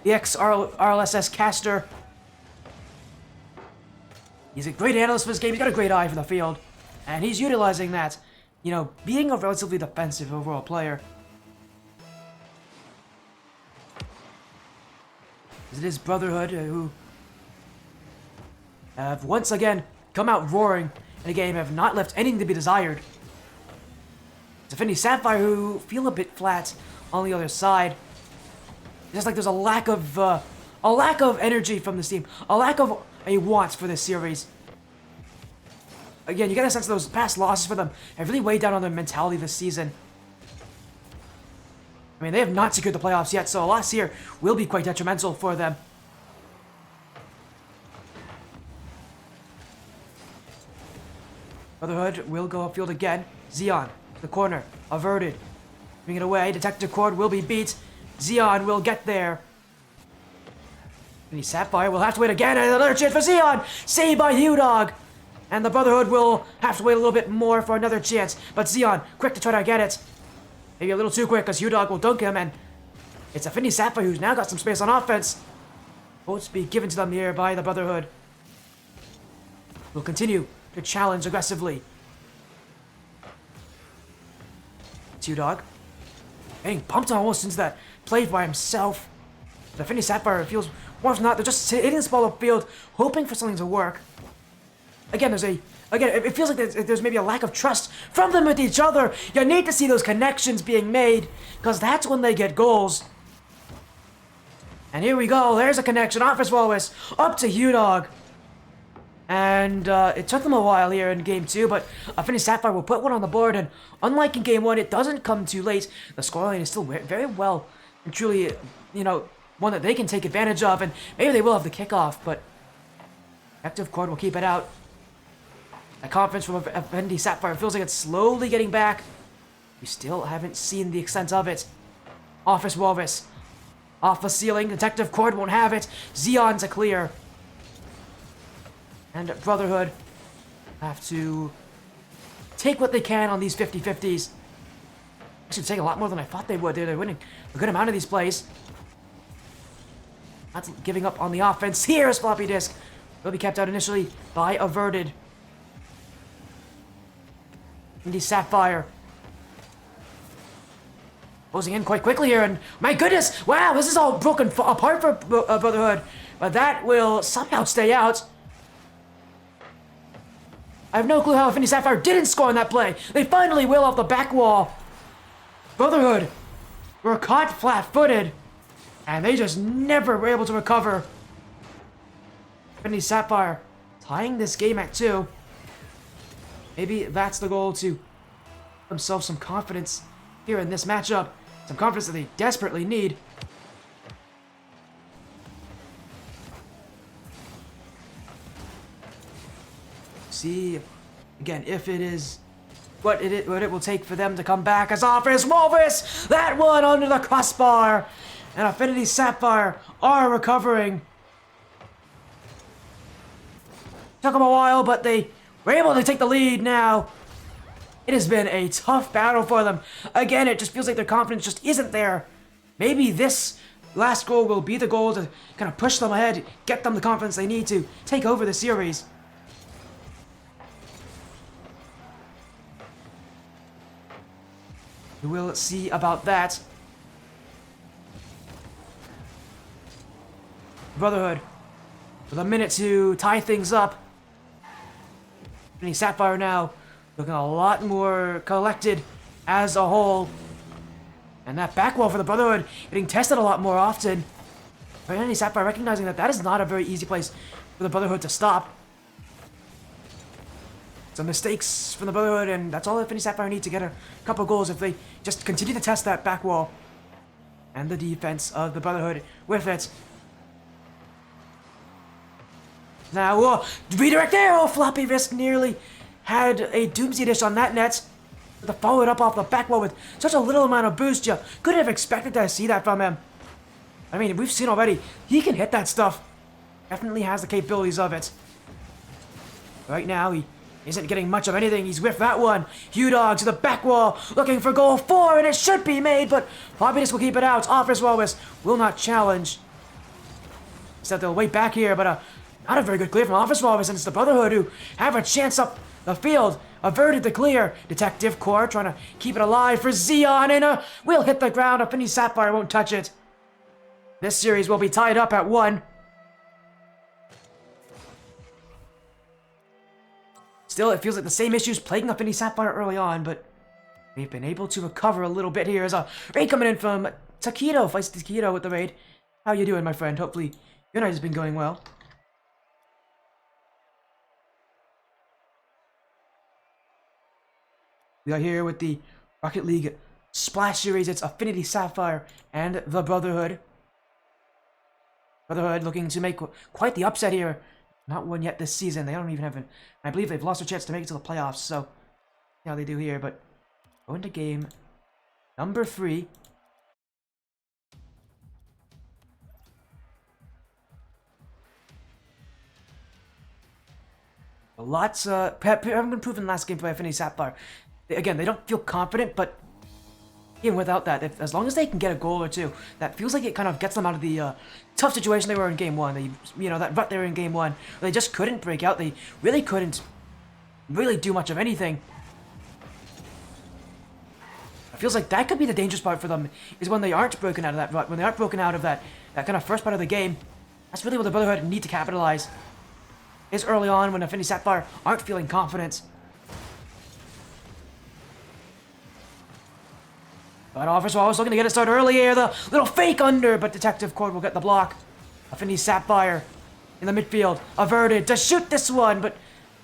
The ex-RLSS caster. He's a great analyst for this game. He's got a great eye for the field. And he's utilizing that, being a relatively defensive overall player. It is Brotherhood who have once again come out roaring in a game, have not left anything to be desired. It's Affinity Sapphire who feel a bit flat on the other side. Just like there's a lack of energy from this team, a lack of a want for this series. Again, you get a sense of those past losses for them have really weighed down on their mentality this season. I mean, they have not secured the playoffs yet, so a loss here will be quite detrimental for them. Brotherhood will go upfield again. Xeon, the corner, averted. Bring it away. Detective Cord will be beat. Xeon will get there. And Sapphire will have to wait again, and another chance for Xeon! Saved by Hughdog! And the Brotherhood will have to wait a little bit more for another chance. But Xeon, quick to try to get it. Maybe a little too quick, because Hughdog will dunk him, and it's Affinity Sapphire who's now got some space on offense. Votes be given to them here by the Brotherhood. Will continue to challenge aggressively. It's Hughdog. Getting pumped almost into that play by himself. The Affinity Sapphire feels more than not, they're just hitting this ball upfield, hoping for something to work. Again, it feels like there's maybe a lack of trust from them with each other. You need to see those connections being made, because that's when they get goals. And here we go. There's a connection. Office Walrus up to Hughdog. And it took them a while here in Game 2, but Affinity Sapphire will put one on the board. And unlike in Game 1, it doesn't come too late. The scoreline is still very well and truly, one that they can take advantage of. And maybe they will have the kickoff, but Active Cord will keep it out. A confidence from Affinity Sapphire feels like it's slowly getting back. We still haven't seen the extent of it. Office Walrus. Off the ceiling. Detective Cord won't have it. Xeon to clear. And Brotherhood have to take what they can on these 50-50s. Actually, take a lot more than I thought they would. They're winning a good amount of these plays. Not giving up on the offense. Here is Floppy Disk. Will be kept out initially by Averted. Indy Sapphire. Closing in quite quickly here, and my goodness! Wow, this is all broken apart for Brotherhood. But that will somehow stay out. I have no clue how Affinity Sapphire didn't score on that play. They finally will off the back wall. Brotherhood were caught flat-footed, and they just never were able to recover. Affinity Sapphire tying this game at 2. Maybe that's the goal, to give themselves some confidence here in this matchup. Some confidence that they desperately need. See, again, if it is what it will take for them to come back as Office Walrus. That one under the crossbar. And Affinity Sapphire are recovering. Took them a while, but they were able to take the lead now. It has been a tough battle for them. Again, it just feels like their confidence just isn't there. Maybe this last goal will be the goal to kind of push them ahead, get them the confidence they need to take over the series. We will see about that. Brotherhood with a minute to tie things up. Affinity Sapphire now looking a lot more collected as a whole. And that back wall for the Brotherhood getting tested a lot more often. Affinity Sapphire recognizing that that is not a very easy place for the Brotherhood to stop. Some mistakes from the Brotherhood, and that's all Affinity Sapphire need to get a couple goals if they just continue to test that back wall. And the defense of the Brotherhood with it. Now, whoa, redirect there! Oh, floppy wrist nearly had a doomsday dish on that net. But to follow it up off the back wall with such a little amount of boost, you couldn't have expected to see that from him. I mean, we've seen already, he can hit that stuff. Definitely has the capabilities of it. Right now, he isn't getting much of anything. He's with that one. Hugh Dog to the back wall, looking for goal 4, and it should be made, but Hobbiness will keep it out. Office Walrus will not challenge. Except they'll wait back here, but not a very good clear from Office Walrus, and it's the Brotherhood who have a chance up the field. Averted the clear. Detective Core trying to keep it alive for Xeon, and will hit the ground. Affinity Sapphire won't touch it. This series will be tied up at 1. Still, it feels like the same issues plaguing Affinity Sapphire early on, but we've been able to recover a little bit here. As a raid coming in from Taquito, fights Taquito with the raid. How you doing, my friend? Hopefully your night has been going well. We are here with the Rocket League Splash Series. It's Affinity Sapphire and the Brotherhood. Brotherhood looking to make quite the upset here. Not one yet this season. They don't even have an... I believe they've lost their chance to make it to the playoffs, so... See how they do here, but... Go into game number 3. Lots, haven't been proven last game by Affinity Sapphire. Again, they don't feel confident, but... Even without that, as long as they can get a goal or two, that feels like it kind of gets them out of the tough situation they were in Game 1. That rut they were in Game 1. They just couldn't break out. They really couldn't really do much of anything. It feels like that could be the dangerous part for them, is when they aren't broken out of that rut, when they aren't broken out of that kind of first part of the game. That's really what the Brotherhood need to capitalize. Is early on when Affinity Sapphire aren't feeling confident. But Officer was looking to get it started early here. The little fake under, but Detective Cord will get the block. Affinity Sapphire in the midfield. Averted to shoot this one, but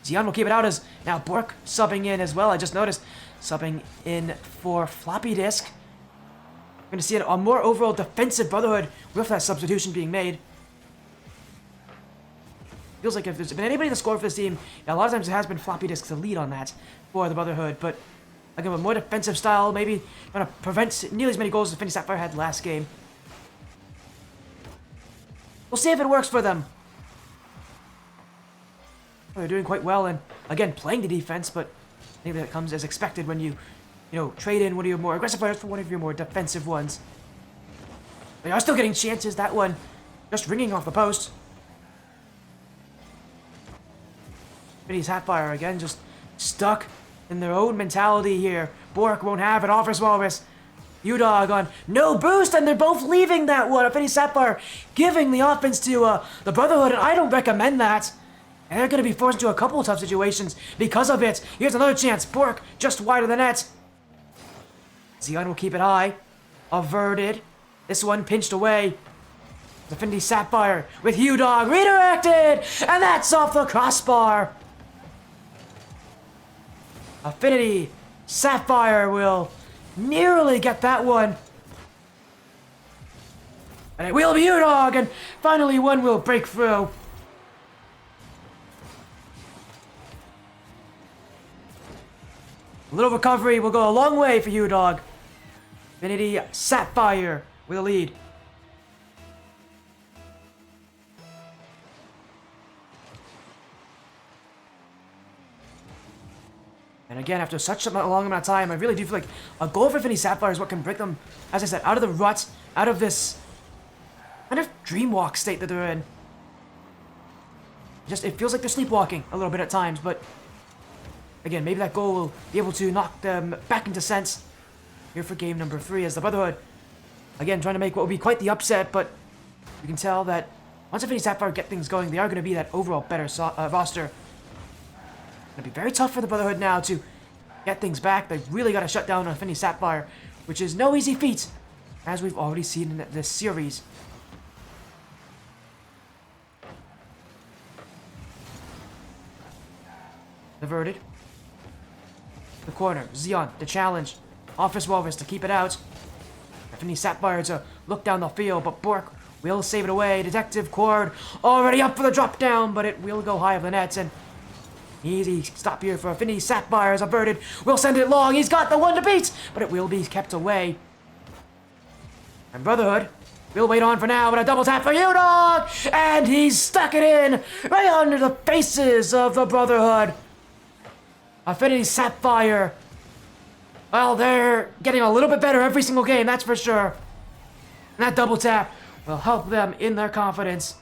Xeon will keep it out as now Bork subbing in as well. I just noticed subbing in for Floppy Disk. We're going to see a more overall defensive Brotherhood with that substitution being made. Feels like if there's been anybody to score for this team, a lot of times it has been Floppy Disk to lead on that for the Brotherhood, but again, with more defensive style, maybe trying to prevent nearly as many goals as Affinity Sapphire had last game. We'll see if it works for them. They're doing quite well, and again, playing the defense, but I think that comes as expected when you trade in one of your more aggressive players for one of your more defensive ones. They are still getting chances. That one just ringing off the post. Affinity Sapphire again, just stuck in their own mentality here. Bork won't have it. Offers Walrus. U-Dog on no boost, and they're both leaving that one. Affinity Sapphire giving the offense to the Brotherhood, and I don't recommend that. And they're going to be forced into a couple of tough situations because of it. Here's another chance. Bork just wide of the net. Xeon will keep it high. Averted. This one pinched away. Affinity Sapphire with U-Dog redirected, and that's off the crossbar. Affinity Sapphire will nearly get that one. And it will be U-Dog, and finally one will break through. A little recovery will go a long way for U-Dog. Affinity Sapphire with a lead. And again, after such a long amount of time, I really do feel like a goal for Affinity Sapphire is what can break them, as I said, out of the rut, out of this kind of dreamwalk state that they're in. It feels like they're sleepwalking a little bit at times, but again, maybe that goal will be able to knock them back into sense. Here for game number 3 as the Brotherhood, again, trying to make what will be quite the upset, but you can tell that Once Affinity Sapphire get things going, they are going to be that overall better roster. It's going to be very tough for the Brotherhood now to get things back. They've really got to shut down Affinity Sapphire, which is no easy feat, as we've already seen in this series. Diverted. The corner. Xeon, the challenge. Office Walrus to keep it out. Affinity Sapphire to look down the field, but Bork will save it away. Detective Cord already up for the drop down, but it will go high of the nets, and easy stop here for Affinity Sapphire as averted. Will send it long. He's got the one to beat, but it will be kept away. And Brotherhood will wait on for now, but a double tap for U-Dog! And he's stuck it in right under the faces of the Brotherhood. Affinity Sapphire, well, they're getting a little bit better every single game, that's for sure. And that double tap will help them in their confidence.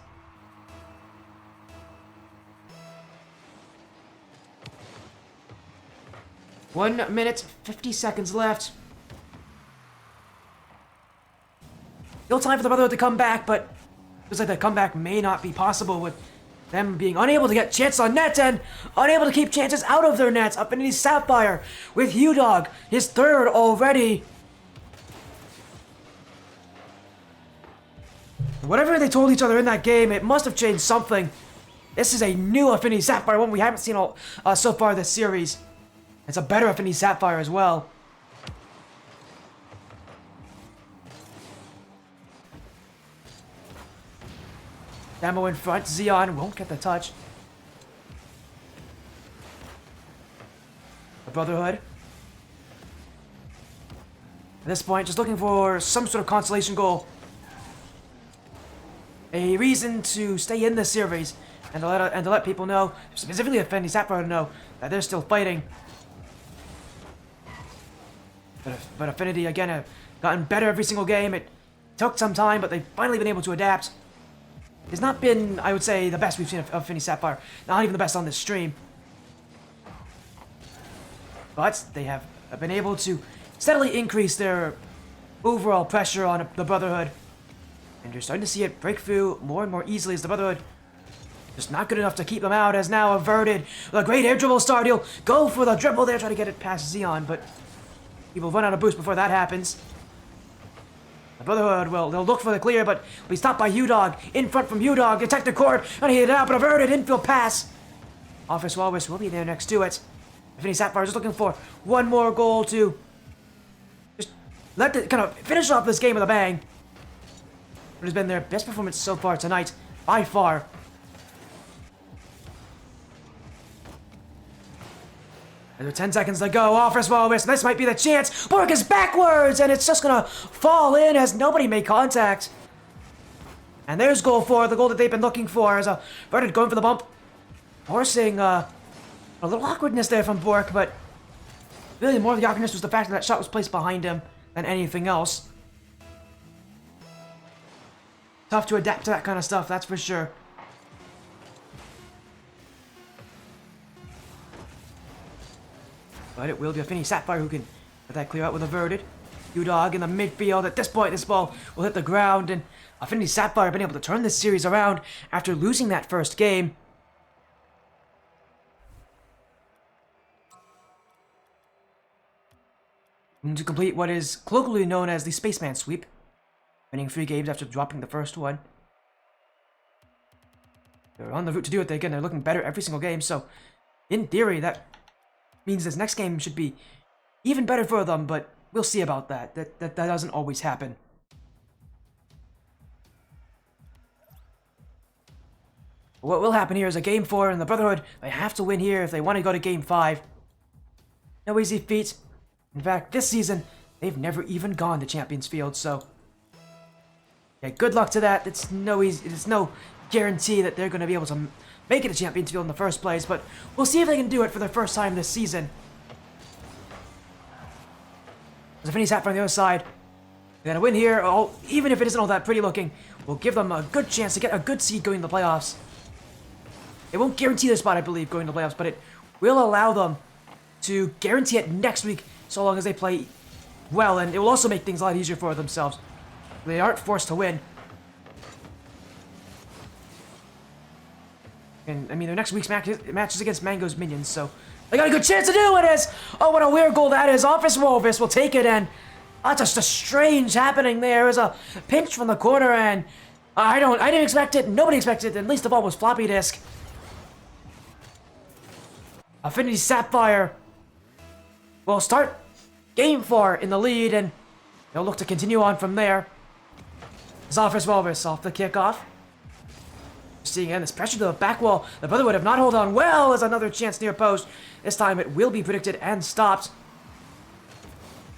One minute, 50 seconds left. Still time for the Brotherhood to come back, but it looks like the comeback may not be possible with them being unable to get chances on net and unable to keep chances out of their nets. Affinity Sapphire with U-Dog, his third already. Whatever they told each other in that game, it must have changed something. This is a new Affinity Sapphire, one we haven't seen so far this series. It's a better Affinity Sapphire as well. Demo in front, Xeon won't get the touch. The Brotherhood. At this point, just looking for some sort of consolation goal. A reason to stay in this series, and to let people know, specifically Affinity Sapphire, to know that they're still fighting. But Affinity, again, have gotten better every single game. It took some time, but they've finally been able to adapt. It's not been, I would say, the best we've seen of Affinity Sapphire. Not even the best on this stream. But they have been able to steadily increase their overall pressure on the Brotherhood. And you're starting to see it break through more and more easily as the Brotherhood just not good enough to keep them out, as now averted. The great air dribble start. He'll go for the dribble there, try to get it past Xeon, but he will run out of boost before that happens. The Brotherhood they'll look for the clear, but will be stopped by U-Dog. In front from U-Dog, Detective Cord, and he hit it out, but averted, infield pass. Office Walrus will be there next to it. Affinity Sapphire is looking for one more goal to just kind of finish off this game with a bang. It has been their best performance so far tonight, by far. There's 10 seconds to go. Office Walrus. This might be the chance. Bork is backwards, and it's just gonna fall in as nobody made contact. And there's goal 4, the goal that they've been looking for. As Verted going for the bump, forcing a little awkwardness there from Bork, but really more of the awkwardness was the fact that that shot was placed behind him than anything else. Tough to adapt to that kind of stuff, that's for sure. But it will be Affinity Sapphire who can get that clear out with averted. U-Dog in the midfield. At this point, this ball will hit the ground, and Affinity Sapphire have been able to turn this series around after losing that first game. And to complete what is colloquially known as the Spaceman sweep, winning 3 games after dropping the first one. They're on the route to do it. Again, they're looking better every single game, so in theory, that means this next game should be even better for them, but we'll see about that. That doesn't always happen. What will happen here is a game 4, and the Brotherhood, they have to win here if they want to go to game 5. No easy feat. In fact, this season, they've never even gone to Champions Field, so yeah, good luck to that. It's no guarantee that they're going to be able to make it to Champions Field in the first place, but we'll see if they can do it for their first time this season. As Affinity Sapphire on the other side, they're going to win here. Oh, even if it isn't all that pretty looking, we'll give them a good chance to get a good seed going to the playoffs. It won't guarantee their spot, I believe, going to the playoffs, but it will allow them to guarantee it next week, so long as they play well, and it will also make things a lot easier for themselves. They aren't forced to win. And I mean, their next week's match is against Mango's minions, so they got a good chance to do it. Oh, what a weird goal that is. Office Wolvis will take it, and just a strange happening there. There's a pinch from the corner, and I didn't expect it. Nobody expected it, and least of all was Floppy Disk. Affinity Sapphire will start game 4 in the lead, and they'll look to continue on from there. As Office Wolvis off the kickoff. Seeing again this pressure to the back wall. The Brotherhood have not held on well as another chance near post. This time it will be predicted and stopped.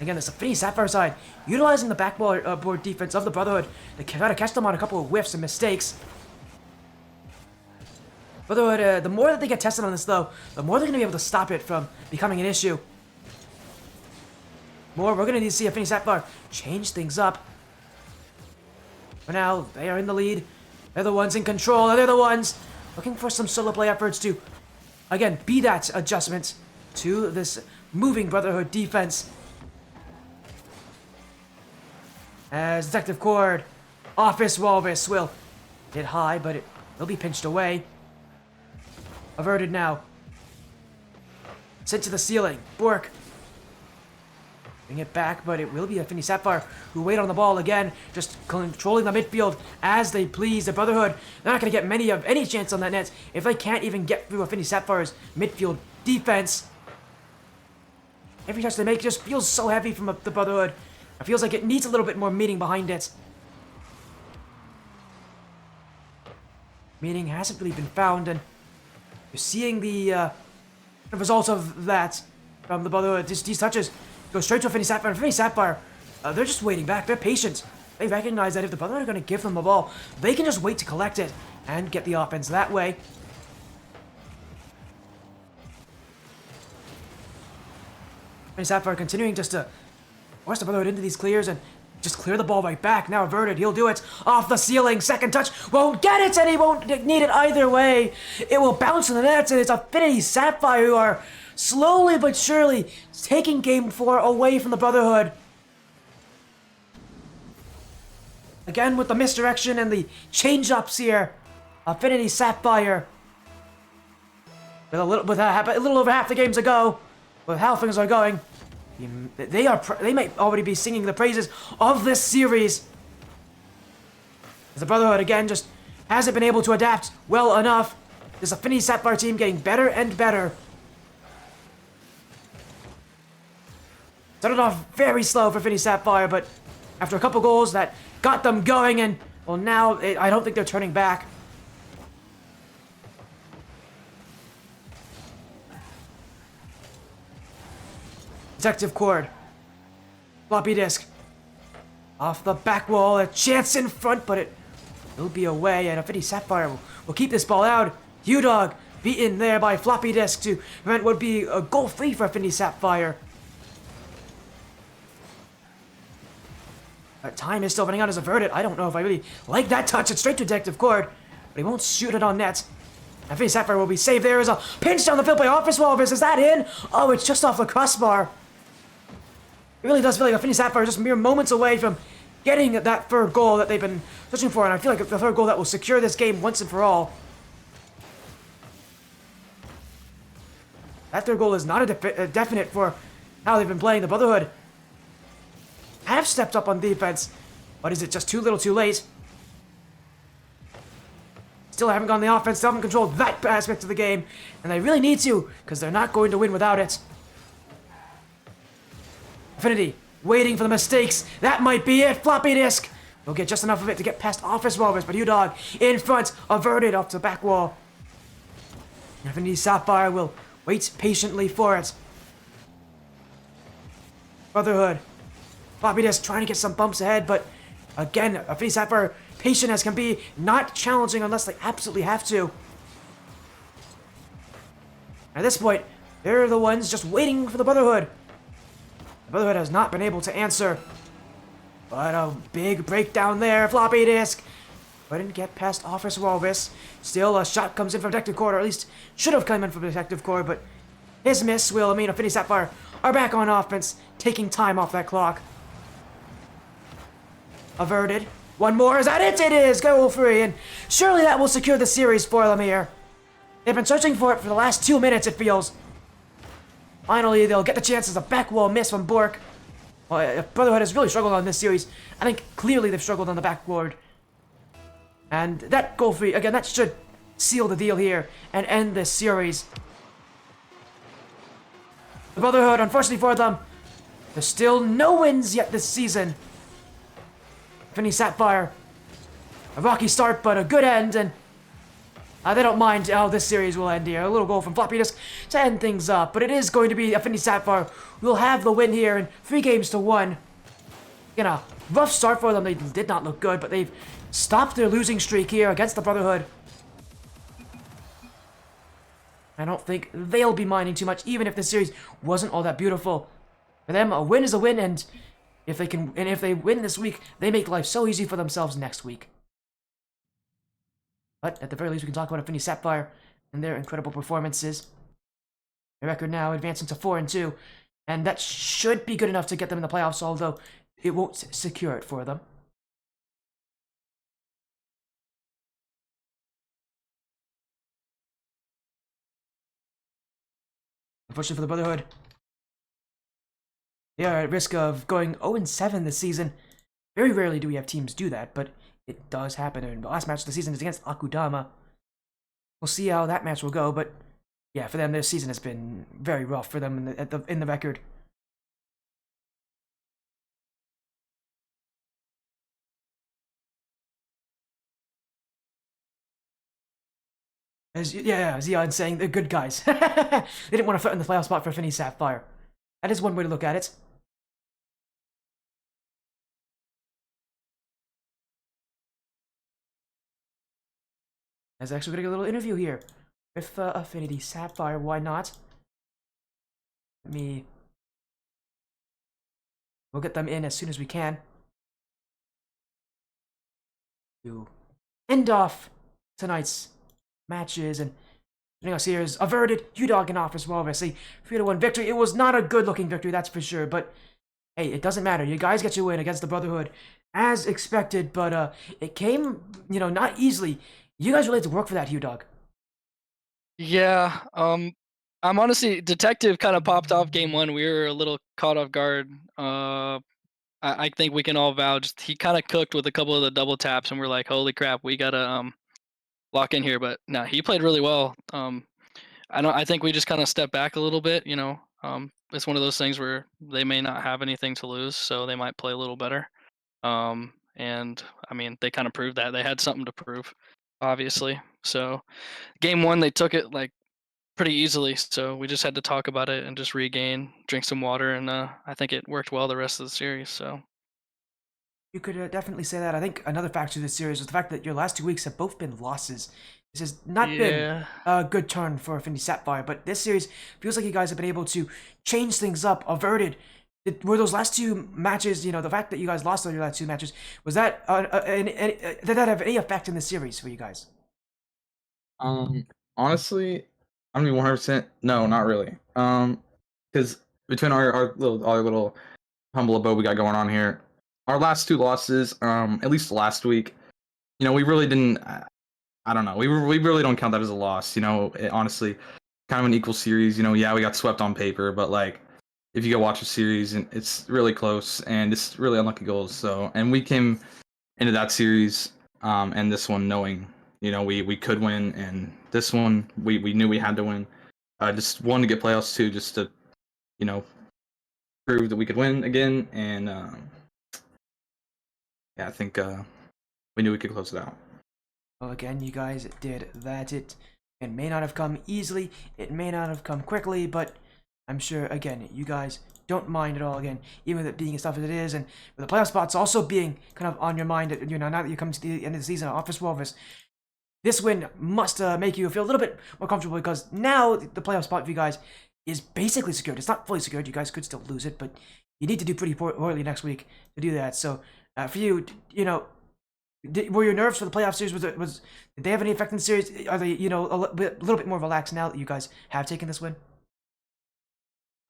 Again, this Affinity Sapphire side utilizing the backboard defense of the Brotherhood. They try to catch them on a couple of whiffs and mistakes. Brotherhood, the more that they get tested on this though, the more they're going to be able to stop it from becoming an issue. We're going to need to see Affinity Sapphire change things up. For now, they are in the lead. They're the ones in control, and they're the ones looking for some solo play efforts to, again, be that adjustment to this moving Brotherhood defense. As Detective Cord, Office Walrus will hit high, but it will be pinched away. Averted now. Sent to the ceiling. Bork. Bring it back, but it will be Affinity Sapphire who wait on the ball again, just controlling the midfield as they please. The Brotherhood, they're not going to get any chance on that net if they can't even get through Affinity Sapphire's midfield defense. Every touch they make just feels so heavy from the Brotherhood. It feels like it needs a little bit more meaning behind it. Meaning hasn't really been found, and you're seeing the results of that from the Brotherhood. These touches go straight to Affinity Sapphire. Affinity Sapphire, they're just waiting back. They're patient. They recognize that if the Brotherhood are going to give them the ball, they can just wait to collect it and get the offense that way. Affinity Sapphire continuing just to force the Brotherhood into these clears and just clear the ball right back. Now Averted, he'll do it. Off the ceiling, second touch. Won't get it, and he won't need it either way. It will bounce in the nets, and it's Affinity Sapphire who are slowly but surely taking game 4 away from the Brotherhood. Again with the misdirection and the change-ups here. Affinity Sapphire. With a little over half the games to go, with how things are going, they might already be singing the praises of this series. As the Brotherhood again just hasn't been able to adapt well enough. This Affinity Sapphire team getting better and better. Started off very slow for Affinity Sapphire, but after a couple goals that got them going, and well, now I don't think they're turning back. Detective Cord. Floppy Disk. Off the back wall, a chance in front, but it will be away, and Affinity Sapphire will keep this ball out. U-Dog beaten there by Floppy Disk to prevent what would be a goal free for Affinity Sapphire. Time is still running out as Averted. I don't know if I really like that touch. It's straight to Detective Cord, but he won't shoot it on net. Affinity Sapphire will be saved. There is a pinch down the field by Office Walrus. Is that in? Oh, it's just off the crossbar. It really does feel like Affinity Sapphire is just mere moments away from getting that third goal that they've been searching for, and I feel like the third goal that will secure this game once and for all. That third goal is not a definite for how they've been playing. The Brotherhood have stepped up on defense, but is it just too little too late? Still haven't gone the offense, still haven't controlled that aspect of the game, and they really need to, because they're not going to win without it. Affinity, waiting for the mistakes. That might be it. Floppy Disk. They'll get just enough of it to get past Office Walrus, but U-Dog in front, Averted off the back wall. Affinity Sapphire will wait patiently for it. Brotherhood. Floppy Disk trying to get some bumps ahead, but again, Affinity Sapphire, patient as can be, not challenging unless they absolutely have to. At this point, they're the ones just waiting for the Brotherhood. The Brotherhood has not been able to answer. But a big breakdown there, Floppy Disk. Couldn't get past Office Walrus. Still, a shot comes in from Detective Cord, or at least should have come in from Detective Cord, but his miss will mean Affinity Sapphire are back on offense, taking time off that clock. Averted. One more. Is that it? It is. Goal free. And surely that will secure the series for them here. They've been searching for it for the last 2 minutes, it feels. Finally, they'll get the chance as a back wall miss from Bork. Well, Brotherhood has really struggled on this series. I think clearly they've struggled on the backboard. And that goal free, again, that should seal the deal here and end this series. The Brotherhood, unfortunately for them, there's still no wins yet this season. Affinity Sapphire, a rocky start, but a good end, and they don't mind how this series will end here. A little goal from Floppy Disk to end things up, but it is going to be Affinity Sapphire who will have the win here in 3-1. In a rough start for them, they did not look good, but they've stopped their losing streak here against the Brotherhood. I don't think they'll be minding too much, even if this series wasn't all that beautiful. For them, a win is a win, and if they win this week, they make life so easy for themselves next week. But at the very least, we can talk about Affinity Sapphire and their incredible performances. Their record now advancing to 4-2, and that should be good enough to get them in the playoffs, although it won't secure it for them. Unfortunately for the Brotherhood, they are at risk of going 0-7 this season. Very rarely do we have teams do that, but it does happen. And the last match of the season is against Akudama. We'll see how that match will go, but yeah, for them, this season has been very rough for them in the record. As Zion saying they're good guys. They didn't want to fit in the playoff spot for Affinity Sapphire. That is one way to look at it. I was actually gonna get a little interview here with Affinity Sapphire. Why not? We'll get them in as soon as we can to end off tonight's matches. And joining us here is Averted, U-Dog, and Office Walrus. A 3-1 victory. It was not a good-looking victory, that's for sure. But hey, it doesn't matter. You guys get your win against the Brotherhood as expected. But it came, not easily. You guys really had to work for that, U-Dog. Yeah, I'm honestly Detective kind of popped off game one. We were a little caught off guard. I think we can all vouch he kind of cooked with a couple of the double taps, and we're like, holy crap, we gotta lock in here. But no, he played really well. I think we just kind of stepped back a little bit. It's one of those things where they may not have anything to lose, so they might play a little better. And I mean, they kind of proved that they had something to prove, obviously. So game one, they took it like pretty easily, so we just had to talk about it and just regain, drink some water, and I think it worked well the rest of the series. So You could definitely say that. I think another factor of this series was the fact that your last 2 weeks have both been losses. This has not been yeah, a good turn for Affinity Sapphire, but this series feels like you guys have been able to change things up. Averted. Were those last 2 matches, the fact that you guys lost on your last 2 matches, was that did that have any effect in the series for you guys? Honestly, I'm gonna be 100%. No, not really. Because between our little humble abode we got going on here, our last 2 losses, at least last week, we really didn't. I don't know. We really don't count that as a loss. Honestly, kind of an equal series. Yeah, we got swept on paper, but like, if you go watch a series, and it's really close, and it's really unlucky goals. So, and we came into that series, and this one knowing, we could win, and this one we knew we had to win. Just wanted to get playoffs too, just to, prove that we could win again, and yeah, I think we knew we could close it out. Well, again, you guys did that. It may not have come easily, it may not have come quickly, but I'm sure, again, you guys don't mind at all, again, even with it being as tough as it is, and with the playoff spots also being kind of on your mind, now that you come to the end of the season, Office Wolves, this win must make you feel a little bit more comfortable, because now the playoff spot for you guys is basically secured. It's not fully secured. You guys could still lose it, but you need to do pretty poorly next week to do that. So, for you, were your nerves for the playoff series, did they have any effect in the series? Are they, a little bit more relaxed now that you guys have taken this win?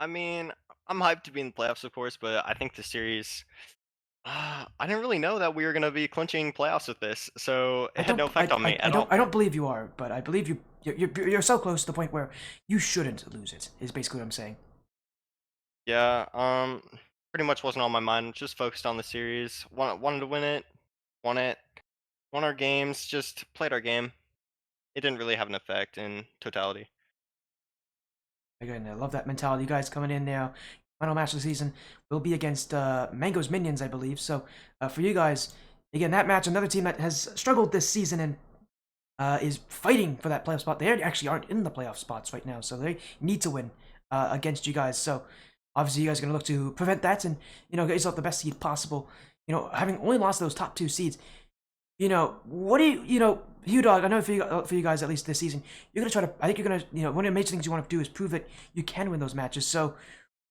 I mean, I'm hyped to be in the playoffs, of course, but I think the series I didn't really know that we were gonna be clinching playoffs with this, so I it had no don't, effect on me at all. I don't believe you are, but I believe you're so close to the point where you shouldn't lose it. Is basically what I'm saying. Yeah, pretty much wasn't on my mind. Just focused on the series. Wanted to win it. Won it. Won our games. Just played our game. It didn't really have an effect in totality. Again, I love that mentality. You guys coming in now. Final match of the season will be against Mango's Minions, I believe. So for you guys, again, that match, another team that has struggled this season and is fighting for that playoff spot. They actually aren't in the playoff spots right now, so they need to win against you guys. So obviously, you guys are going to look to prevent that and get yourself the best seed possible. Having only lost those top 2 seeds, what do Hugh Dog, I know for you guys, at least this season, you're going to try to, I think you're going to, one of the major things you want to do is prove that you can win those matches. So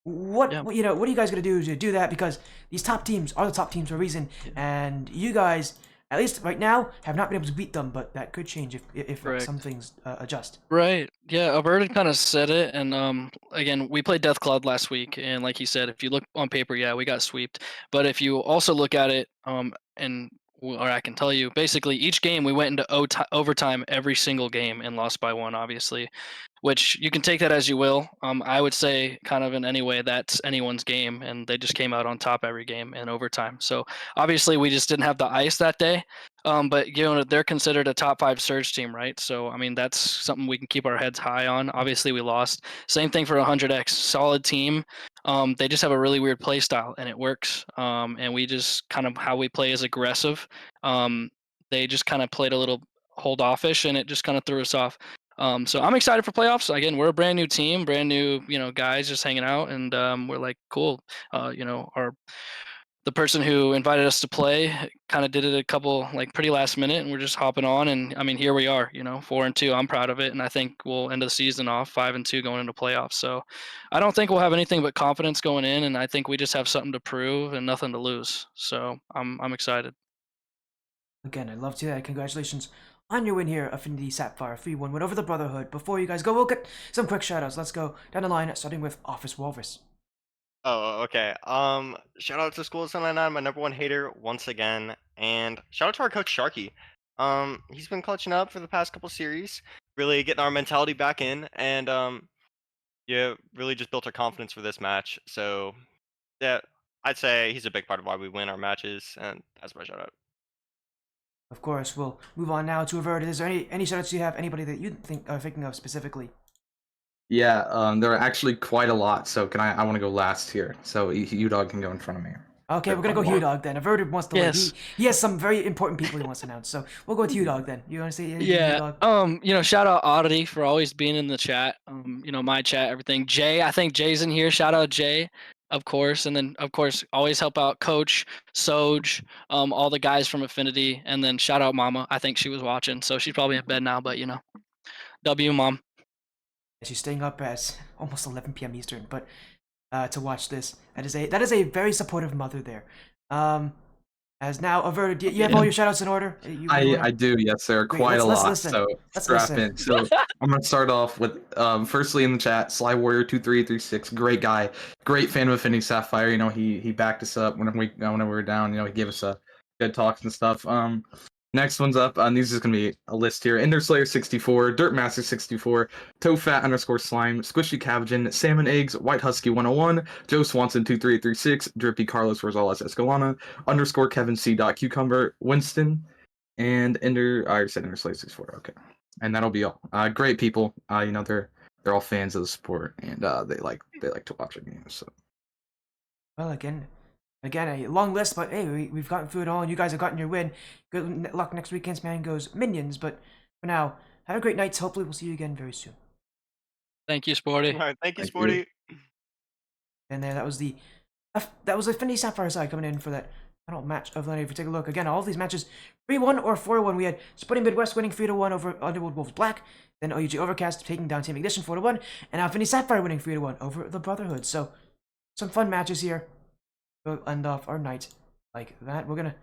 what, Yeah. what are you guys going to do to do that? Because these top teams are the top teams for a reason, and you guys, at least right now, have not been able to beat them, but that could change if Correct. some things adjust. Right. Yeah, Alberta kind of said it, and again, we played Death Cloud last week, and like he said, if you look on paper, yeah, we got sweeped. But if you also look at it, or I can tell you, basically each game we went into overtime every single game and lost by 1, obviously, which you can take that as you will. I would say, kind of in any way, that's anyone's game, and they just came out on top every game in overtime. So obviously, we just didn't have the ice that day. But they're considered a top 5 surge team, right? So I mean, that's something we can keep our heads high on. Obviously, we lost. Same thing for 100x, solid team. They just have a really weird play style, and it works. And we just kind of how we play is aggressive. Um, they just kind of played a little hold offish, and it just kind of threw us off. So I'm excited for playoffs. Again, we're a brand new team, brand new, guys just hanging out, and we're like, cool. Our the person who invited us to play kind of did it a couple like pretty last minute, and we're just hopping on. And I mean, here we are, 4-2. I'm proud of it, and I think we'll end the season off 5-2 going into playoffs. So I don't think we'll have anything but confidence going in, and I think we just have something to prove and nothing to lose. So I'm excited. Again, I'd love to hear that. Congratulations on your win here, Affinity Sapphire 3-1 win over the Brotherhood. Before you guys go, we'll get some quick shoutouts. Let's go down the line, starting with Office Walrus. Oh, okay. Shout out to School 799, my #1 hater once again, and shout out to our coach Sharky. He's been clutching up for the past couple series, really getting our mentality back in, and yeah, really just built our confidence for this match. So yeah, I'd say he's a big part of why we win our matches, and that's my shout out. Of course, we'll move on now to Avert. Is there any shoutouts you have? Anybody that you think are thinking of specifically? Yeah, there are actually quite a lot. So I want to go last here. So you dog can go in front of me. Okay, we're gonna go Hugh Dog then. Averted wants to Yes. he has some very important people he wants to announce, so we'll go with Hugh Dog then. You want to say anything, Hugh Yeah. Dog? Shout out Oddity for always being in the chat. My chat, everything. Jay, I think Jay's in here. Shout out Jay, of course. And then of course always help out Coach, Soj, all the guys from Affinity, and then shout out Mama. I think she was watching, so she's probably in bed now, but W Mom. She's staying up at almost 11 p.m. Eastern, but to watch this, that is a very supportive mother there. As now Averted, you have all your shoutouts in order. I do, yes, there are Great, quite a let's lot. listen. So Let's strap listen. in. So I'm gonna start off with firstly in the chat, Sly Warrior 2336, great guy, great fan of Affinity Sapphire. He backed us up whenever we were down. He gave us good talks and stuff. Next one's up. These is gonna be a list here. Enderslayer 64, Dirtmaster 64, ToeFat_Slime, Squishy Cabbageon, Salmon Eggs, White Husky 101, Joe Swanson 2336, Drippy Carlos Rosales Escalana, _Kevin C. Cucumber, Winston, and I already said Enderslayer 64. Okay, and that'll be all. Great people. They're all fans of the sport, and they like to watch our games. So. Well, again, a long list, but hey, we've gotten through it all, and you guys have gotten your win. Good luck next week against Mango's Minions, but for now, have a great night. Hopefully, we'll see you again very soon. Thank you, Sporty. All right, thank you, Thank Sporty. And there, that was Affinity Sapphire side coming in for that final match of the night. If you take a look again, all of these matches 3-1 or 4-1. We had Splitting Midwest winning 3-1 over Underworld Wolves Black, then OUG Overcast taking down Team Ignition 4-1, and now Affinity Sapphire winning 3-1 over the Brotherhood. So some fun matches here. We'll end off our night like that. We're gonna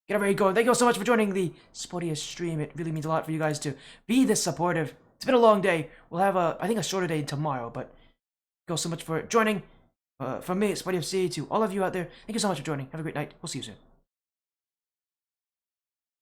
get everybody going. Thank you all so much for joining the Sportiest stream. It really means a lot for you guys to be this supportive. It's been a long day. We'll have I think a shorter day tomorrow, but thank you all so much for joining. From me, Spuddy FC, to all of you out there, thank you so much for joining. Have a great night. We'll see you soon.